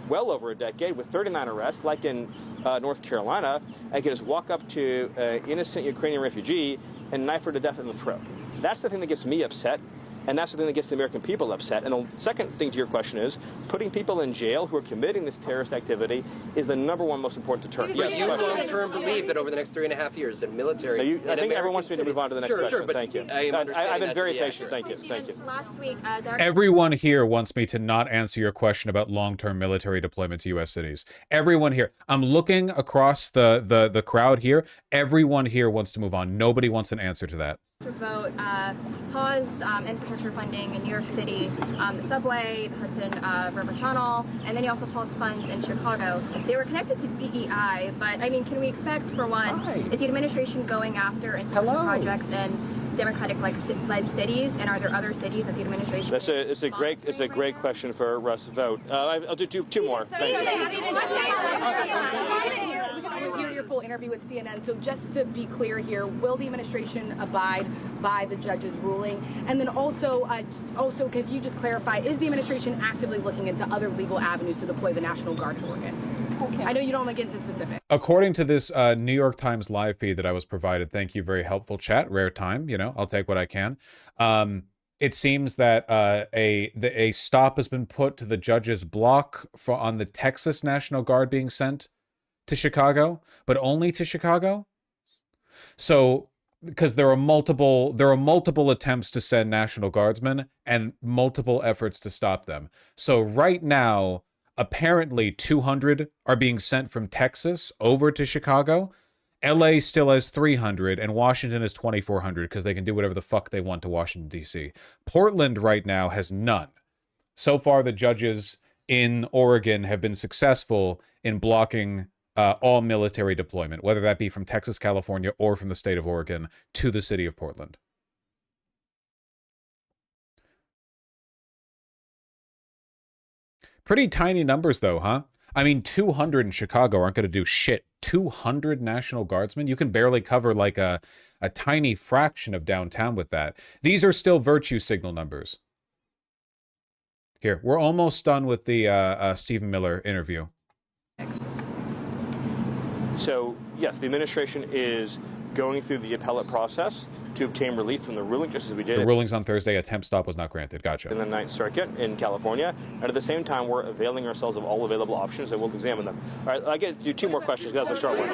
well over a decade with 39 arrests, like in North Carolina, and can just walk up to an innocent Ukrainian refugee and knife her to death in the throat. That's the thing that gets me upset, and that's the thing that gets the American people upset. And the second thing to your question is, putting people in jail who are committing this terrorist activity is the #1 most important deterrent. But you long-term believe that over the next 3.5 years, the military... I think everyone wants me to move on to the next question. Sure, but thank you. I've been very patient. Thank you. Thank you. Last week, Everyone here wants me to not answer your question about long-term military deployment to U.S. cities. Everyone here. I'm looking across the crowd here. Everyone here wants to move on. Nobody wants an answer to that. Vote paused infrastructure funding in New York City, the subway, the Hudson River Tunnel, and then he also paused funds in Chicago. They were connected to DEI, but I mean, can we expect, for one, is the administration going after infrastructure projects in Democratic-led cities, and are there other cities that the administration? It's a great question for Russ Vogt. I'll do two more. Thank you. We'll hear your full interview with CNN. So just to be clear here, will the administration abide by the judge's ruling? And then also, can you just clarify, is the administration actively looking into other legal avenues to deploy the National Guard to Oregon? Okay. I know you don't want to get into specifics. According to this New York Times live feed that I was provided, thank you, very helpful chat, rare time, you know, I'll take what I can. It seems that a stop has been put to the judge's block on the Texas National Guard being sent to Chicago, but only to Chicago. So, because there are multiple attempts to send National Guardsmen and multiple efforts to stop them. So right now, apparently 200 are being sent from Texas over to Chicago. LA still has 300 and Washington has 2,400 because they can do whatever the fuck they want to Washington, D.C. Portland right now has none. So far, the judges in Oregon have been successful in blocking all military deployment, whether that be from Texas, California, or from the state of Oregon to the city of Portland. Pretty tiny numbers, though, huh? I mean, 200 in Chicago aren't going to do shit. 200 National Guardsmen? You can barely cover like a tiny fraction of downtown with that. These are still virtue signal numbers. Here, we're almost done with the Stephen Miller interview. So, yes, the administration is going through the appellate process to obtain relief from the ruling, just as we did. The rulings on Thursday, a temp stop was not granted. Gotcha. In the Ninth Circuit in California, and at the same time, we're availing ourselves of all available options, and we'll examine them. All right, I get to do two more questions. That's a short one.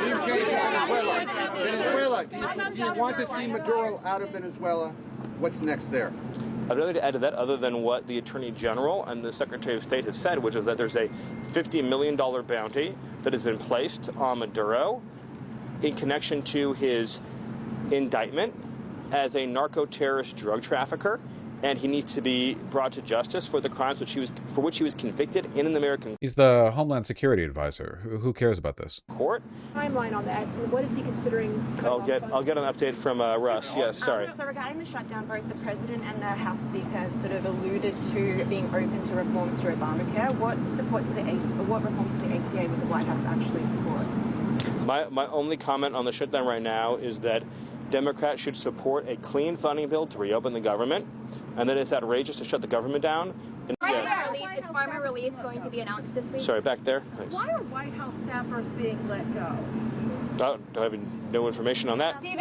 Venezuela. Do you want to see Maduro out of Venezuela? What's next there? I've nothing to add to that other than what the Attorney General and the Secretary of State have said, which is that there's a $50 million bounty that has been placed on Maduro in connection to his indictment as a narco-terrorist drug trafficker, and he needs to be brought to justice for the crimes for which he was convicted in an American He's the Homeland Security advisor. Who cares about this? court. Timeline on that. What is he considering? I'll get an update from Russ. Yes, sorry. So regarding the shutdown, both the president and the House Speaker sort of alluded to being open to reforms to Obamacare. What reforms to the ACA would the White House actually support? My only comment on the shutdown right now is that Democrats should support a clean funding bill to reopen the government, and that it's outrageous to shut the government down. And Is farmer relief going to be announced this week? Sorry, back there. Thanks. Why are White House staffers being let go? Oh, do I have no information on that? This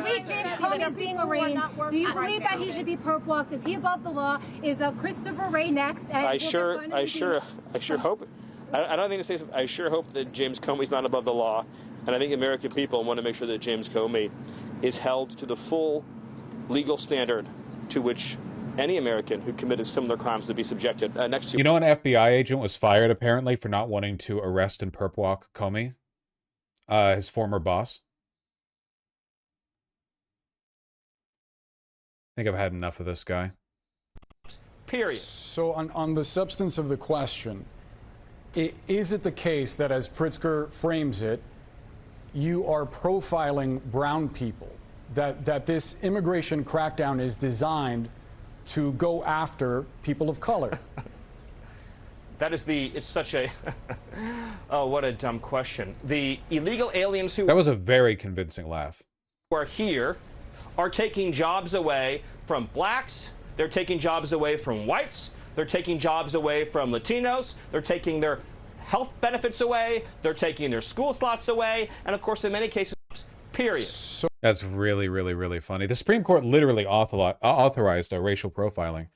week, James Comey is being arraigned. Do you believe that he should be perp walked? Is he above the law? Is Christopher Wray next? And I sure hope. I don't think to say. I sure hope that James Comey's not above the law, and I think the American people want to make sure that James Comey is held to the full legal standard to which any American who committed similar crimes would be subjected. Next to You know, an FBI agent was fired apparently for not wanting to arrest and perp walk Comey, his former boss. I think I've had enough of this guy. Period. So on the substance of the question, is it the case that, as Pritzker frames it, you are profiling brown people, that this immigration crackdown is designed to go after people of color? It's such a, oh, what a dumb question. The illegal aliens who That was a very convincing laugh. are here are taking jobs away from blacks, they're taking jobs away from whites, they're taking jobs away from Latinos, they're taking their health benefits away, they're taking their school slots away, and of course in many cases, period. That's really, really, really funny. The Supreme Court literally authorized racial profiling.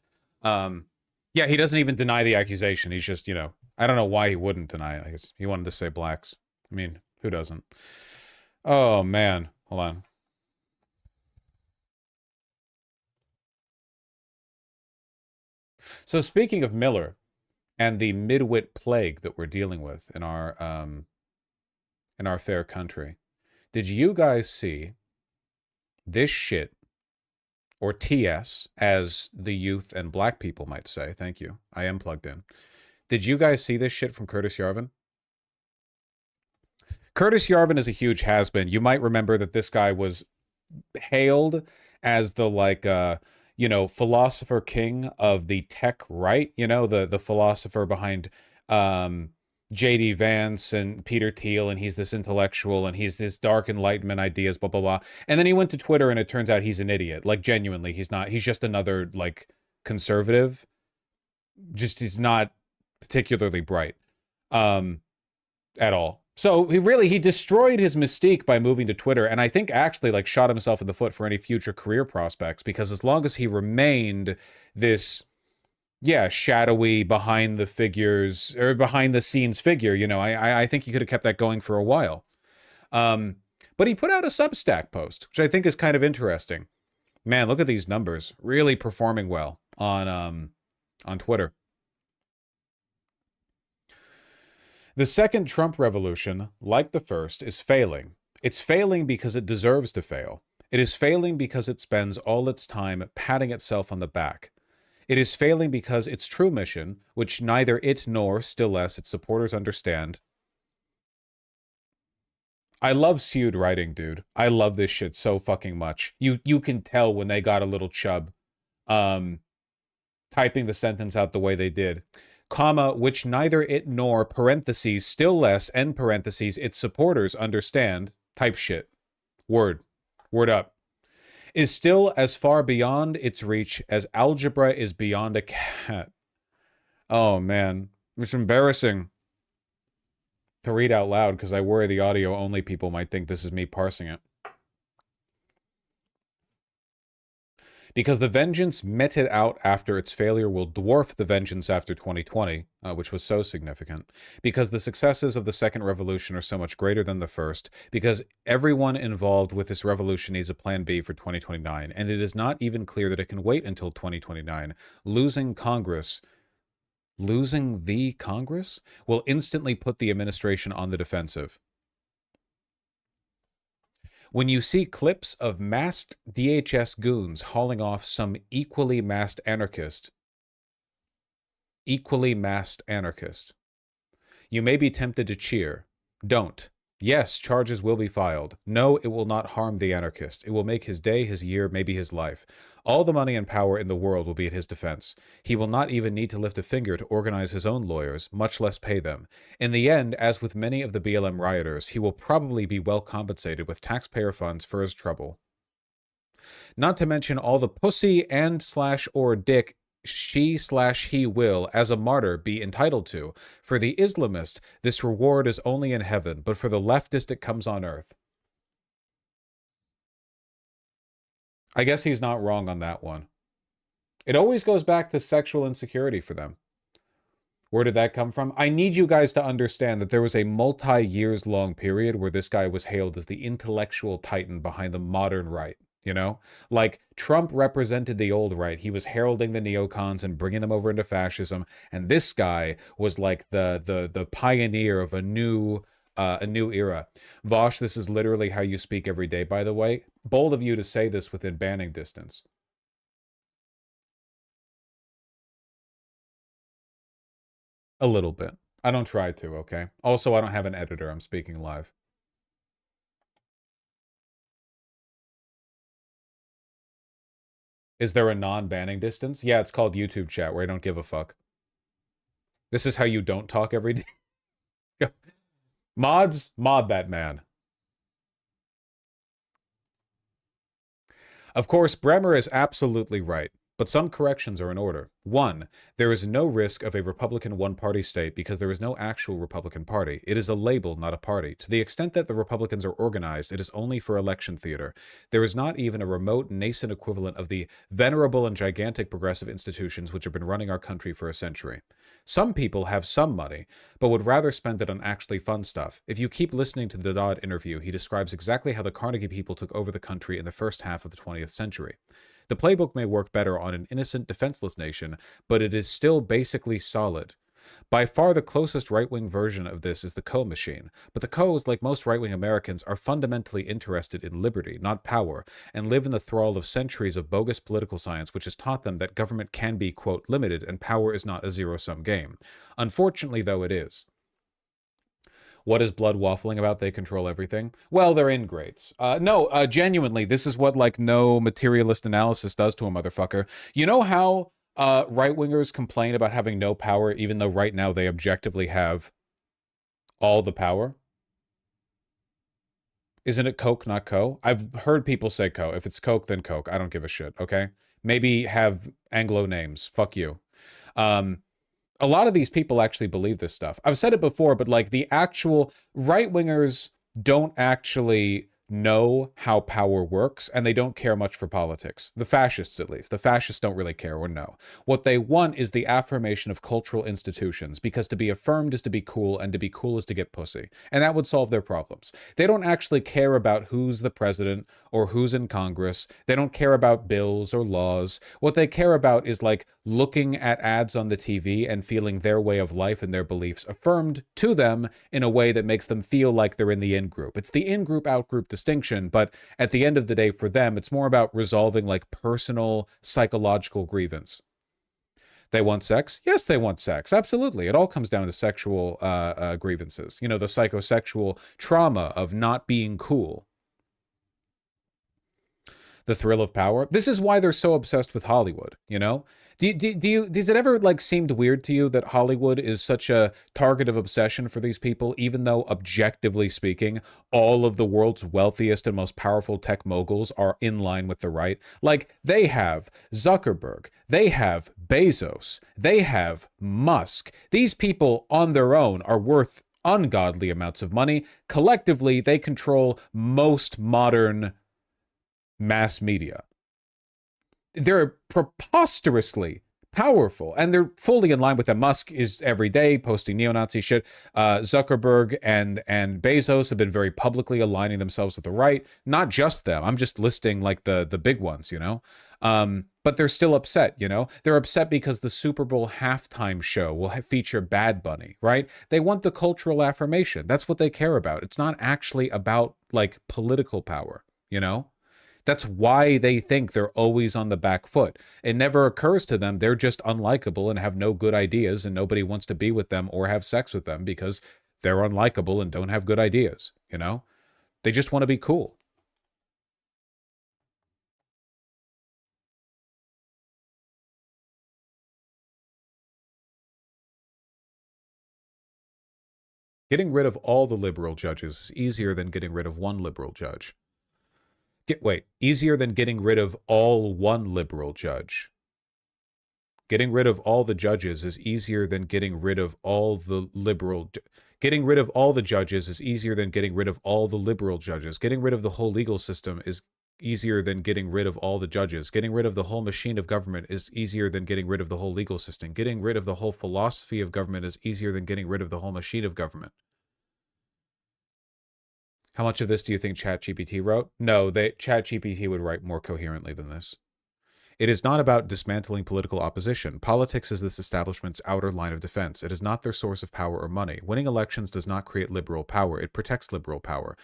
Yeah, he doesn't even deny the accusation. He's just, I don't know why he wouldn't deny it. I guess he wanted to say blacks. I mean, who doesn't? Oh, man. Hold on. So speaking of Miller and the midwit plague that we're dealing with in our fair country, did you guys see this shit, or TS, as the youth and black people might say? Thank you. I am plugged in. Did you guys see this shit from Curtis Yarvin? Curtis Yarvin is a huge has-been. You might remember that this guy was hailed as the like philosopher king of the tech right, the philosopher behind JD Vance and Peter Thiel, and he's this intellectual and he's this dark enlightenment ideas, blah blah blah. And then he went to Twitter and it turns out he's an idiot. Like genuinely, he's not. He's just another like conservative. He's not particularly bright at all. So he destroyed his mystique by moving to Twitter, and I think actually like shot himself in the foot for any future career prospects, because as long as he remained this shadowy behind the figures or behind the scenes figure, I think he could have kept that going for a while. But he put out a Substack post, which I think is kind of interesting. Man, look at these numbers, really performing well on Twitter. The second Trump revolution, like the first, is failing. It's failing because it deserves to fail. It is failing because it spends all its time patting itself on the back. It is failing because its true mission, which neither it nor, still less, its supporters understand. I love Seud writing, dude. I love this shit so fucking much. You can tell when they got a little chub typing the sentence out the way they did. Comma, which neither it nor, parentheses, still less, end parentheses, its supporters understand, type shit. Word up. Is still as far beyond its reach as algebra is beyond a cat. Oh, man. It's embarrassing to read out loud because I worry the audio-only people might think this is me parsing it. Because the vengeance meted out after its failure will dwarf the vengeance after 2020, which was so significant. Because the successes of the second revolution are so much greater than the first. Because everyone involved with this revolution needs a plan B for 2029. And it is not even clear that it can wait until 2029. Losing the Congress will instantly put the administration on the defensive. When you see clips of masked DHS goons hauling off some equally masked anarchist, you may be tempted to cheer. Don't. Yes, charges will be filed. No, it will not harm the anarchist. It will make his day, his year, maybe his life. All the money and power in the world will be at his defense. He will not even need to lift a finger to organize his own lawyers, much less pay them. In the end, as with many of the BLM rioters, he will probably be well compensated with taxpayer funds for his trouble. Not to mention all the pussy and/or dick she/he will, as a martyr, be entitled to. For the Islamist, this reward is only in heaven, but for the leftist, it comes on earth. I guess he's not wrong on that one. It always goes back to sexual insecurity for them. Where did that come from? I need you guys to understand that there was a multi-years long period where this guy was hailed as the intellectual titan behind the modern right. Like Trump represented the old right. He was heralding the neocons and bringing them over into fascism. And this guy was like the pioneer of a new era. Vosh, this is literally how you speak every day, by the way. Bold of you to say this within banning distance. A little bit. I don't try to, okay? Also, I don't have an editor. I'm speaking live. Is there a non-banning distance? Yeah, it's called YouTube chat, where I don't give a fuck. This is how you don't talk every day. Mods, mod that man. Of course, Bremer is absolutely right, but some corrections are in order. 1. There is no risk of a Republican one-party state because there is no actual Republican Party. It is a label, not a party. To the extent that the Republicans are organized, it is only for election theater. There is not even a remote, nascent equivalent of the venerable and gigantic progressive institutions which have been running our country for a century. Some people have some money, but would rather spend it on actually fun stuff. If you keep listening to the Dodd interview, he describes exactly how the Carnegie people took over the country in the first half of the 20th century. The playbook may work better on an innocent, defenseless nation, but it is still basically solid. By far the closest right-wing version of this is the Coe machine, but the Coes, like most right-wing Americans, are fundamentally interested in liberty, not power, and live in the thrall of centuries of bogus political science which has taught them that government can be, quote, limited and power is not a zero-sum game. Unfortunately, though, it is. What is Blood waffling about? They control everything. Well, they're ingrates. No, genuinely, this is what like no materialist analysis does to a motherfucker. You know how right-wingers complain about having no power, even though right now they objectively have all the power? Isn't it Coke, not Co? I've heard people say Co. If it's Coke, then Coke. I don't give a shit, okay? Maybe have Anglo names. Fuck you. A lot of these people actually believe this stuff. I've said it before, but like the actual right-wingers don't actually know how power works, and they don't care much for politics. The fascists, at least. The fascists don't really care or know. What they want is the affirmation of cultural institutions, because to be affirmed is to be cool, and to be cool is to get pussy. And that would solve their problems. They don't actually care about who's the president or who's in Congress. They don't care about bills or laws. What they care about is like looking at ads on the TV and feeling their way of life and their beliefs affirmed to them in a way that makes them feel like they're in the in-group. It's the in-group, out-group distinction, but at the end of the day, for them, it's more about resolving like personal psychological grievance. They want sex? Yes, they want sex. Absolutely. It all comes down to sexual grievances. You know, the psychosexual trauma of not being cool. The thrill of power. This is why they're so obsessed with Hollywood, you know? Does it ever like seemed weird to you that Hollywood is such a target of obsession for these people, even though objectively speaking, all of the world's wealthiest and most powerful tech moguls are in line with the right? Like they have Zuckerberg, they have Bezos, they have Musk. These people on their own are worth ungodly amounts of money. Collectively, they control most modern mass media. They're preposterously powerful, and they're fully in line with them. Musk is every day posting neo-Nazi shit. Zuckerberg and Bezos have been very publicly aligning themselves with the right. Not just them. I'm just listing like the big ones, you know. But they're still upset, you know. They're upset because the Super Bowl halftime show will feature Bad Bunny, right? They want the cultural affirmation. That's what they care about. It's not actually about like political power, you know. That's why they think they're always on the back foot. It never occurs to them they're just unlikable and have no good ideas, and nobody wants to be with them or have sex with them because they're unlikable and don't have good ideas, you know? They just want to be cool. Getting rid of all the liberal judges is easier than getting rid of one liberal judge. Easier than getting rid of all one liberal judge. Getting rid of all the judges is easier than getting rid of all the liberal... Getting rid of all the judges is easier than getting rid of all the liberal judges. Getting rid of the whole legal system is easier than getting rid of all the judges. Getting rid of the whole machine of government is easier than getting rid of the whole legal system. Getting rid of the whole philosophy of government is easier than getting rid of the whole machine of government. How much of this do you think ChatGPT wrote? No, ChatGPT would write more coherently than this. It is not about dismantling political opposition. Politics is this establishment's outer line of defense. It is not their source of power or money. Winning elections does not create liberal power. It protects liberal power.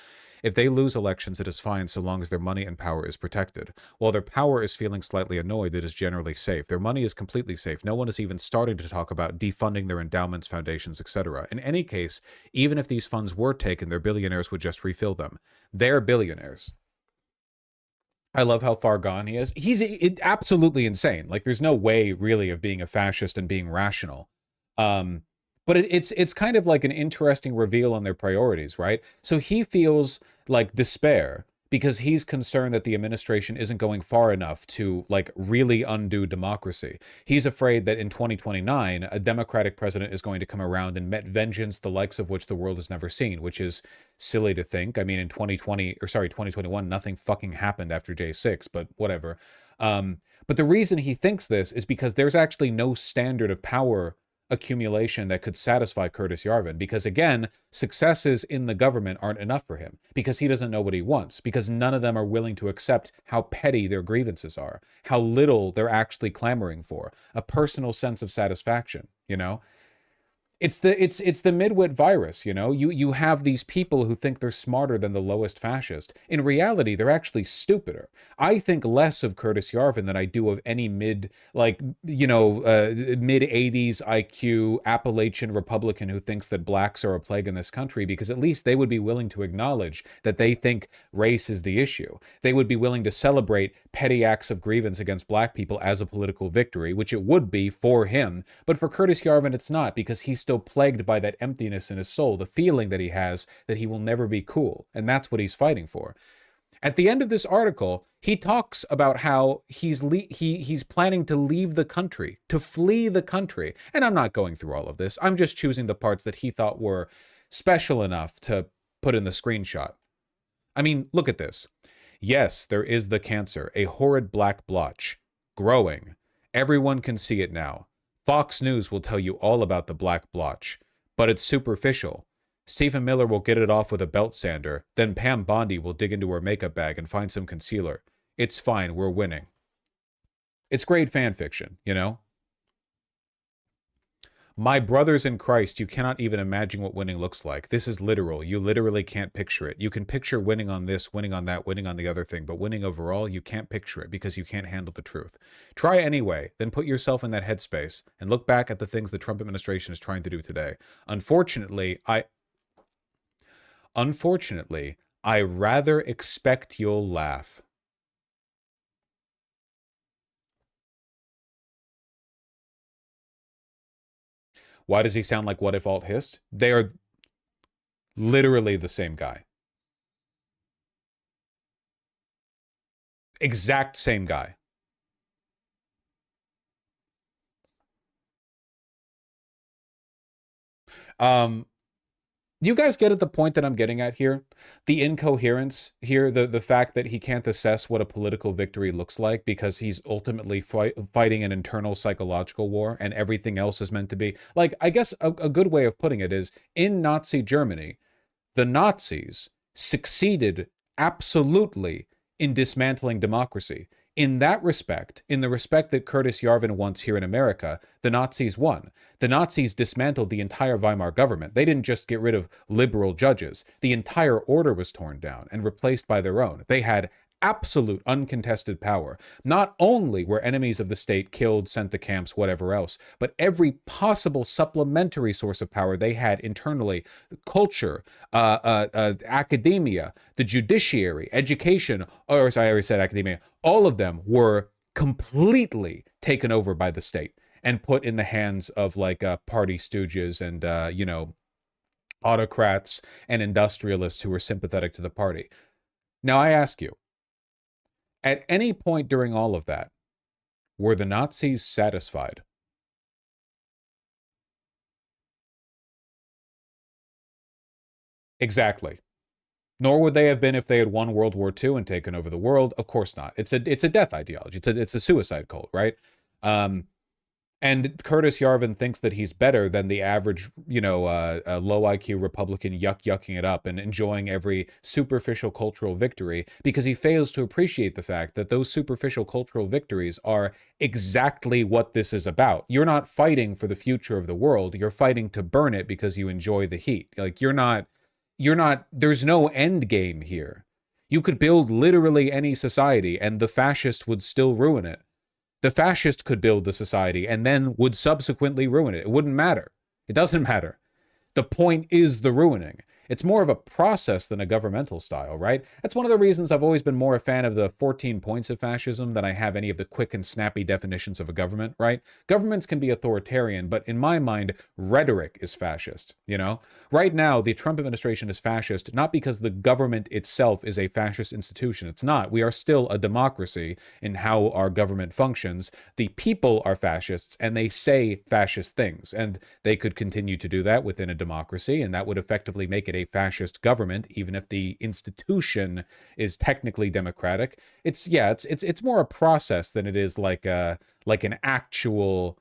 If they lose elections, it is fine so long as their money and power is protected. While their power is feeling slightly annoyed, it is generally safe. Their money is completely safe. No one is even starting to talk about defunding their endowments, foundations, etc. In any case, even if these funds were taken, their billionaires would just refill them. They're billionaires. I love how far gone he is. He's absolutely insane. Like, there's no way, really, of being a fascist and being rational. But it's kind of like an interesting reveal on their priorities, right? So he feels like despair because he's concerned that the administration isn't going far enough to like really undo democracy. He's afraid that in 2029, a Democratic president is going to come around and met vengeance, the likes of which the world has never seen, which is silly to think. I mean, in 2021, nothing fucking happened after J6, but whatever. But the reason he thinks this is because there's actually no standard of power accumulation that could satisfy Curtis Yarvin, because again, successes in the government aren't enough for him, because he doesn't know what he wants, because none of them are willing to accept how petty their grievances are, how little they're actually clamoring for, a personal sense of satisfaction, you know? It's the midwit virus, you know. You have these people who think they're smarter than the lowest fascist. In reality, they're actually stupider. I think less of Curtis Yarvin than I do of any mid 80s IQ Appalachian Republican who thinks that blacks are a plague in this country, because at least they would be willing to acknowledge that they think race is the issue. They would be willing to celebrate petty acts of grievance against black people as a political victory, which it would be for him. But for Curtis Yarvin, it's not, because he's still plagued by that emptiness in his soul, the feeling that he has that he will never be cool. And that's what he's fighting for. At the end of this article, he talks about how he's planning to leave the country, to flee the country. And I'm not going through all of this. I'm just choosing the parts that he thought were special enough to put in the screenshot. I mean, look at this. Yes, there is the cancer, a horrid black blotch, growing. Everyone can see it now. Fox News will tell you all about the black blotch, but it's superficial. Stephen Miller will get it off with a belt sander, then Pam Bondi will dig into her makeup bag and find some concealer. It's fine, we're winning. It's great fan fiction, you know? My brothers in Christ, you cannot even imagine what winning looks like. This is literal. You literally can't picture it. You can picture winning on this, winning on that, winning on the other thing, but winning overall, you can't picture it because you can't handle the truth. Try anyway, then put yourself in that headspace and look back at the things the Trump administration is trying to do today. Unfortunately, I rather expect you'll laugh. Why does he sound like What If Alt Hist? They are literally the same guy. Exact same guy. You guys get at the point that I'm getting at here? The incoherence here, the fact that he can't assess what a political victory looks like because he's ultimately fighting an internal psychological war and everything else is meant to be... Like, I guess a good way of putting it is, in Nazi Germany, the Nazis succeeded absolutely in dismantling democracy. In that respect, in the respect that Curtis Yarvin wants here in America, the Nazis won. The Nazis dismantled the entire Weimar government. They didn't just get rid of liberal judges. The entire order was torn down and replaced by their own. They had absolute uncontested power. Not only were enemies of the state killed, sent to camps, whatever else, but every possible supplementary source of power they had internally, culture, academia, the judiciary, education, or sorry, I already said academia, all of them were completely taken over by the state and put in the hands of like party stooges and, autocrats and industrialists who were sympathetic to the party. Now I ask you, at any point during all of that, were the Nazis satisfied? Exactly. Nor would they have been if they had won World War II and taken over the world. Of course not. It's a death ideology. It's a suicide cult, right? And Curtis Yarvin thinks that he's better than the average, low IQ Republican yucking it up and enjoying every superficial cultural victory because he fails to appreciate the fact that those superficial cultural victories are exactly what this is about. You're not fighting for the future of the world. You're fighting to burn it because you enjoy the heat. Like there's no end game here. You could build literally any society and the fascist would still ruin it. The fascist could build the society and then would subsequently ruin it. It wouldn't matter. It doesn't matter. The point is the ruining. It's more of a process than a governmental style, right? That's one of the reasons I've always been more a fan of the 14 points of fascism than I have any of the quick and snappy definitions of a government, right? Governments can be authoritarian, but in my mind, rhetoric is fascist, you know? Right now, the Trump administration is fascist, not because the government itself is a fascist institution. It's not. We are still a democracy in how our government functions. The people are fascists, and they say fascist things, and they could continue to do that within a democracy, and that would effectively make it a fascist government, even if the institution is technically democratic. It's more a process than it is like an actual...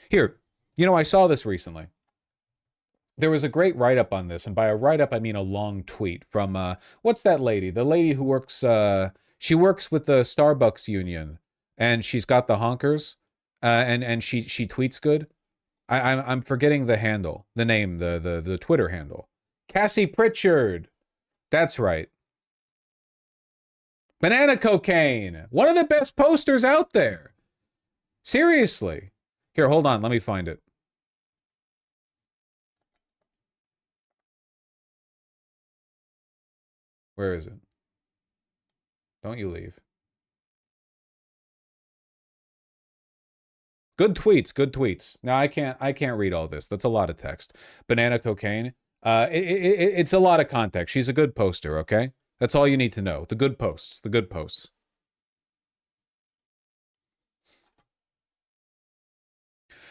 Here, I saw this recently. There was a great write-up on this, and by a write-up, I mean a long tweet from, what's that lady? The lady who works, she works with the Starbucks union, and she's got the honkers, and she tweets good. I'm forgetting the handle, the name, the Twitter handle. Cassie Pritchard. That's right. Banana cocaine. One of the best posters out there. Seriously. Here, hold on. Let me find it. Where is it? Don't you leave. Good tweets, good tweets. Now I can't read all this. That's a lot of text. Banana cocaine. It's a lot of context. She's a good poster, okay? That's all you need to know. The good posts, the good posts.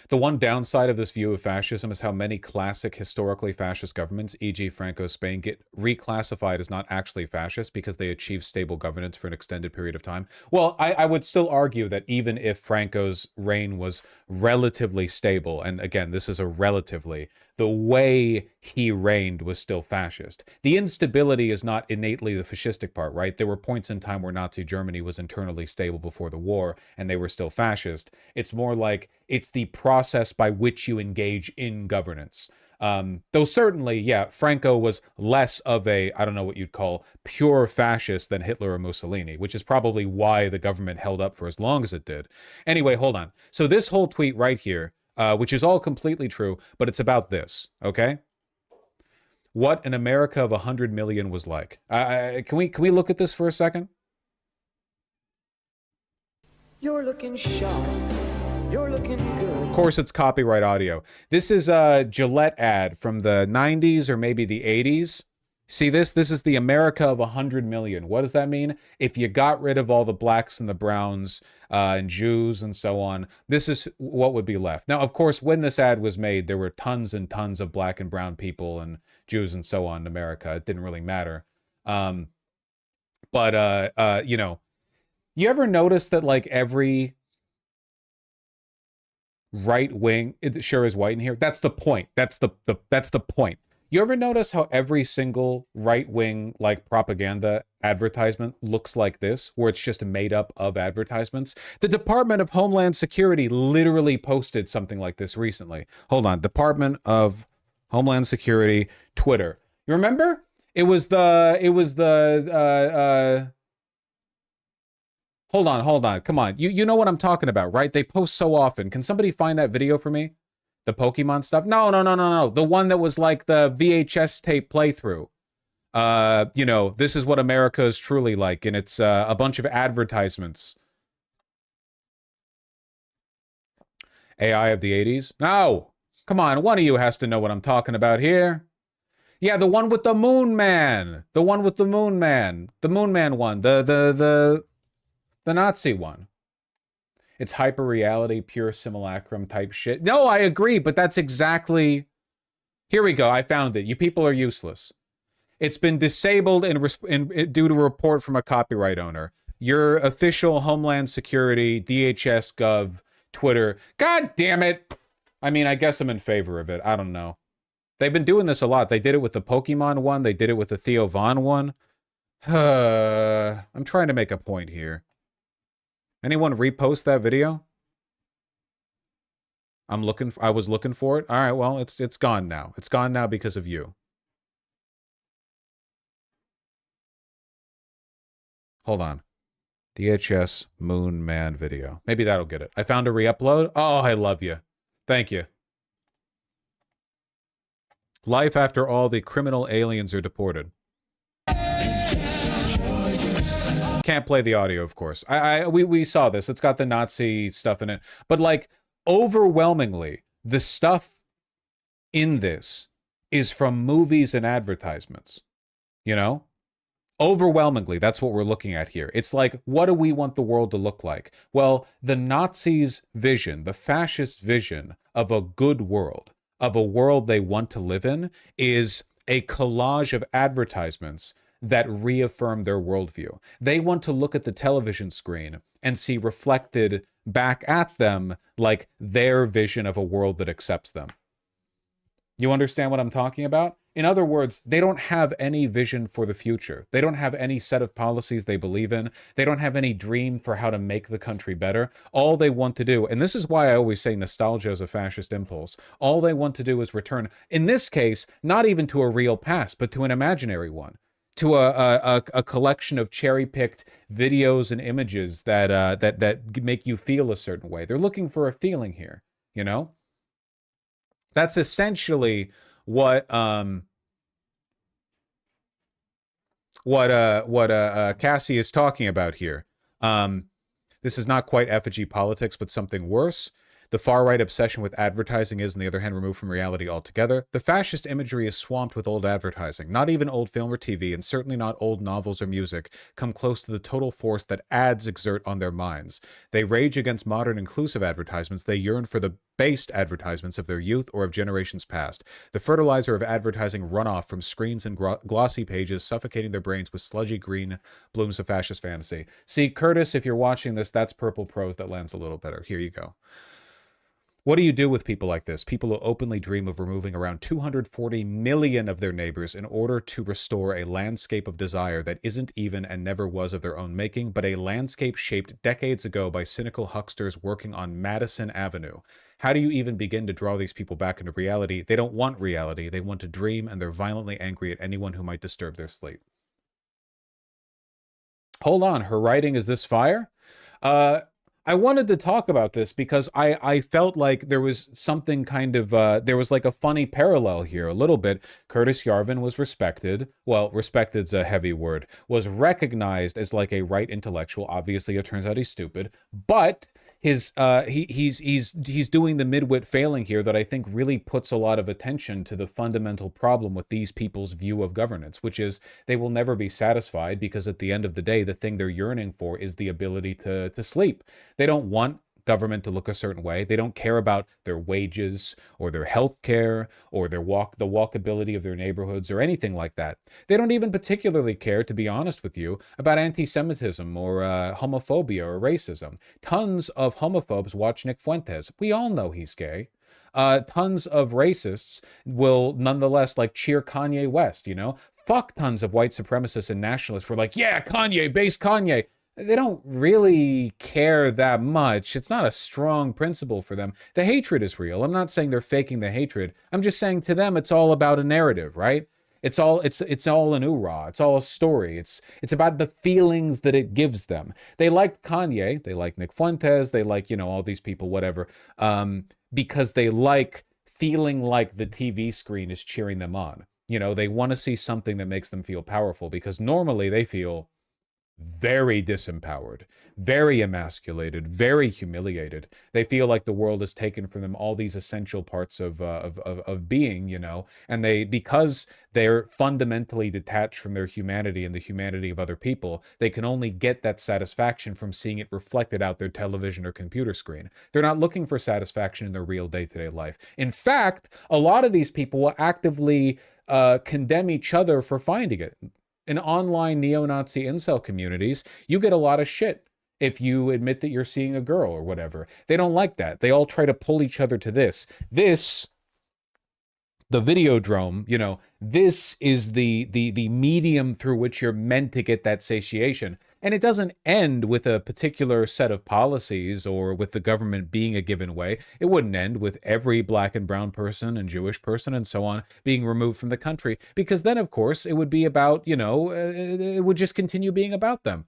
The one downside of this view of fascism is how many classic historically fascist governments, e.g. Franco's Spain, get reclassified as not actually fascist because they achieve stable governance for an extended period of time. Well, I would still argue that even if Franco's reign was relatively stable, and again, this is a relatively, the way he reigned was still fascist. The instability is not innately the fascistic part, right? There were points in time where Nazi Germany was internally stable before the war, and they were still fascist. It's more like it's the process by which you engage in governance. Though certainly, yeah, Franco was less of a, I don't know what you'd call, pure fascist than Hitler or Mussolini, which is probably why the government held up for as long as it did. Anyway, hold on. So this whole tweet right here, which is all completely true, but it's about this, okay? What an America of 100 million was like. Can we look at this for a second? You're looking sharp. You're looking good. Of course, it's copyright audio. This is a Gillette ad from the 90s or maybe the 80s. See this? This is the America of 100 million. What does that mean? If you got rid of all the blacks and the browns and Jews and so on, this is what would be left. Now, of course, when this ad was made, there were tons and tons of black and brown people and Jews and so on in America. It didn't really matter. You know, you ever notice that like every right wing, it sure is white in here. That's the point. That's the point. You ever notice how every single right-wing like propaganda advertisement looks like this, where it's just made up of advertisements? The Department of Homeland Security literally posted something like this recently. Hold on, Department of Homeland Security Twitter. You remember? Hold on. Come on. You know what I'm talking about, right? They post so often. Can somebody find that video for me? The Pokemon stuff? No. The one that was like the VHS tape playthrough. You know, this is what America is truly like, and it's a bunch of advertisements. AI of the 80s? No! Come on, one of you has to know what I'm talking about here. Yeah, the one with the Moon Man. The one with the Moon Man. The Moon Man one. The Nazi one. It's hyper-reality, pure simulacrum type shit. No, I agree, but that's exactly... Here we go, I found it. You people are useless. It's been disabled due to a report from a copyright owner. Your official Homeland Security, DHS Gov, Twitter. God damn it! I mean, I guess I'm in favor of it. I don't know. They've been doing this a lot. They did it with the Pokemon one. They did it with the Theo Von one. I'm trying to make a point here. Anyone repost that video? I was looking for it. All right, well, it's gone now. It's gone now because of you. Hold on. DHS Moon Man video. Maybe that'll get it. I found a re-upload. Oh, I love you. Thank you. Life after all the criminal aliens are deported. Can't play the audio, of course. We saw this. It's got the Nazi stuff in it. But like, overwhelmingly, the stuff in this is from movies and advertisements. You know? Overwhelmingly, that's what we're looking at here. It's like, what do we want the world to look like? Well, the Nazis' vision, the fascist vision of a good world, of a world they want to live in, is a collage of advertisements that reaffirm their worldview. They want to look at the television screen and see reflected back at them like their vision of a world that accepts them. You understand what I'm talking about? In other words, they don't have any vision for the future. They don't have any set of policies they believe in. They don't have any dream for how to make the country better. All they want to do, and this is why I always say nostalgia is a fascist impulse, all they want to do is return, in this case, not even to a real past, but to an imaginary one, to a collection of cherry-picked videos and images that make you feel a certain way. They're looking for a feeling here, you know? That's essentially what Cassie is talking about here. This is not quite effigy politics, but something worse. The far-right obsession with advertising is, on the other hand, removed from reality altogether. The fascist imagery is swamped with old advertising. Not even old film or TV, and certainly not old novels or music, come close to the total force that ads exert on their minds. They rage against modern inclusive advertisements. They yearn for the based advertisements of their youth or of generations past. The fertilizer of advertising runoff from screens and glossy pages, suffocating their brains with sludgy green blooms of fascist fantasy. See, Curtis, if you're watching this, that's purple prose that lands a little better. Here you go. What do you do with people like this? People who openly dream of removing around 240 million of their neighbors in order to restore a landscape of desire that isn't even and never was of their own making, but a landscape shaped decades ago by cynical hucksters working on Madison Avenue. How do you even begin to draw these people back into reality? They don't want reality. They want to dream, and they're violently angry at anyone who might disturb their sleep. Hold on. Her writing is this fire? I wanted to talk about this because I felt like there was something kind of, there was like a funny parallel here a little bit. Curtis Yarvin was respected. Well, respected's a heavy word. Was recognized as like a right intellectual. Obviously, it turns out he's stupid. But his he's doing the midwit failing here that I think really puts a lot of attention to the fundamental problem with these people's view of governance, which is they will never be satisfied because at the end of the day, the thing they're yearning for is the ability to sleep. They don't want government to look a certain way. They don't care about their wages or their health care or their the walkability of their neighborhoods or anything like that. They don't even particularly care, to be honest with you, about anti-Semitism or homophobia or racism. Tons of homophobes watch Nick Fuentes. We all know he's gay. Tons of racists will nonetheless like cheer Kanye West, you know? Fuck tons of white supremacists and nationalists were like, yeah, Kanye, base Kanye. They don't really care that much. It's not a strong principle for them. The hatred is real. I'm not saying they're faking the hatred. I'm just saying to them it's all about a narrative, right? It's all an oorah. It's all a story. It's about the feelings that it gives them. They liked Kanye. They like Nick Fuentes. They like, you know, all these people, whatever, because they like feeling like the TV screen is cheering them on. You know, they want to see something that makes them feel powerful because normally they feel very disempowered, very emasculated, very humiliated. They feel like the world has taken from them all these essential parts of being, you know, and because they're fundamentally detached from their humanity and the humanity of other people, they can only get that satisfaction from seeing it reflected out their television or computer screen. They're not looking for satisfaction in their real day-to-day life. In fact, a lot of these people will actively condemn each other for finding it. In online neo-Nazi incel communities, you get a lot of shit if you admit that you're seeing a girl or whatever. They don't like that. They all try to pull each other to this. The Videodrome, you know, this is the medium through which you're meant to get that satiation. And it doesn't end with a particular set of policies or with the government being a given way. It wouldn't end with every black and brown person and Jewish person and so on being removed from the country, because then, of course, it would be about, you know, it would just continue being about them.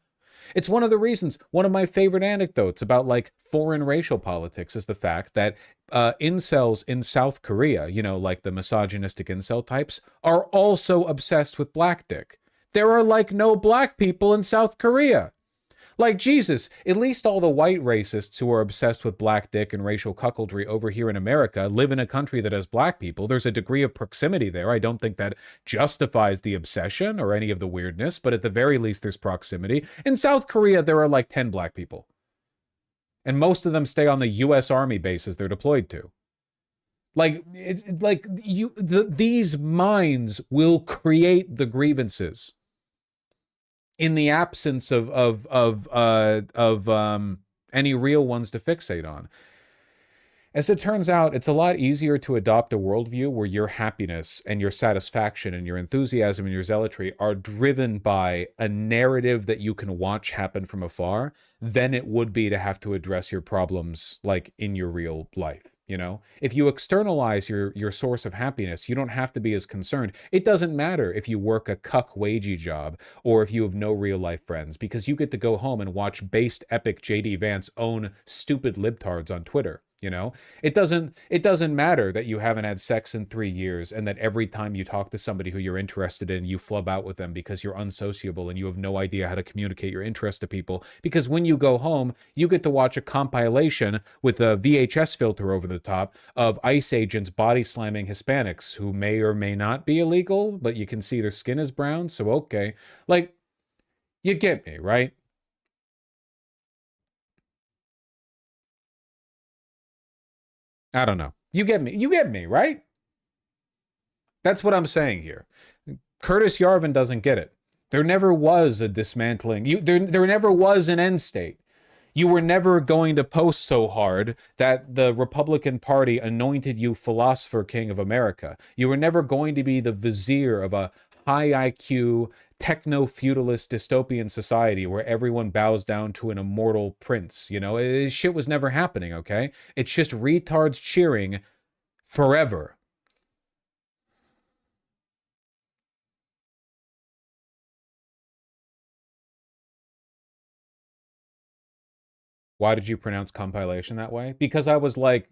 It's one of the reasons, one of my favorite anecdotes about like foreign racial politics is the fact that incels in South Korea, you know, like the misogynistic incel types, are also obsessed with black dick. There are like no black people in South Korea. Like Jesus, at least all the white racists who are obsessed with black dick and racial cuckoldry over here in America live in a country that has black people. There's a degree of proximity there. I don't think that justifies the obsession or any of the weirdness, but at the very least there's proximity. In South Korea, there are like 10 black people. And most of them stay on the U.S. Army bases they're deployed to. Like, these minds will create the grievances in the absence of any real ones to fixate on. As it turns out, it's a lot easier to adopt a worldview where your happiness and your satisfaction and your enthusiasm and your zealotry are driven by a narrative that you can watch happen from afar than it would be to have to address your problems like in your real life. You know, if you externalize your source of happiness, you don't have to be as concerned. It doesn't matter if you work a cuck wagey job or if you have no real life friends, because you get to go home and watch based epic JD Vance own stupid libtards on Twitter. You know, it doesn't matter that you haven't had sex in 3 years and that every time you talk to somebody who you're interested in, you flub out with them because you're unsociable and you have no idea how to communicate your interest to people. Because when you go home, you get to watch a compilation with a VHS filter over the top of ICE agents body slamming Hispanics who may or may not be illegal, but you can see their skin is brown. So, okay, like, you get me, right? I don't know. You get me, right? That's what I'm saying here. Curtis Yarvin doesn't get it. There never was a dismantling. There never was an end state. You were never going to post so hard that the Republican Party anointed you philosopher king of America. You were never going to be the vizier of a high IQ, techno-feudalist dystopian society where everyone bows down to an immortal prince. You know, shit was never happening, okay? It's just retards cheering forever. Why did you pronounce compilation that way? Because I was like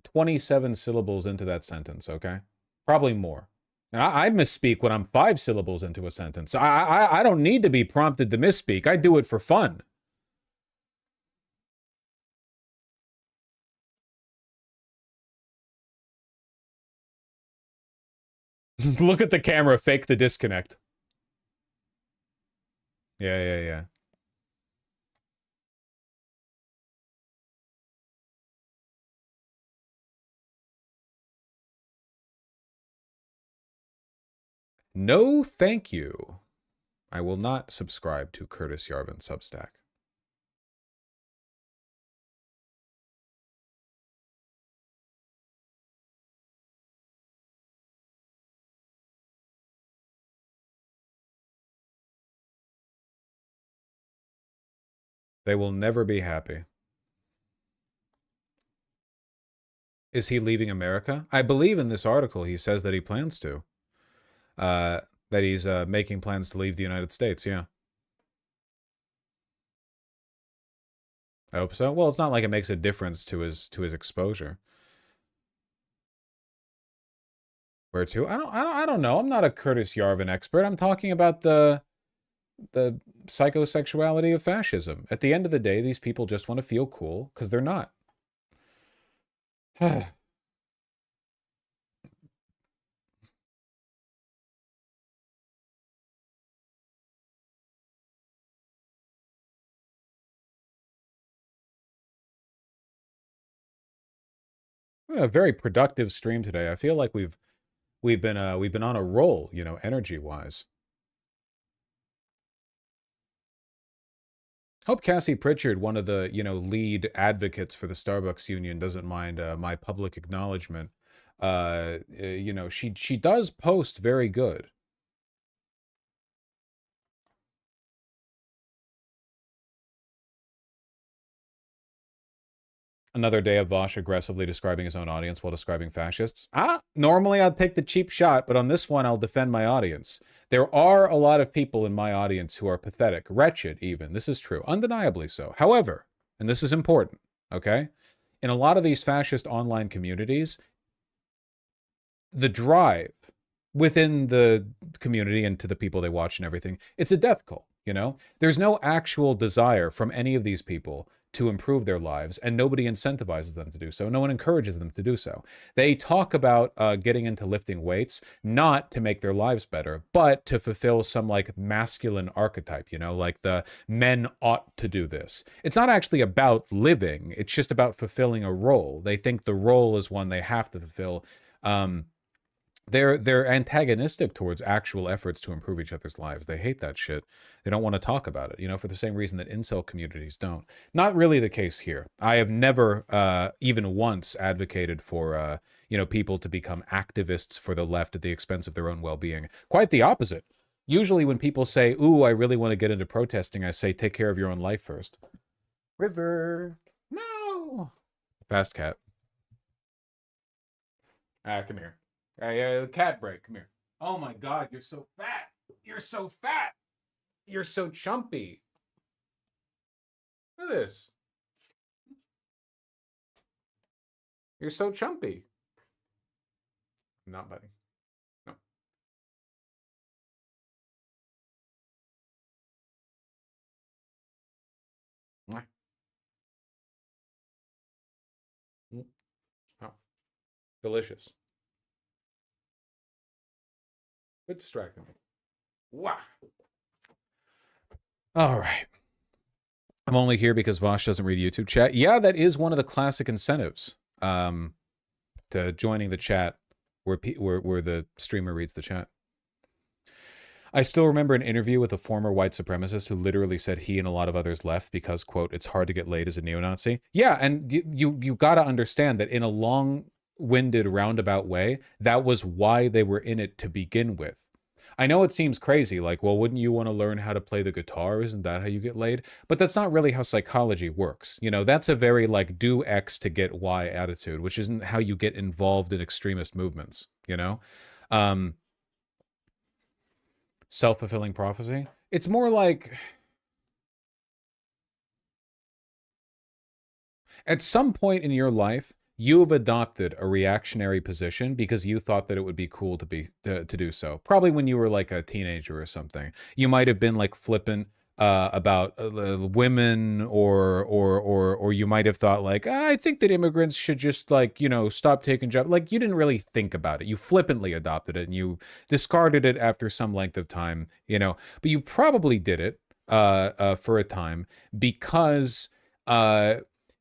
27 syllables into that sentence, okay? Probably more. And I misspeak when I'm 5 syllables into a sentence. I don't need to be prompted to misspeak. I do it for fun. Look at the camera, fake the disconnect. Yeah. No, thank you. I will not subscribe to Curtis Yarvin Substack. They will never be happy. Is he leaving America? I believe in this article he says that he plans to. That he's making plans to leave the United States, yeah. I hope so. Well, it's not like it makes a difference to his exposure. Where to? I don't know. I'm not a Curtis Yarvin expert. I'm talking about the psychosexuality of fascism. At the end of the day, these people just want to feel cool because they're not. A very productive stream today. I feel like we've been on a roll, you know, energy-wise. Hope Cassie Pritchard, one of the, you know, lead advocates for the Starbucks union, doesn't mind my public acknowledgement. You know, she does post very good. Another day of Vosh aggressively describing his own audience while describing fascists. Normally I'd take the cheap shot, but on this one I'll defend my audience. There are a lot of people in my audience who are pathetic, wretched even. This is true, undeniably so. However, and this is important, okay? In a lot of these fascist online communities, the drive within the community and to the people they watch and everything, it's a death cult, you know? There's no actual desire from any of these people to improve their lives, and nobody incentivizes them to do so. No one encourages them to do so. They talk about getting into lifting weights, not to make their lives better, but to fulfill some like masculine archetype, you know, like the men ought to do this. It's not actually about living. It's just about fulfilling a role. They think the role is one they have to fulfill. they're antagonistic towards actual efforts to improve each other's lives. They hate that shit. They don't want to talk about it, you know, for the same reason that incel communities don't. Not really the case here. I have never even once advocated for you know, people to become activists for the left at the expense of their own well-being. Quite the opposite. Usually when people say, ooh, I really want to get into protesting, I say, take care of your own life first. River. No. Fast cat. Come here. Cat break. Come here. Oh my God, you're so fat. You're so fat. You're so chumpy. Look at this. You're so chumpy. Not, buddy. No. Mwah. Oh. Delicious. Quit distracting me. Wow. All right. I'm only here because Vosh doesn't read YouTube chat. Yeah, that is one of the classic incentives to joining the chat where the streamer reads the chat. I still remember an interview with a former white supremacist who literally said he and a lot of others left because, quote, it's hard to get laid as a neo-Nazi. Yeah, and you got to understand that in a long-winded, roundabout way, that was why they were in it to begin with. I know it seems crazy, like, well, wouldn't you want to learn how to play the guitar? Isn't that how you get laid? But that's not really how psychology works. You know, that's a very, like, do X to get Y attitude, which isn't how you get involved in extremist movements, you know? Self-fulfilling prophecy? It's more like... at some point in your life, you have adopted a reactionary position because you thought that it would be cool to do so. Probably when you were like a teenager or something. You might have been like flippant about women, or you might have thought like, I think that immigrants should just, like, you know, stop taking jobs. Like, you didn't really think about it. You flippantly adopted it and you discarded it after some length of time, you know. But you probably did it for a time because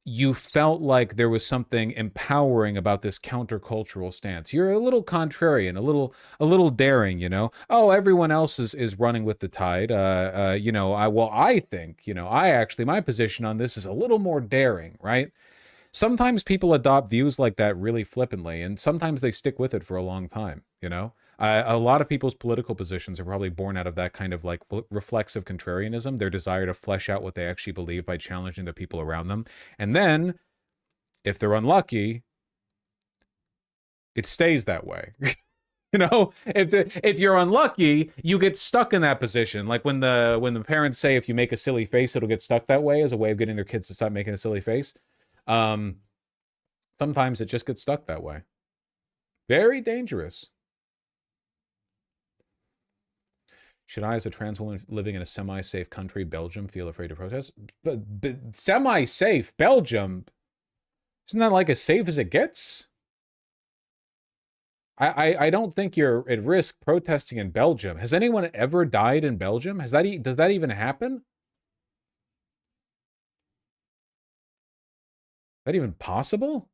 you felt like there was something empowering about this countercultural stance. You're a little contrarian, a little daring, you know. Oh, everyone else is running with the tide. You know, I think, you know, my position on this is a little more daring, right? Sometimes people adopt views like that really flippantly, and sometimes they stick with it for a long time, you know. A lot of people's political positions are probably born out of that kind of like reflexive contrarianism, their desire to flesh out what they actually believe by challenging the people around them. And then, if they're unlucky, it stays that way. You know, if you're unlucky, you get stuck in that position. Like when the parents say if you make a silly face, it'll get stuck that way, as a way of getting their kids to stop making a silly face. Sometimes it just gets stuck that way. Very dangerous. Should I, as a trans woman living in a semi-safe country, Belgium, feel afraid to protest? But semi-safe Belgium? Isn't that like as safe as it gets? I don't think you're at risk protesting in Belgium. Has anyone ever died in Belgium? Does that even happen? Is that even possible?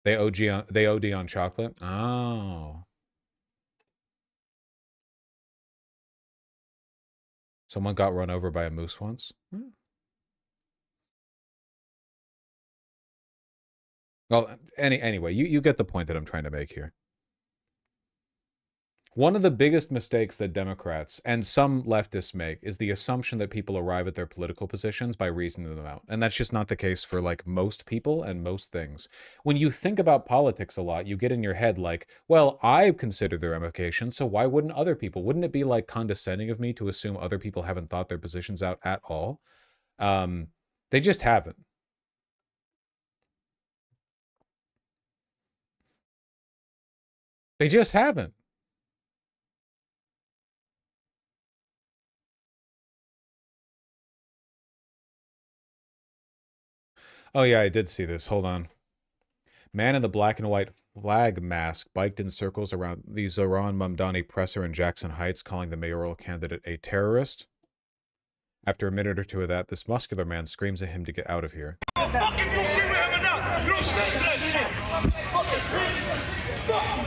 They OD on chocolate? Oh. Someone got run over by a moose once? Well, anyway, you get the point that I'm trying to make here. One of the biggest mistakes that Democrats and some leftists make is the assumption that people arrive at their political positions by reasoning them out. And that's just not the case for like most people and most things. When you think about politics a lot, you get in your head like, well, I've considered their ramifications, so why wouldn't other people? Wouldn't it be like condescending of me to assume other people haven't thought their positions out at all? They just haven't. They just haven't. Oh yeah, I did see this. Hold on. Man in the black and white flag mask biked in circles around the Zohran Mamdani presser in Jackson Heights, calling the mayoral candidate a terrorist. After a minute or two of that, this muscular man screams at him to get out of here. Fuck if you agree with him or not. You don't say that shit. Fucking bitch. Fuck you.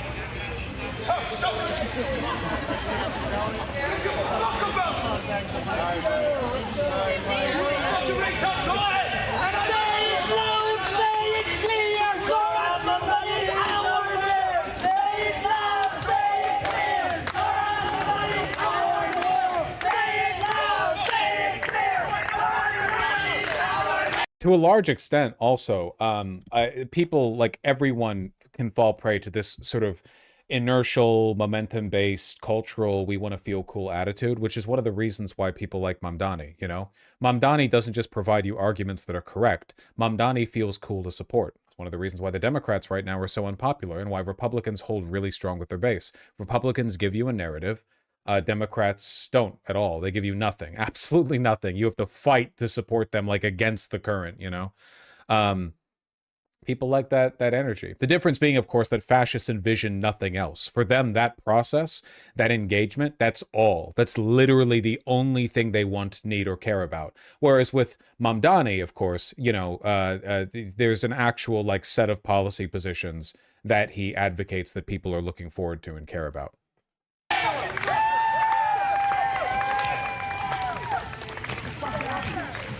To a large extent, also, people, like everyone, can fall prey to this sort of inertial, momentum-based, cultural, we want to feel cool attitude, which is one of the reasons why people like Mamdani, you know? Mamdani doesn't just provide you arguments that are correct. Mamdani feels cool to support. It's one of the reasons why the Democrats right now are so unpopular and why Republicans hold really strong with their base. Republicans give you a narrative. Democrats don't at all. They give you nothing, absolutely nothing. You have to fight to support them, like against the current, you know? People like that energy. The difference being, of course, that fascists envision nothing else. For them, that process, that engagement, that's all. That's literally the only thing they want, need, or care about. Whereas with Mamdani, of course, you know, there's an actual like set of policy positions that he advocates that people are looking forward to and care about.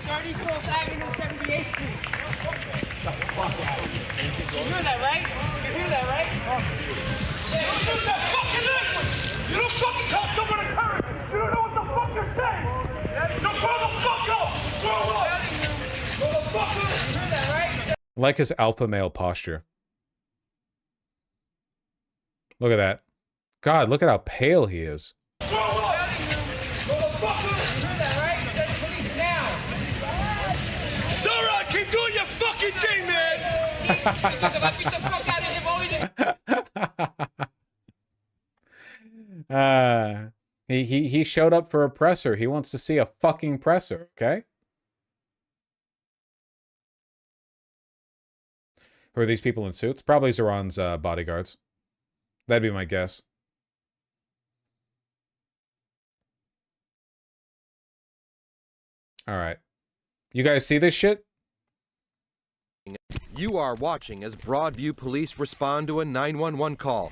34th Avenue, 78th Street. You hear that, right? You hear that, right? Yeah, you use that fucking language. You don't fucking talk someone in current. You don't know what the fuck you're saying. So grow the fuck up. Grow up. Grow the fuck up. You hear that, right? Like his alpha male posture. Look at that. God, look at how pale he is. Grow up. Grow the fuck up. You hear that, right? Send the police now. It's all right. Keep doing your fucking thing, man. He showed up for a presser. He wants to see a fucking presser, okay? Who are these people in suits? Probably Zoran's bodyguards. That'd be my guess. All right. You guys see this shit? You are watching as Broadview police respond to a 911 call,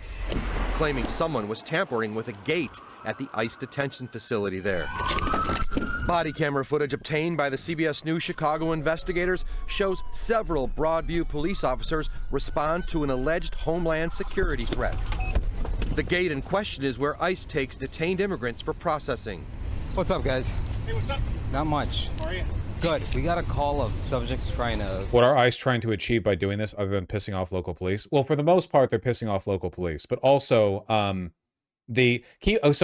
claiming someone was tampering with a gate at the ICE detention facility there. Body camera footage obtained by the CBS News Chicago investigators shows several Broadview police officers respond to an alleged Homeland Security threat. The gate in question is where ICE takes detained immigrants for processing. What's up, guys? Hey, what's up? Not much. How are you? Good. We got a call of subjects trying to... What are ICE trying to achieve by doing this other than pissing off local police? Well, for the most part, they're pissing off local police, but also so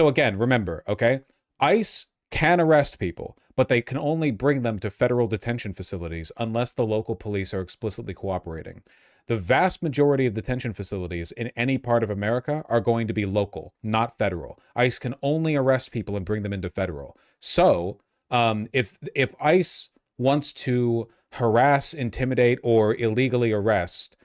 again, remember, okay? ICE can arrest people, but they can only bring them to federal detention facilities unless the local police are explicitly cooperating. The vast majority of detention facilities in any part of America are going to be local, not federal. ICE can only arrest people and bring them into federal. So, if ICE wants to harass, intimidate, or illegally arrest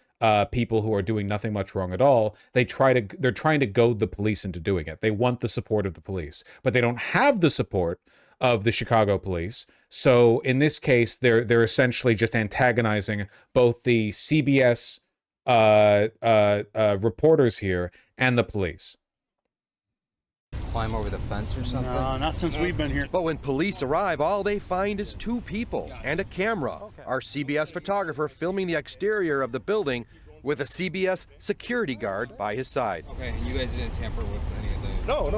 people who are doing nothing much wrong at all, they're trying to goad the police into doing it. They want the support of the police, but they don't have the support of the Chicago police. So in this case, they're essentially just antagonizing both the CBS reporters here and the police. Climb over the fence or something? No, not since we've been here. But when police arrive, all they find is two people and a camera. Our CBS photographer filming the exterior of the building with a CBS security guard by his side. Okay, and you guys didn't tamper with any of the... No,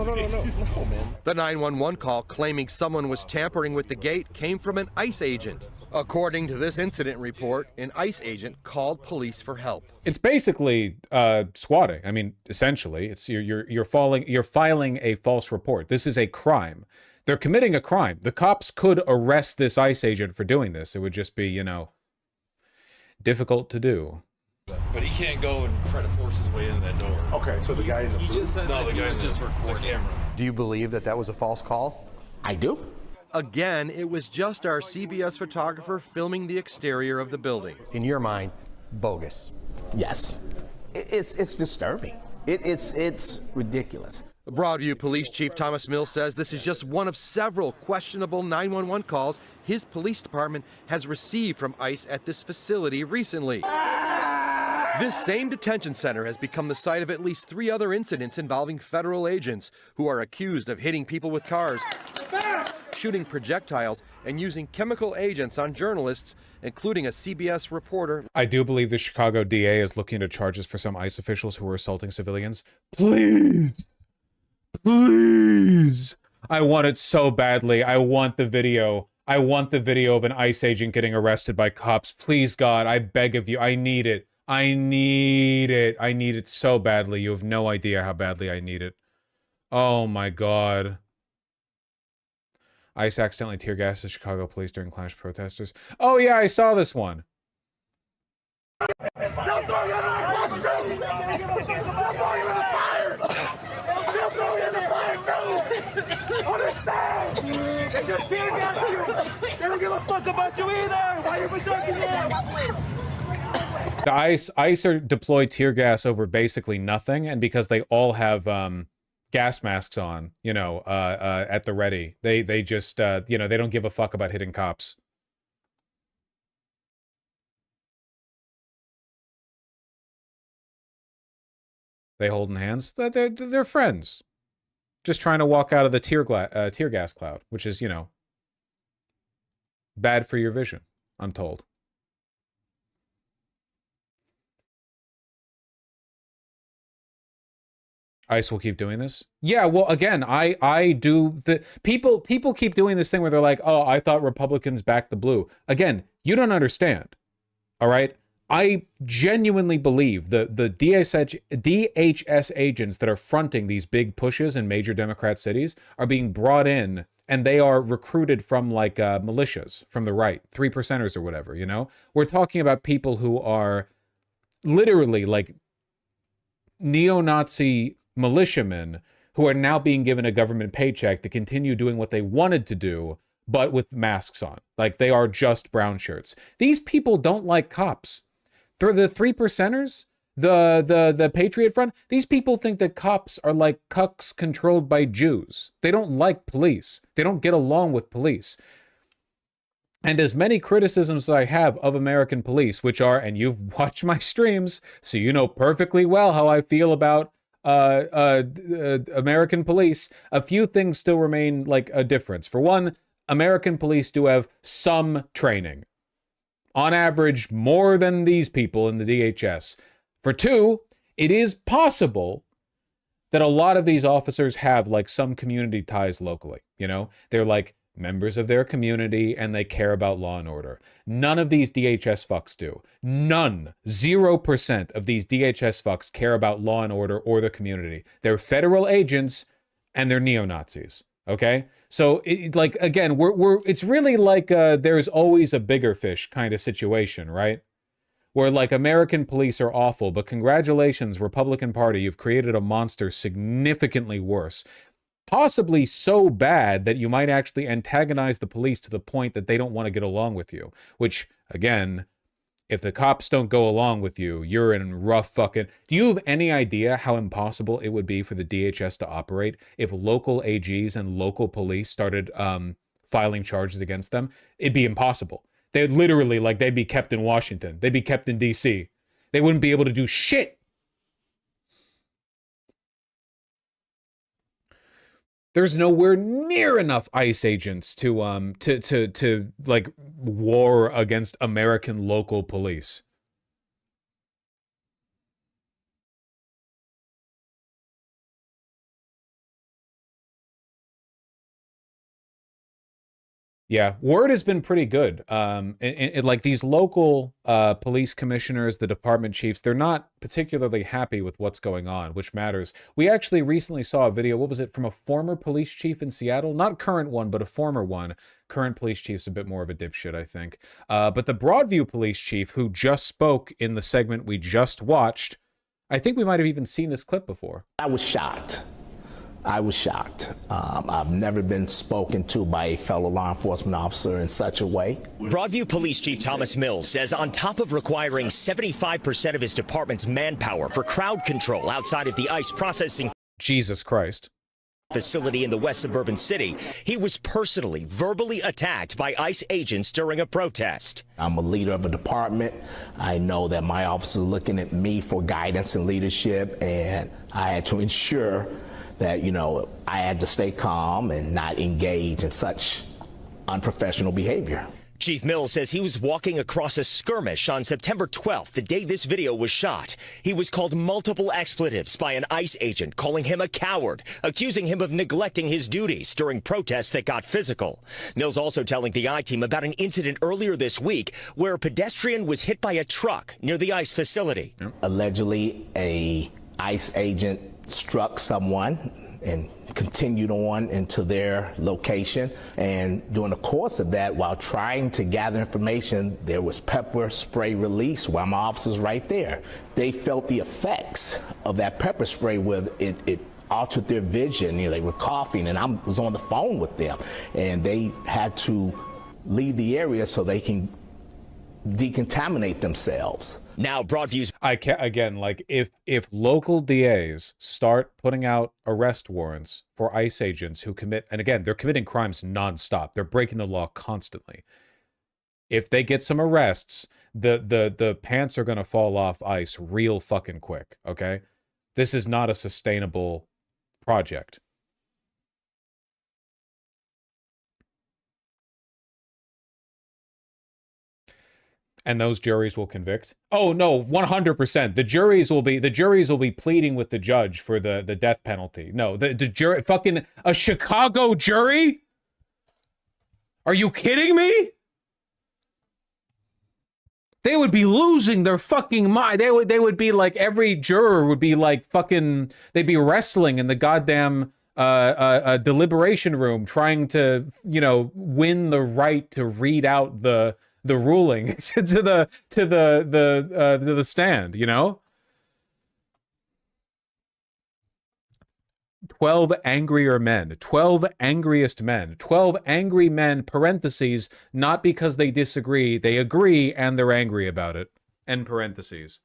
man. The 911 call claiming someone was tampering with the gate came from an ICE agent. According to this incident report, an ICE agent called police for help. It's basically swatting. I mean, essentially, it's you're filing a false report. This is a crime. They're committing a crime. The cops could arrest this ICE agent for doing this. It would just be, you know, difficult to do. But he can't go and try to force his way in that door. Okay, so the guy in the booth? He just says that he was just recording the camera. Do you believe that that was a false call? I do. Again, it was just our CBS photographer filming the exterior of the building. In your mind, bogus? Yes. It's disturbing. It's ridiculous. Broadview Police Chief Thomas Mills says this is just one of several questionable 911 calls his police department has received from ICE at this facility recently. This same detention center has become the site of at least 3 other incidents involving federal agents who are accused of hitting people with cars, shooting projectiles, and using chemical agents on journalists, including a CBS reporter. I do believe the Chicago DA is looking into charges for some ICE officials who were assaulting civilians. Please. Please. I want it so badly. I want the video. I want the video of an ICE agent getting arrested by cops. Please, God, I beg of you. I need it. I need it. I need it so badly. You have no idea how badly I need it. Oh my God. ICE accidentally tear gassed the Chicago police during clash protesters. Oh yeah, I saw this one. They just tear gas you. They don't give a fuck about you either. Why are you protecting them? The ICE are deployed tear gas over basically nothing, and because they all have gas masks on, you know, at the ready, they just you know, they don't give a fuck about hitting cops. They holding hands. They're friends, just trying to walk out of the tear gas cloud, which is, you know, bad for your vision, I'm told. ICE will keep doing this? Yeah, well, again, I do the people keep doing this thing where they're like, oh, I thought Republicans backed the blue. Again, you don't understand. All right? I genuinely believe the DHS agents that are fronting these big pushes in major Democrat cities are being brought in, and they are recruited from like militias from the right, 3%ers or whatever, you know? We're talking about people who are literally like neo-Nazi militiamen who are now being given a government paycheck to continue doing what they wanted to do, but with masks on. Like, they are just brown shirts. These people don't like cops. They're the 3%ers, the Patriot Front. These people think that cops are like cucks controlled by Jews. They don't like police. They don't get along with police. And as many criticisms as I have of American police, which are, and you've watched my streams, so you know perfectly well how I feel about American police, a few things still remain like a difference. For one, American police do have some training. On average, more than these people in the DHS. For two, it is possible that a lot of these officers have like some community ties locally. You know, they're like members of their community and they care about law and order. None of these DHS fucks do. None. 0% of these DHS fucks care about law and order or the community. They're federal agents and they're neo-Nazis. Okay? So like, again, it's really like there's always a bigger fish kind of situation, right? Where like American police are awful, but congratulations, Republican Party, you've created a monster significantly worse. Possibly so bad that you might actually antagonize the police to the point that they don't want to get along with you. Which, again, if the cops don't go along with you, you're in rough fucking... Do you have any idea how impossible it would be for the DHS to operate if local AGs and local police started filing charges against them? It'd be impossible. They'd literally, like, they'd be kept in Washington. They'd be kept in DC. They wouldn't be able to do shit. There's nowhere near enough ICE agents to like war against American local police. Yeah, word has been pretty good. Like these local police commissioners, the department chiefs, they're not particularly happy with what's going on, which matters. We actually recently saw a video, what was it, from a former police chief in Seattle? Not current one, but a former one. Current police chief's a bit more of a dipshit, I think. But the Broadview police chief, who just spoke in the segment we just watched, I think we might have even seen this clip before. I was shocked. I was shocked. I've never been spoken to by a fellow law enforcement officer in such a way. Broadview Police Chief Thomas Mills says on top of requiring 75% of his department's manpower for crowd control outside of the ICE processing. Jesus Christ. facility in the west suburban city. He was personally, verbally attacked by ICE agents during a protest. I'm a leader of a department. I know that my office is looking at me for guidance and leadership, and I had to ensure that, you know, I had to stay calm and not engage in such unprofessional behavior. Chief Mills says he was walking across a skirmish on September 12th, the day this video was shot. He was called multiple expletives by an ICE agent, calling him a coward, accusing him of neglecting his duties during protests that got physical. Mills also telling the I-Team about an incident earlier this week where a pedestrian was hit by a truck near the ICE facility. Allegedly, a ICE agent struck someone and continued on into their location. And during the course of that, while trying to gather information, there was pepper spray released while my officers right there. They felt the effects of that pepper spray where it altered their vision. You know, they were coughing, and I was on the phone with them, and they had to leave the area so they can decontaminate themselves. Now Broadview's again, like if local DAs start putting out arrest warrants for ICE agents who commit, and again, they're committing crimes nonstop, they're breaking the law constantly. If they get some arrests, the pants are gonna fall off ICE real fucking quick. Okay, this is not a sustainable project. And those juries will convict. Oh no, 100%. The juries will be pleading with the judge for the death penalty. No, the jury, fucking a Chicago jury? Are you kidding me? They would be losing their fucking mind. They would be like, every juror would be like fucking, they'd be wrestling in the goddamn deliberation room trying to, you know, win the right to read out the ruling to the stand, you know? 12 angrier men, 12 angriest men, 12 angry men, parentheses, not because they disagree, they agree and they're angry about it, end parentheses.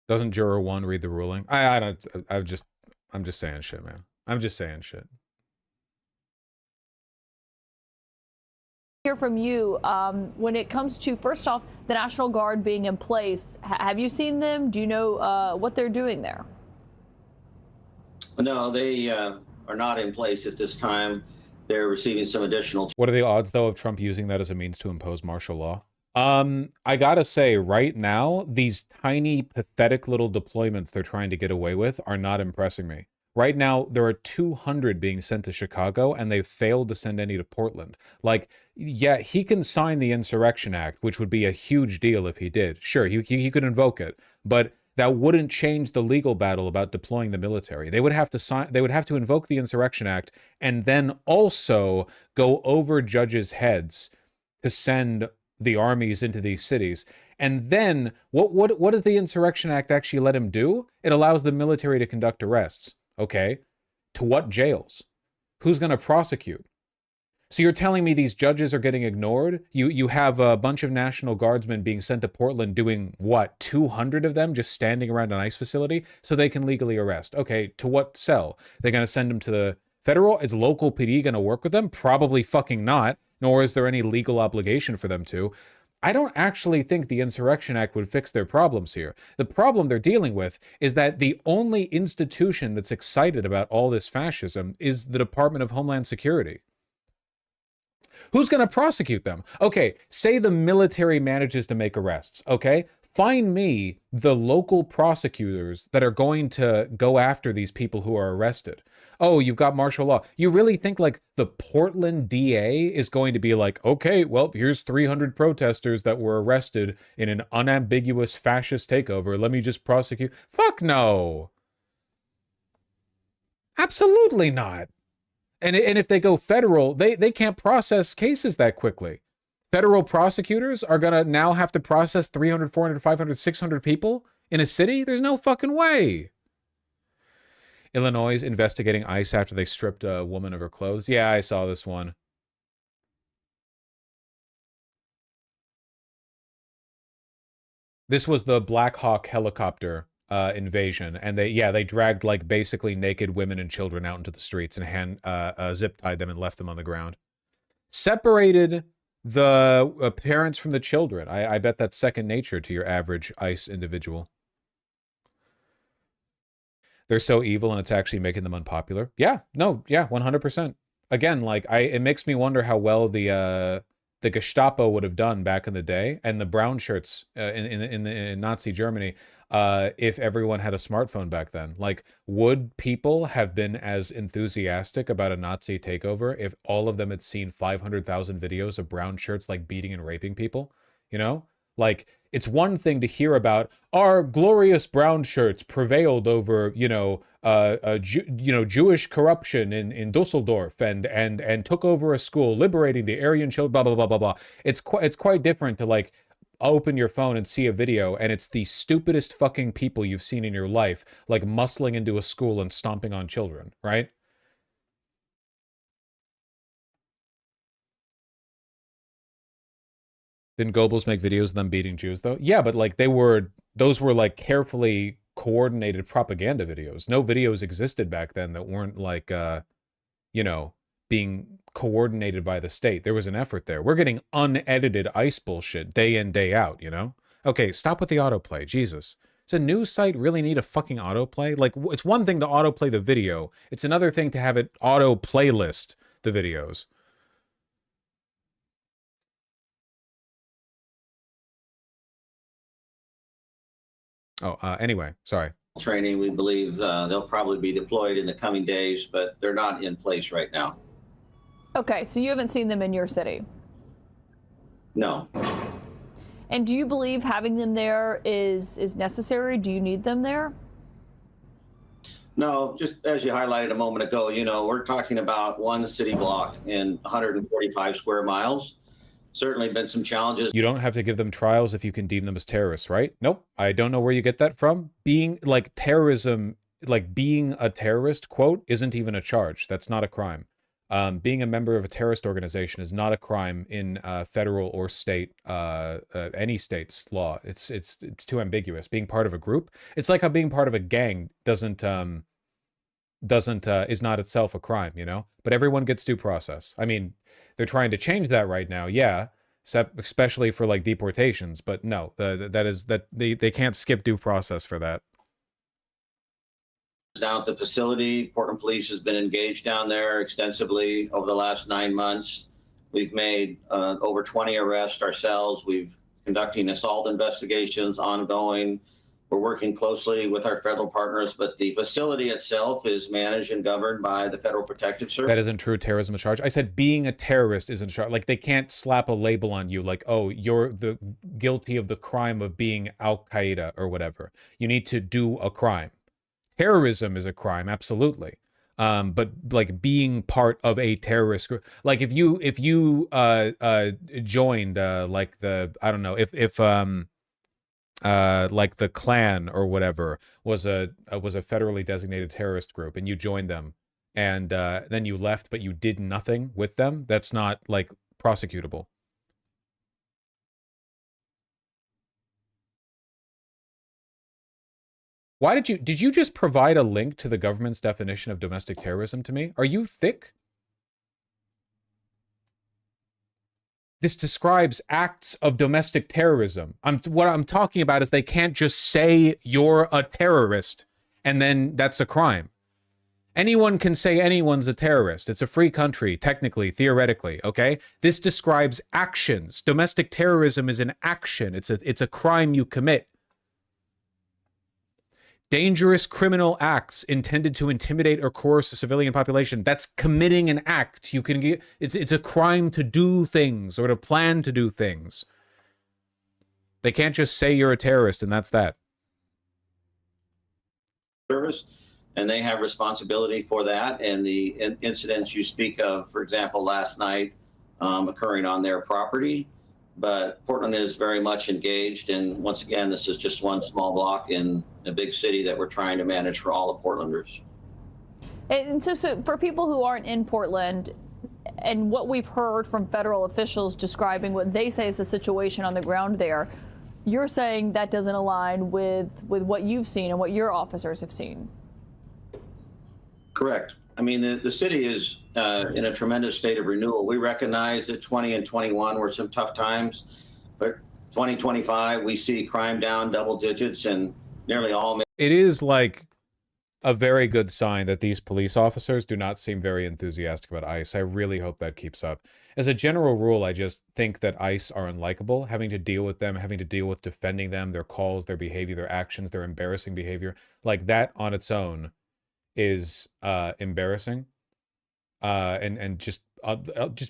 Doesn't juror 1 read the ruling? I'm just saying shit, man. I'm just saying shit. Hear from you when it comes to, first off, the National Guard being in place. Have you seen them? Do you know what they're doing there? No, they are not in place at this time. They're receiving some additional. What are the odds, though, of Trump using that as a means to impose martial law? I gotta say, right now, these tiny, pathetic little deployments they're trying to get away with are not impressing me. Right now, there are 200 being sent to Chicago, and they've failed to send any to Portland. Like, yeah, he can sign the Insurrection Act, which would be a huge deal if he did. Sure, he could invoke it, but that wouldn't change the legal battle about deploying the military. They would have to sign. They would have to invoke the Insurrection Act, and then also go over judges' heads to send the armies into these cities. And then what does the Insurrection Act actually let him do? It allows the military to conduct arrests. Okay, to what jails? Who's going to prosecute? So you're telling me these judges are getting ignored? You have a bunch of National Guardsmen being sent to Portland doing what? 200 of them just standing around an ICE facility so they can legally arrest. Okay, to what cell? They're going to send them to the federal? Is local PD going to work with them? Probably fucking not. Nor is there any legal obligation for them to. I don't actually think the Insurrection Act would fix their problems here. The problem they're dealing with is that the only institution that's excited about all this fascism is the Department of Homeland Security. Who's going to prosecute them? Okay, say the military manages to make arrests, okay? Find me the local prosecutors that are going to go after these people who are arrested. Oh, you've got martial law. You really think like the Portland DA is going to be like, okay, well, here's 300 protesters that were arrested in an unambiguous fascist takeover. Let me just prosecute. Fuck no. Absolutely not. And if they go federal, they can't process cases that quickly. Federal prosecutors are going to now have to process 300, 400, 500, 600 people in a city? There's no fucking way. Illinois is investigating ICE after they stripped a woman of her clothes. Yeah, I saw this one. This was the Black Hawk helicopter invasion, and they dragged like basically naked women and children out into the streets and zip tied them and left them on the ground. Separated the parents from the children. I bet that's second nature to your average ICE individual. They're so evil and it's actually making them unpopular. Yeah, no, yeah, 100%. Again, like it makes me wonder how well the Gestapo would have done back in the day, and the brown shirts in Nazi Germany, if everyone had a smartphone back then. Like, would people have been as enthusiastic about a Nazi takeover if all of them had seen 500,000 videos of brown shirts like beating and raping people? You know, like, it's one thing to hear about our glorious brown shirts prevailed over, Jewish corruption in Dusseldorf and took over a school, liberating the Aryan children, blah, blah, blah, blah, blah. It's quite different to like open your phone and see a video and it's the stupidest fucking people you've seen in your life, like muscling into a school and stomping on children, right? Didn't Goebbels make videos of them beating Jews, though? Yeah, but like those were like carefully coordinated propaganda videos. No videos existed back then that weren't like, being coordinated by the state. There was an effort there. We're getting unedited ICE bullshit day in, day out, you know? Okay, stop with the autoplay. Jesus. Does a news site really need a fucking autoplay? Like, it's one thing to autoplay the video. It's another thing to have it auto playlist the videos. Oh, anyway, sorry. Training, we believe they'll probably be deployed in the coming days, but they're not in place right now. Okay, so you haven't seen them in your city? No. And do you believe having them there is necessary? Do you need them there? No, just as you highlighted a moment ago, we're talking about one city block in 145 square miles. Certainly been some challenges. You don't have to give them trials if you can deem them as terrorists, right? Nope. I don't know where you get that from. Being like terrorism, like being a terrorist, quote, isn't even a charge. That's not a crime. Being a member of a terrorist organization is not a crime in federal or state, any state's law. It's too ambiguous. Being part of a group, it's like how being part of a gang is not itself a crime, you know? But everyone gets due process. I mean, they're trying to change that right now, yeah, especially for like deportations. But no, they can't skip due process for that. Down at the facility, Portland Police has been engaged down there extensively over the last 9 months. We've made over 20 arrests ourselves. We've conducting assault investigations ongoing. We're working closely with our federal partners, but the facility itself is managed and governed by the Federal Protective Service. That isn't true. Terrorism is a charge. I said being a terrorist isn't a charge. Like, they can't slap a label on you like, oh, you're the guilty of the crime of being Al-Qaeda or whatever. You need to do a crime. Terrorism is a crime, absolutely. But like being part of a terrorist group, like if you joined like the, I don't know, if like the Klan or whatever was a federally designated terrorist group and you joined them and then you left but you did nothing with them, that's not like prosecutable. Why did you just provide a link to the government's definition of domestic terrorism to me? Are you thick? This describes acts of domestic terrorism. What I'm talking about is they can't just say you're a terrorist and then that's a crime. Anyone can say anyone's a terrorist. It's a free country, technically, theoretically, okay? This describes actions. Domestic terrorism is an action. It's a crime you commit. Dangerous criminal acts intended to intimidate or coerce a civilian population. That's committing an act. You can get it's a crime to do things or to plan to do things. They can't just say you're a terrorist and that's that. Service, and they have responsibility for that. And the incidents you speak of, for example, last night, occurring on their property. But Portland is very much engaged, and once again, this is just one small block in a big city that we're trying to manage for all the Portlanders. And so for people who aren't in Portland, and what we've heard from federal officials describing what they say is the situation on the ground there, you're saying that doesn't align with what you've seen and what your officers have seen. Correct. I mean, the city is in a tremendous state of renewal. We recognize that 20 and 21 were some tough times, but 2025, we see crime down double digits and nearly all. It is like a very good sign that these police officers do not seem very enthusiastic about ICE. I really hope that keeps up. As a general rule, I just think that ICE are unlikable. Having to deal with them, having to deal with defending them, their calls, their behavior, their actions, their embarrassing behavior, like that on its own is embarrassing, and just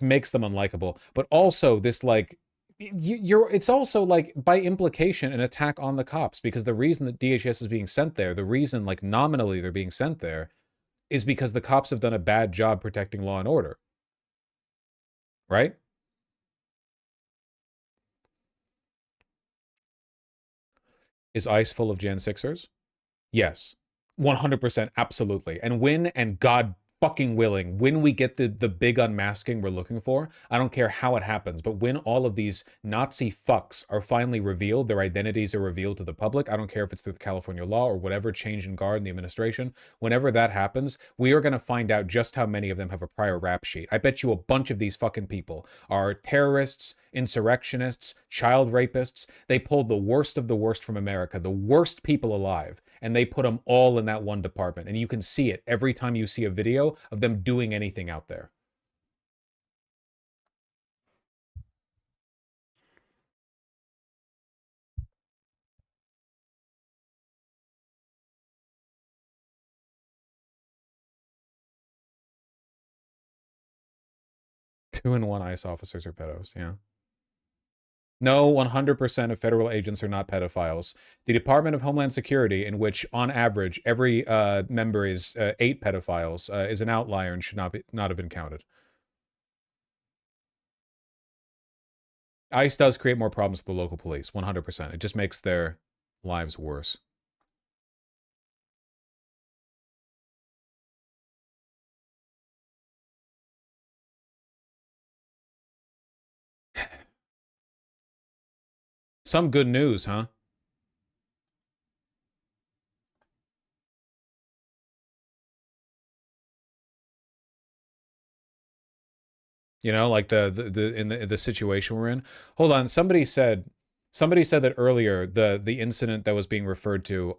makes them unlikable. But also this, like, it's also, like, by implication an attack on the cops, because the reason that DHS is being sent there, the reason, like, nominally they're being sent there, is because the cops have done a bad job protecting law and order. Right? Is ICE full of Jan 6ers? Yes. 100%, absolutely. And when, and God fucking willing, when we get the big unmasking we're looking for, I don't care how it happens, but when all of these Nazi fucks are finally revealed, their identities are revealed to the public, I don't care if it's through the California law or whatever change in guard in the administration, whenever that happens, we are going to find out just how many of them have a prior rap sheet. I bet you a bunch of these fucking people are terrorists, insurrectionists, child rapists. They pulled the worst of the worst from America, the worst people alive, and they put them all in that one department. And you can see it every time you see a video of them doing anything out there. Two in one ICE officers are pedos, yeah. No, 100% of federal agents are not pedophiles. The Department of Homeland Security, in which, on average, every member is 8 pedophiles, is an outlier and should not have been counted. ICE does create more problems for the local police, 100%. It just makes their lives worse. Some good news, huh? You know, like in the situation we're in. Hold on, somebody said that earlier, the incident that was being referred to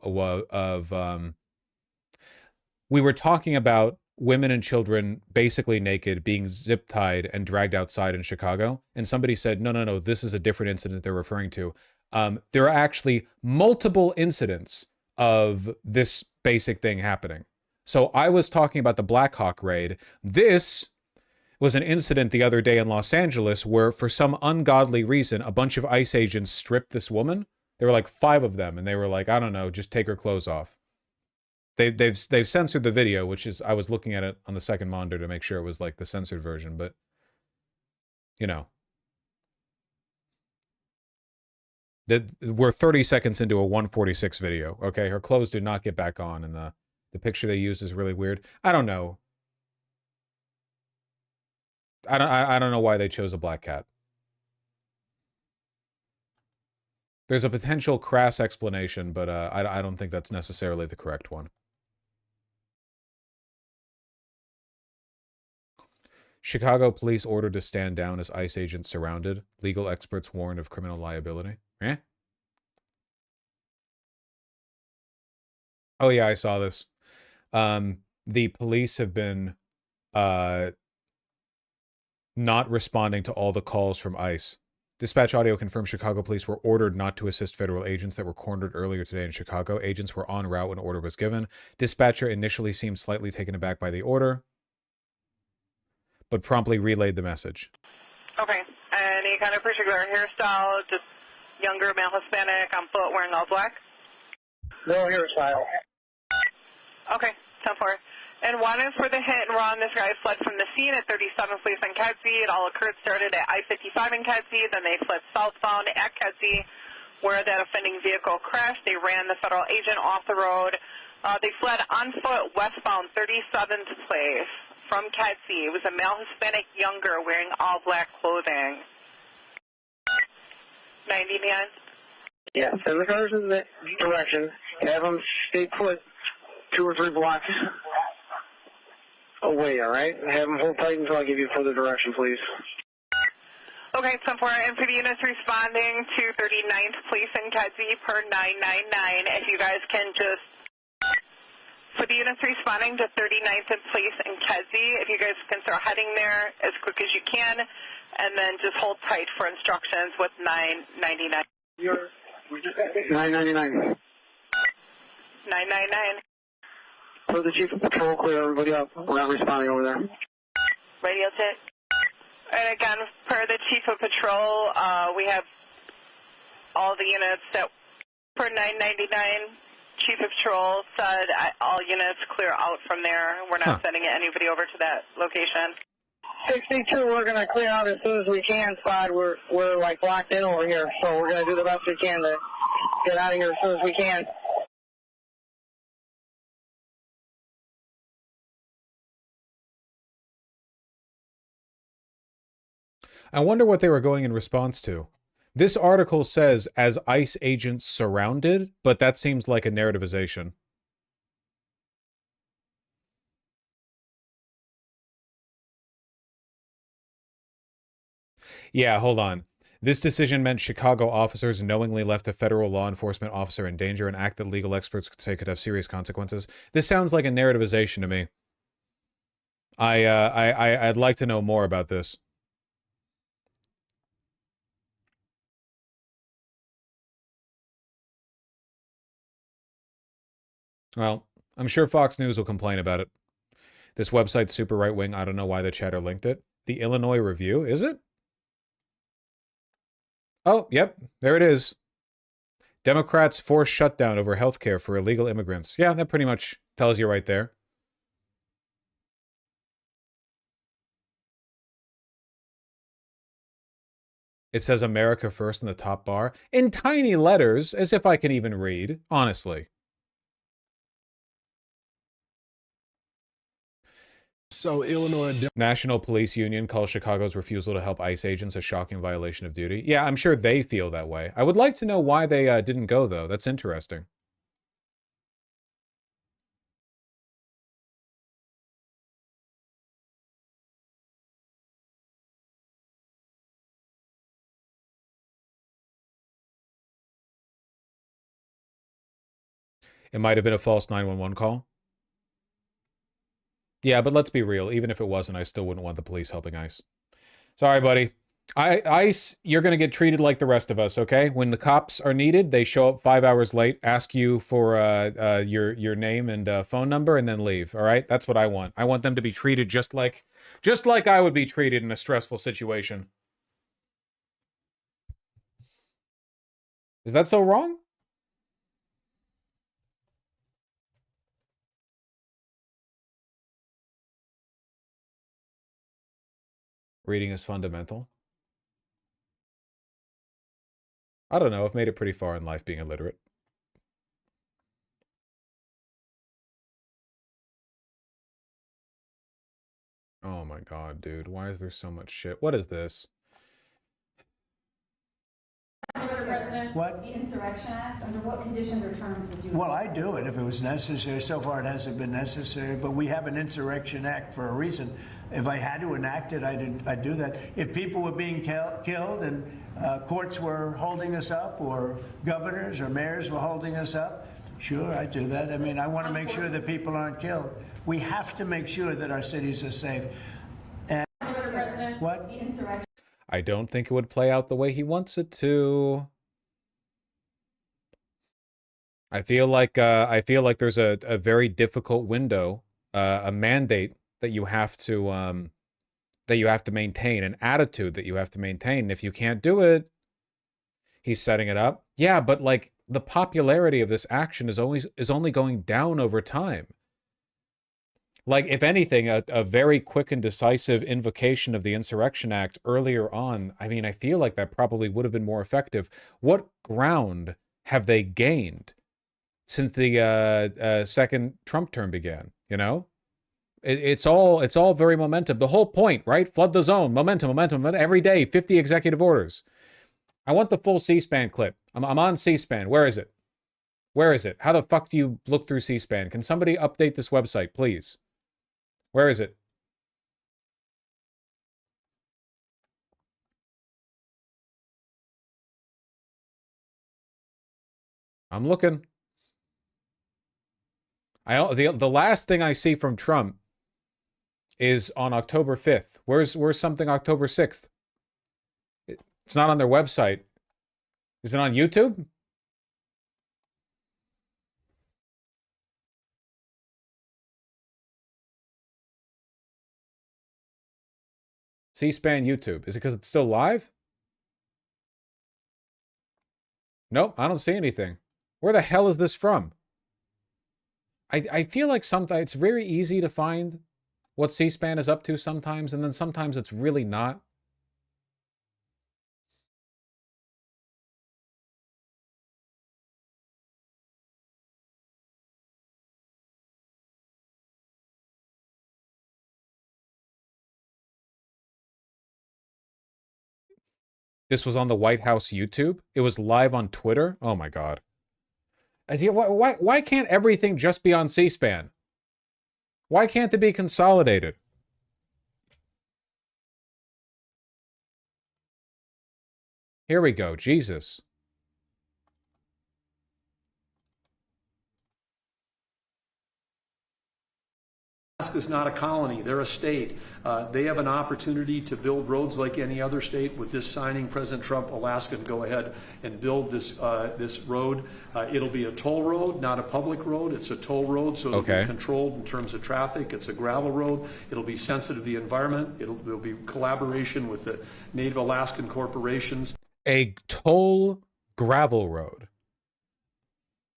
we were talking about women and children basically naked being zip tied and dragged outside in Chicago, and somebody said no, this is a different incident they're referring to. There are actually multiple incidents of this basic thing happening. So I was talking about the Black Hawk raid. This was an incident the other day in Los Angeles where, for some ungodly reason, a bunch of ICE agents stripped this woman. There were like 5 of them, and they were like, I don't know, just take her clothes off. They've censored the video, which is, I was looking at it on the second monitor to make sure it was like the censored version, but you know. We're 30 seconds into a 1:46 video, okay? Her clothes do not get back on, and the picture they used is really weird. I don't know. I don't know why they chose a black cat. There's a potential crass explanation, but I don't think that's necessarily the correct one. Chicago police ordered to stand down as ICE agents surrounded. Legal experts warned of criminal liability. Eh? Oh yeah, I saw this. The police have been not responding to all the calls from ICE. Dispatch audio confirms Chicago police were ordered not to assist federal agents that were cornered earlier today in Chicago. Agents were en route when order was given. Dispatcher initially seemed slightly taken aback by the order, but promptly relayed the message. Okay. Any kind of particular hairstyle, just younger male Hispanic, on foot, wearing all black? No hairstyle. Okay, 10-4. And one is for the hit and run. This guy fled from the scene at 37th Place in Kedzie. It all started at I-55 in Kedzie. Then they fled southbound at Kedzie, where that offending vehicle crashed. They ran the federal agent off the road. They fled on foot westbound 37th Place from Kedzie. It was a male Hispanic younger wearing all black clothing. 99. Yeah, send the cars in that direction. Have them stay put 2 or 3 blocks away, all right? Have them hold tight until I give you further direction, please. Okay, 10-4, and for the units responding to 39th Police in Kedzie per 999, if you guys can just, for the units responding to 39th and Police in Kedzie, if you guys can start heading there as quick as you can, and then just hold tight for instructions with 999. 999. 999. So the Chief of Patrol, clear everybody up. We're not responding over there. Radio check. And again, per the Chief of Patrol, we have all the units that, per 999, Chief of Patrol said all units clear out from there. We're not sending anybody over to that location. 62, we're going to clear out as soon as we can, Spot. We're like locked in over here, so we're going to do the best we can to get out of here as soon as we can. I wonder what they were going in response to. This article says, as ICE agents surrounded, but that seems like a narrativization. Yeah, hold on. This decision meant Chicago officers knowingly left a federal law enforcement officer in danger, an act that legal experts could say could have serious consequences. This sounds like a narrativization to me. I'd like to know more about this. Well, I'm sure Fox News will complain about it. This website's super right-wing. I don't know why the chatter linked it. The Illinois Review, is it? Oh, yep, there it is. Democrats force shutdown over healthcare for illegal immigrants. Yeah, that pretty much tells you right there. It says America First in the top bar. In tiny letters, as if I can even read, honestly. So Illinois National Police Union calls Chicago's refusal to help ICE agents a shocking violation of duty. Yeah, I'm sure they feel that way. I would like to know why they didn't go, though. That's interesting. It might have been a false 911 call. Yeah, but let's be real. Even if it wasn't, I still wouldn't want the police helping ICE. Sorry, buddy. ICE, you're going to get treated like the rest of us, okay? When the cops are needed, they show up 5 hours late, ask you for your name and phone number, and then leave, all right? That's what I want. I want them to be treated just like I would be treated in a stressful situation. Is that so wrong? Reading is fundamental. I don't know. I've made it pretty far in life being illiterate. Oh my god, dude. Why is there so much shit? What is this? Mr. President, what? The Insurrection Act, under what conditions or terms would you... Well, I'd do it if it was necessary. So far, it hasn't been necessary, but we have an Insurrection Act for a reason. If I had to enact it, I'd do that. If people were being killed and courts were holding us up, or governors or mayors were holding us up, sure, I'd do that. I mean, I want to make sure that people aren't killed. We have to make sure that our cities are safe. And Mr. President, what? The insurrection. I don't think it would play out the way he wants it to. I feel like there's a very difficult window, a mandate that you have to maintain, an attitude that you have to maintain. And if you can't do it, he's setting it up. Yeah, but like the popularity of this action is only going down over time. Like, if anything, a very quick and decisive invocation of the Insurrection Act earlier on, I mean, I feel like that probably would have been more effective. What ground have they gained since the second Trump term began, you know? It's all very momentum. The whole point, right? Flood the zone, momentum, every day, 50 executive orders. I want the full C-SPAN clip. I'm on C-SPAN. Where is it? Where is it? How the fuck do you look through C-SPAN? Can somebody update this website, please? Where is it? I'm looking. The last thing I see from Trump is on October 5th. Where's something October 6th? It's not on their website. Is it on YouTube? C-SPAN YouTube. Is it because it's still live? Nope, I don't see anything. Where the hell is this from? I feel like sometimes it's very easy to find what C-SPAN is up to sometimes, and then sometimes it's really not. This was on the White House YouTube. It was live on Twitter. Oh my God. Why can't everything just be on C-SPAN? Why can't it be consolidated? Here we go. Jesus. Alaska's not a colony, they're a state. They have an opportunity to build roads like any other state. With this signing, President Trump, Alaska can go ahead and build this road. It'll be a toll road, not a public road. It's a toll road, so it'll be controlled in terms of traffic. It's a gravel road. It'll be sensitive to the environment. There'll be collaboration with the Native Alaskan corporations. A toll gravel road.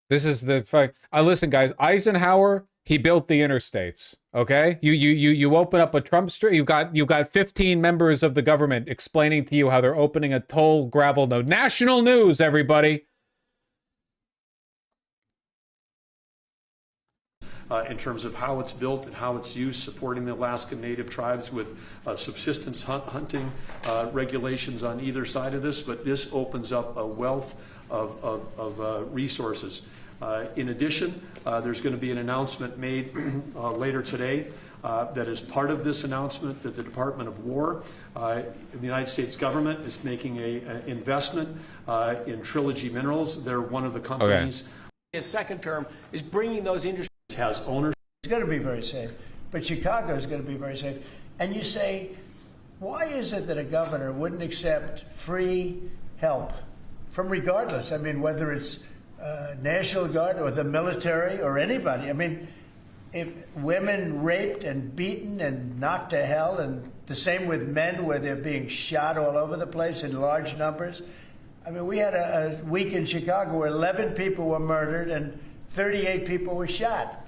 This is the fact. Listen, guys, Eisenhower, he built the interstates. Okay, you open up a Trump street. You've got 15 members of the government explaining to you how they're opening a toll gravel node. National news, everybody. In terms of how it's built and how it's used, supporting the Alaskan Native tribes with subsistence hunting regulations on either side of this, but this opens up a wealth of resources. In addition, there's going to be an announcement made later today that is part of this announcement that the Department of War, the United States government, is making an investment in Trilogy Minerals. They're one of the companies. His second term is bringing those industries. Has ownership. It's going to be very safe, but Chicago is going to be very safe. And you say, why is it that a governor wouldn't accept free help from regardless? I mean, whether it's National Guard or the military or anybody. I mean, if women raped and beaten and knocked to hell, and the same with men where they're being shot all over the place in large numbers. I mean, we had a week in Chicago where 11 people were murdered and 38 people were shot.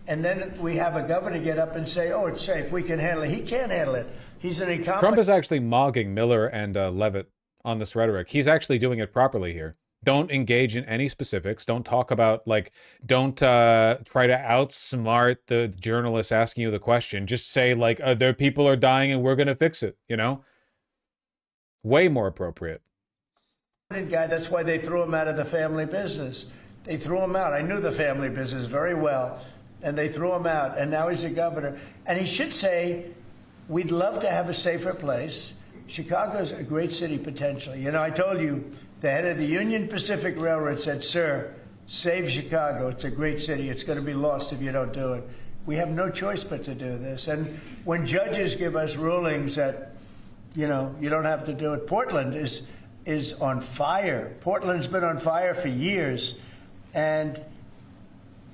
And then we have a governor get up and say, oh, it's safe, we can handle it. He can't handle it. He's an incompetent. Trump is actually mogging Miller and Levitt on this rhetoric. He's actually doing it properly here. Don't engage in any specifics. Don't talk about, like, don't try to outsmart the journalist asking you the question. Just say, like, their people are dying and we're going to fix it, you know? Way more appropriate. Guy, that's why they threw him out of the family business. They threw him out. I knew the family business very well, and they threw him out, and now he's a governor. And he should say, we'd love to have a safer place. Chicago's a great city potentially. You know, I told you, the head of the Union Pacific Railroad said, sir, save Chicago. It's a great city. It's going to be lost if you don't do it. We have no choice but to do this. And when judges give us rulings that, you know, you don't have to do it, Portland is on fire. Portland's been on fire for years. And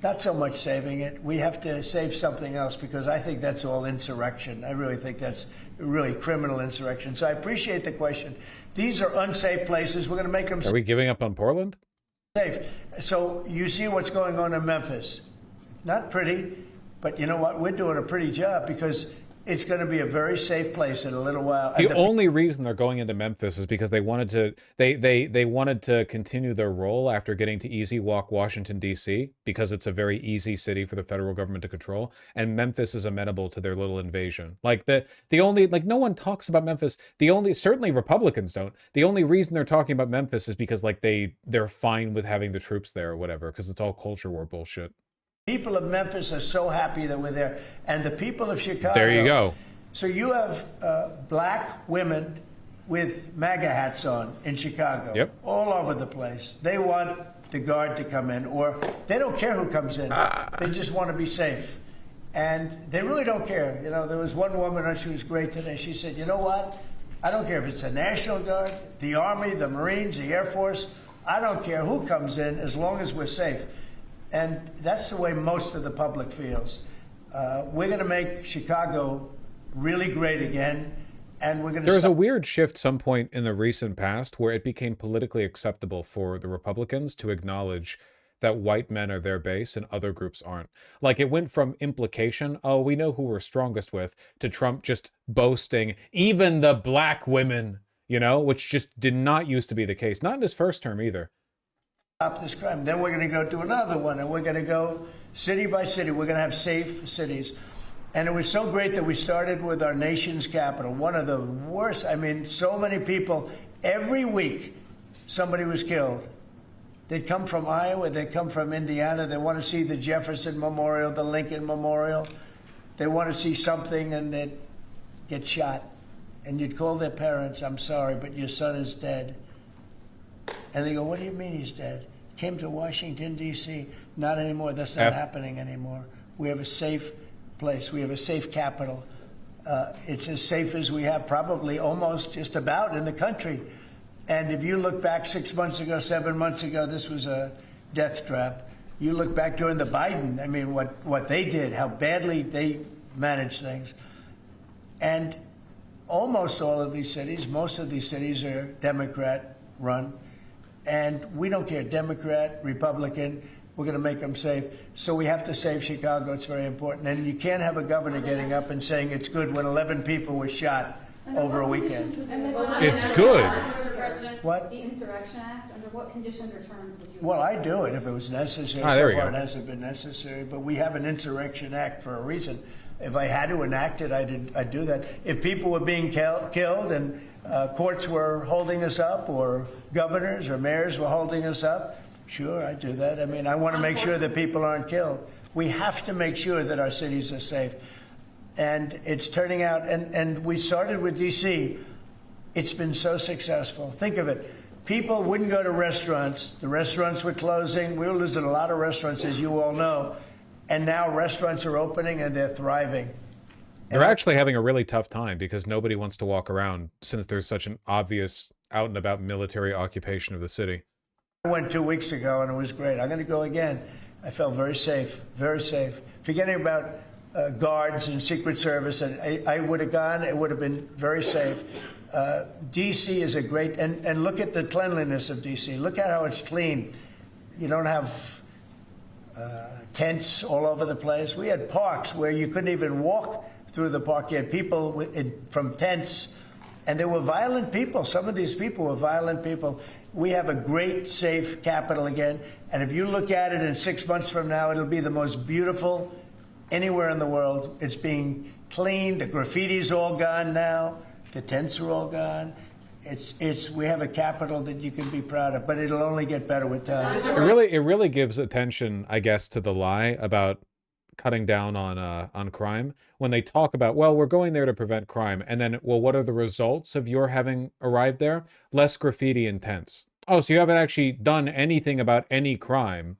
not so much saving it. We have to save something else, because I think that's all insurrection. I really think that's really criminal insurrection. So I appreciate the question. These are unsafe places. We're going to make them safe. Are we giving up on Portland? Safe. So you see what's going on in Memphis. Not pretty, but you know what? We're doing a pretty job, because it's going to be a very safe place in a little while. The only reason they're going into Memphis is because they wanted to they wanted to continue their role after getting to easy walk Washington D.C. because it's a very easy city for the federal government to control, and Memphis is amenable to their little invasion. Like the only like no one talks about Memphis. Certainly Republicans don't. The only reason they're talking about Memphis is because like they're fine with having the troops there or whatever, because it's all culture war bullshit. People of Memphis are so happy that we're there. And the people of Chicago. There you go. So you have black women with MAGA hats on in Chicago. Yep. All over the place. They want the guard to come in, or they don't care who comes in. They just want to be safe. And they really don't care. You know, there was one woman, and she was great today. She said, you know what? I don't care if it's the National Guard, the Army, the Marines, the Air Force. I don't care who comes in as long as we're safe. And that's the way most of the public feels. We're going to make Chicago really great again, and we're going to. There was a weird shift some point in the recent past where it became politically acceptable for the Republicans to acknowledge that white men are their base and other groups aren't. Like it went from implication, oh, we know who we're strongest with, to Trump just boasting, even the black women, you know, which just did not used to be the case. Not in his first term either. Stop this crime. Then we're going to go to another one, and we're going to go city by city. We're going to have safe cities. And it was so great that we started with our nation's capital, one of the worst. I mean, so many people, every week somebody was killed. They'd come from Iowa, they'd come from Indiana, they want to see the Jefferson Memorial, the Lincoln Memorial. They want to see something, and they'd get shot. And you'd call their parents, I'm sorry, but your son is dead. And they go, what do you mean he's dead? Came to Washington, D.C. Not anymore. That's not happening anymore. We have a safe place. We have a safe capital. It's as safe as we have probably almost just about in the country. And if you look back 6 months ago, 7 months ago, this was a death trap. You look back during the Biden, I mean, what they did, how badly they managed things. And almost all of these cities, most of these cities are Democrat run. And we don't care, Democrat, Republican, we're going to make them safe. So we have to save Chicago. It's very important. And you can't have a governor getting up and saying it's good when 11 people were shot over a weekend. It's good. What? The Insurrection Act, under what conditions or terms would you? Well, I'd do it if it was necessary. There So we far, go. it hasn't been necessary. But we have an Insurrection Act for a reason. If I had to enact it, I'd do that. If people were being killed and courts were holding us up, or governors or mayors were holding us up, sure, I'd do that. I mean, I want to make sure that people aren't killed. We have to make sure that our cities are safe. And it's turning out, and we started with D.C. It's been so successful. Think of it. People wouldn't go to restaurants. The restaurants were closing. We were losing a lot of restaurants, as you all know. And now restaurants are opening and they're thriving. They're actually having a really tough time because nobody wants to walk around since there's such an obvious out and about military occupation of the city. I went 2 weeks ago and it was great. I'm going to go again. I felt very safe, very safe. Forgetting about guards and Secret Service, and I would have gone, it would have been very safe. D.C. is a great, and look at the cleanliness of D.C. Look at how it's clean. You don't have tents all over the place. We had parks where you couldn't even walk through the park. You had people from tents, and they were violent people. Some of these people were violent people. We have a great, safe capital again, and if you look at it in 6 months from now, it'll be the most beautiful anywhere in the world. It's being cleaned. The graffiti's all gone now. The tents are all gone. We have a capital that you can be proud of, but it'll only get better with time. It really gives attention, I guess, to the lie about cutting down on crime when they talk about, well, we're going there to prevent crime, and then, well, what are the results of your having arrived there? Less graffiti and tents. Oh, so you haven't actually done anything about any crime.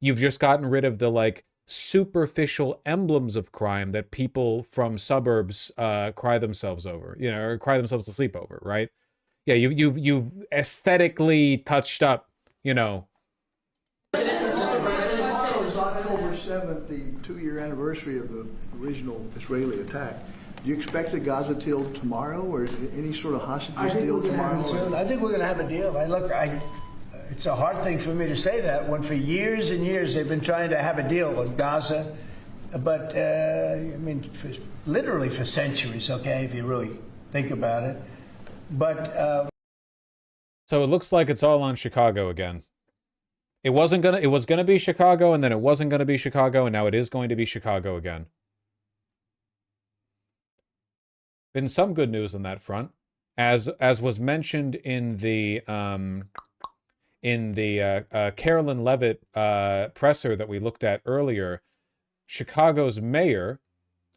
You've just gotten rid of the like superficial emblems of crime that people from suburbs cry themselves over, you know, or cry themselves to sleep over, right? Yeah, you've aesthetically touched up, you know. It's October 7th, the 2-year anniversary of the original Israeli attack. Do you expect a Gaza deal tomorrow, or any sort of hostage deal tomorrow? I think we're going to have a deal. It's a hard thing for me to say that when for years and years they've been trying to have a deal with Gaza, But, I mean, literally for centuries, okay, if you really think about it. But... So it looks like it's all on Chicago again. It was gonna be Chicago, and then it wasn't gonna be Chicago, and now it is going to be Chicago again. Been some good news on that front. As was mentioned in the Carolyn Levitt presser that we looked at earlier, Chicago's mayor,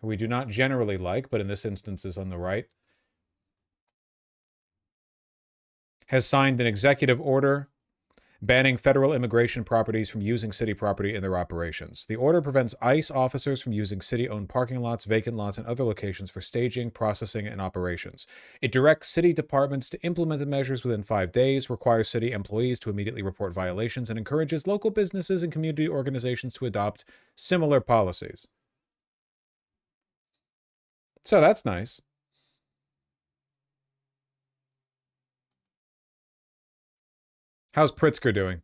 who we do not generally like, but in this instance is on the right, has signed an executive order banning federal immigration properties from using city property in their operations. The order prevents ICE officers from using city-owned parking lots, vacant lots, and other locations for staging, processing, and operations. It directs city departments to implement the measures within 5 days, requires city employees to immediately report violations, and encourages local businesses and community organizations to adopt similar policies. So that's nice. How's Pritzker doing?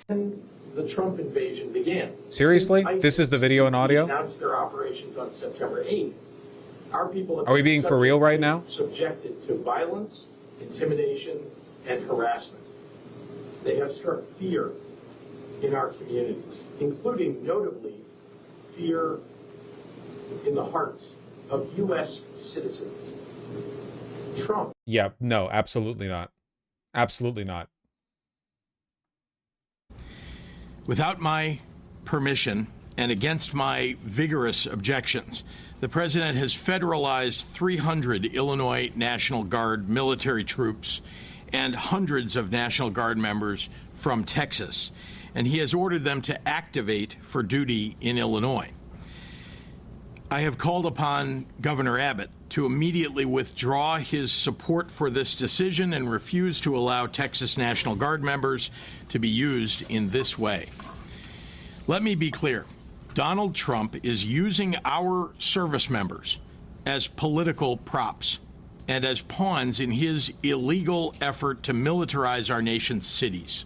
The Trump invasion began. Seriously? This is the video and audio? Announced their operations on September 8th. Our people have Are we being for real right now? Subjected to violence, intimidation, and harassment. They have struck fear in our communities, including notably fear in the hearts of U.S. citizens. Trump. Yeah, no, absolutely not. Absolutely not. Without my permission and against my vigorous objections, the president has federalized 300 Illinois National Guard military troops and hundreds of National Guard members from Texas, and he has ordered them to activate for duty in Illinois. I have called upon Governor Abbott to immediately withdraw his support for this decision and refuse to allow Texas National Guard members to be used in this way. Let me be clear. Donald Trump is using our service members as political props and as pawns in his illegal effort to militarize our nation's cities.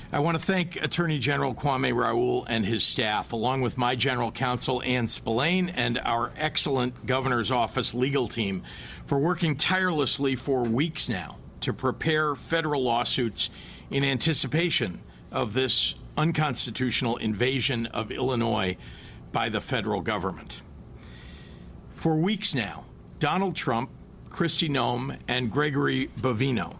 I want to thank Attorney General Kwame Raoul and his staff, along with my general counsel, Ann Spillane, and our excellent governor's office legal team for working tirelessly for weeks now to prepare federal lawsuits in anticipation of this unconstitutional invasion of Illinois by the federal government. For weeks now, Donald Trump, Kristi Noem, and Gregory Bovino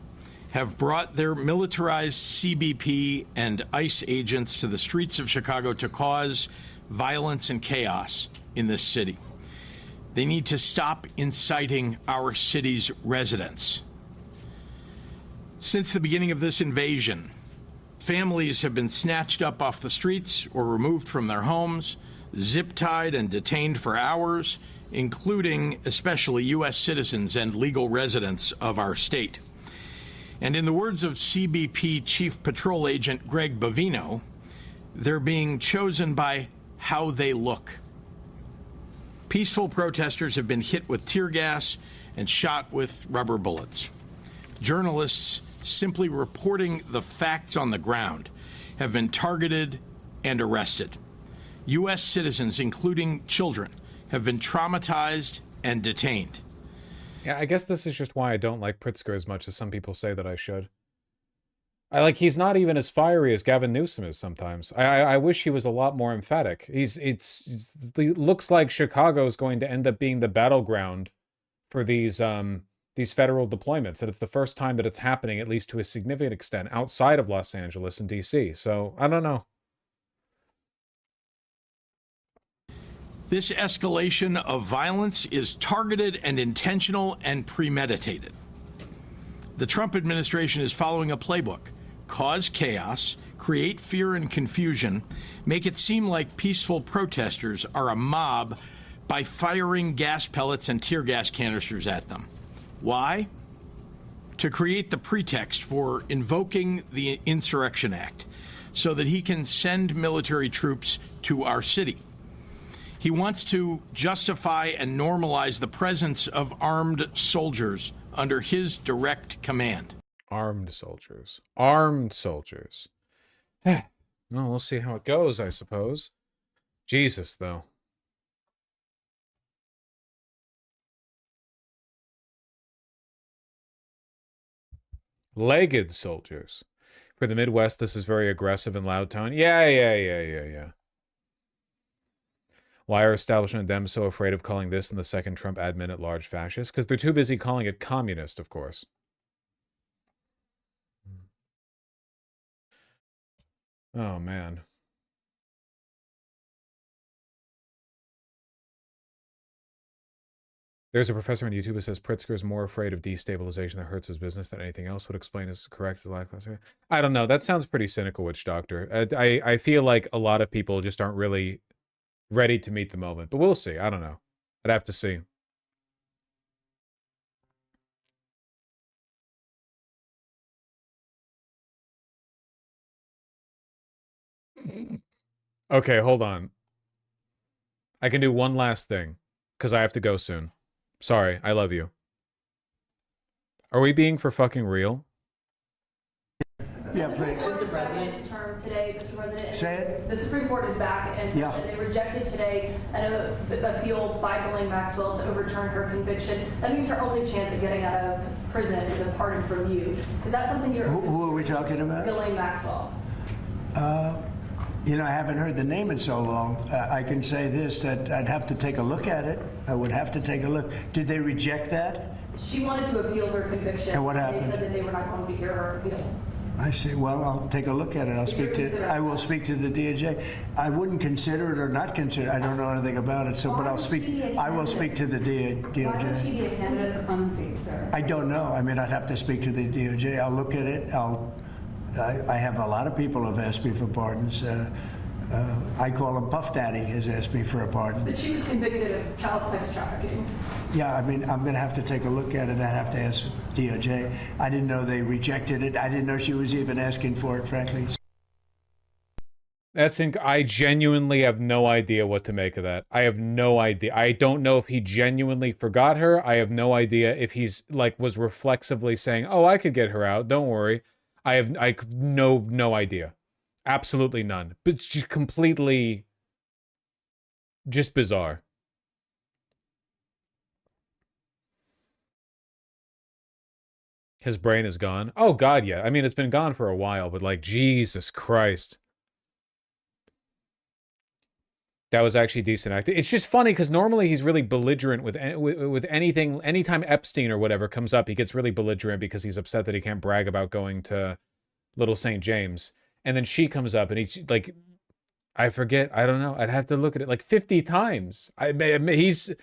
have brought their militarized CBP and ICE agents to the streets of Chicago to cause violence and chaos in this city. They need to stop inciting our city's residents. Since the beginning of this invasion, families have been snatched up off the streets or removed from their homes, zip-tied and detained for hours, including especially U.S. citizens and legal residents of our state. And in the words of CBP Chief Patrol Agent Greg Bovino, they're being chosen by how they look. Peaceful protesters have been hit with tear gas and shot with rubber bullets. Journalists simply reporting the facts on the ground have been targeted and arrested. U.S. citizens, including children, have been traumatized and detained. Yeah, I guess this is just why I don't like Pritzker as much as some people say that I should. He's not even as fiery as Gavin Newsom is sometimes. I wish he was a lot more emphatic. It looks like Chicago is going to end up being the battleground for these federal deployments, and it's the first time that it's happening, at least to a significant extent, outside of Los Angeles and DC. So, I don't know. This escalation of violence is targeted and intentional and premeditated. The Trump administration is following a playbook: cause chaos, create fear and confusion, make it seem like peaceful protesters are a mob by firing gas pellets and tear gas canisters at them. Why? To create the pretext for invoking the Insurrection Act so that he can send military troops to our city. He wants to justify and normalize the presence of armed soldiers under his direct command. Armed soldiers. Armed soldiers. Well, we'll see how it goes, I suppose. Jesus, though. Legged soldiers. For the Midwest, this is very aggressive and loud tone. Yeah. Why are establishment and them so afraid of calling this and the second Trump admin at large fascist? Because they're too busy calling it communist, of course. Oh, man. There's a professor on YouTube who says Pritzker is more afraid of destabilization that hurts his business than anything else. Would explain is correct as lackluster. I don't know. That sounds pretty cynical, Witch Doctor. I feel like a lot of people just aren't really ready to meet the moment. But we'll see. I don't know. I'd have to see. Okay, hold on. I can do one last thing, because I have to go soon. Sorry, I love you. Are we being for fucking real? Yeah, please. Mr. President's term today, Mr. President. Say it. The Supreme Court is back, and they rejected today an appeal by Ghislaine Maxwell to overturn her conviction. That means her only chance of getting out of prison is a pardon from you. Is that something you're... Who are we talking about? Ghislaine Maxwell. You know, I haven't heard the name in so long. I can say this, that I'd have to take a look at it. I would have to take a look. Did they reject that? She wanted to appeal her conviction. And what happened? They said that they were not going to hear her appeal. I see. Well, I'll take a look at it. I will speak to the DOJ. I wouldn't consider it or not consider it. I don't know anything about it. So, but I'll speak. I will speak to the DOJ. Why would she be a candidate for clemency, sir? I don't know. I mean, I'd have to speak to the DOJ. I'll look at it. I have a lot of people have asked me for pardons. I call him Puff Daddy has asked me for a pardon. But she was convicted of child sex trafficking. Yeah, I mean, I'm going to have to take a look at it. I have to ask DOJ. I didn't know they rejected it. I didn't know she was even asking for it, frankly. I genuinely have no idea what to make of that. I have no idea. I don't know if he genuinely forgot her. I have no idea if he's was reflexively saying, "Oh, I could get her out. Don't worry." I have no idea. Absolutely none. But it's just completely just bizarre. His brain is gone. Oh God, yeah. I mean, it's been gone for a while, but like, Jesus Christ. That was actually decent acting. It's just funny because normally he's really belligerent with anything. Anytime Epstein or whatever comes up, he gets really belligerent because he's upset that he can't brag about going to Little St. James. And then she comes up and he's like, I forget. I don't know. I'd have to look at it like 50 times. He's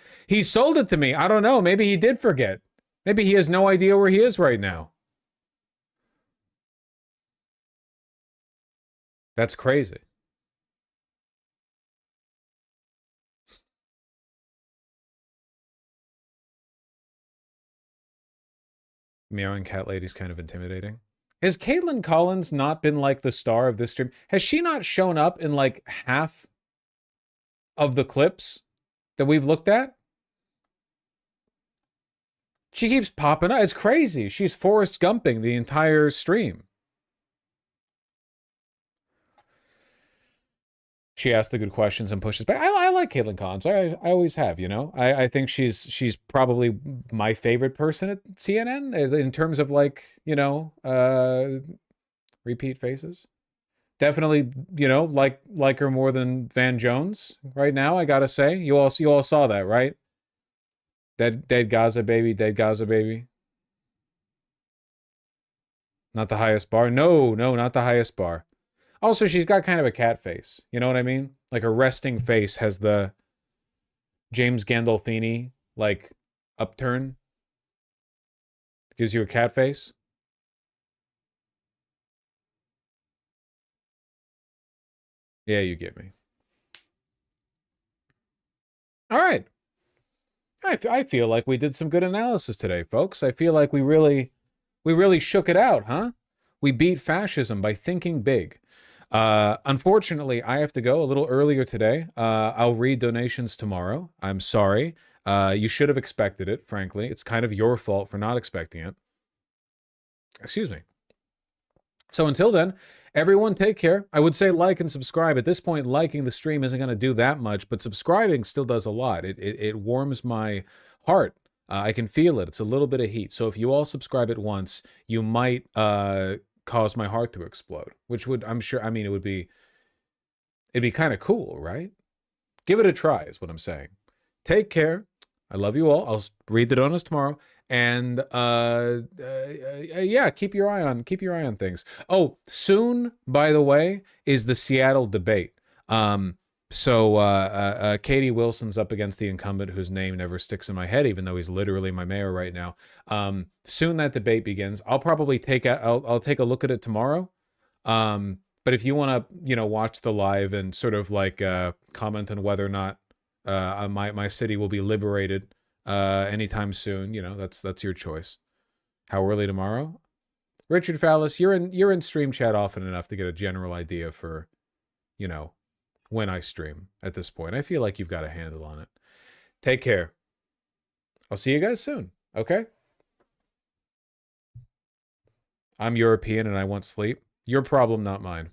sold it to me. I don't know. Maybe he did forget. Maybe he has no idea where he is right now. That's crazy. Meowing cat lady's kind of intimidating. Has Caitlin Collins not been like the star of this stream? Has she not shown up in like half of the clips that we've looked at? She keeps popping up. It's crazy. She's Forrest Gumping the entire stream. She asks the good questions and pushes back. I like Caitlin Collins. I always have, you know. I think she's probably my favorite person at CNN in terms of like, you know, repeat faces. Definitely, you know, like her more than Van Jones right now, I gotta say. You all saw that, right? Dead Gaza baby, dead Gaza baby. Not the highest bar. No, not the highest bar. Also, she's got kind of a cat face. You know what I mean? Like her resting face has the James Gandolfini, like, upturn. Gives you a cat face. Yeah, you get me. All right. I feel like we did some good analysis today, folks. I feel like we really shook it out, huh? We beat fascism by thinking big. Unfortunately, I have to go a little earlier today. I'll read donations tomorrow. I'm sorry. You should have expected it, frankly. It's kind of your fault for not expecting it. Excuse me. So until then, Everyone take care. I would say like and subscribe. At this point, liking the stream isn't going to do that much, but subscribing still does a lot. It warms my heart. I can feel it. It's a little bit of heat. So if you all subscribe at once, you might cause my heart to explode, which would, I'm sure, I mean, it'd be kind of cool, right? Give it a try is what I'm saying. Take care. I love you all. I'll read the donuts tomorrow. And yeah, keep your eye on things. Oh, soon, by the way, is the Seattle debate. So Katie Wilson's up against the incumbent whose name never sticks in my head, even though he's literally my mayor right now. Soon that debate begins. I'll probably I'll take a look at it tomorrow. But if you want to, watch the live and sort of like comment on whether or not my city will be liberated anytime soon, that's your choice. How early tomorrow? Richard Fallis, you're in stream chat often enough to get a general idea for, when I stream at this point. I feel like you've got a handle on it. Take care. I'll see you guys soon, okay? I'm European and I want sleep. Your problem, not mine.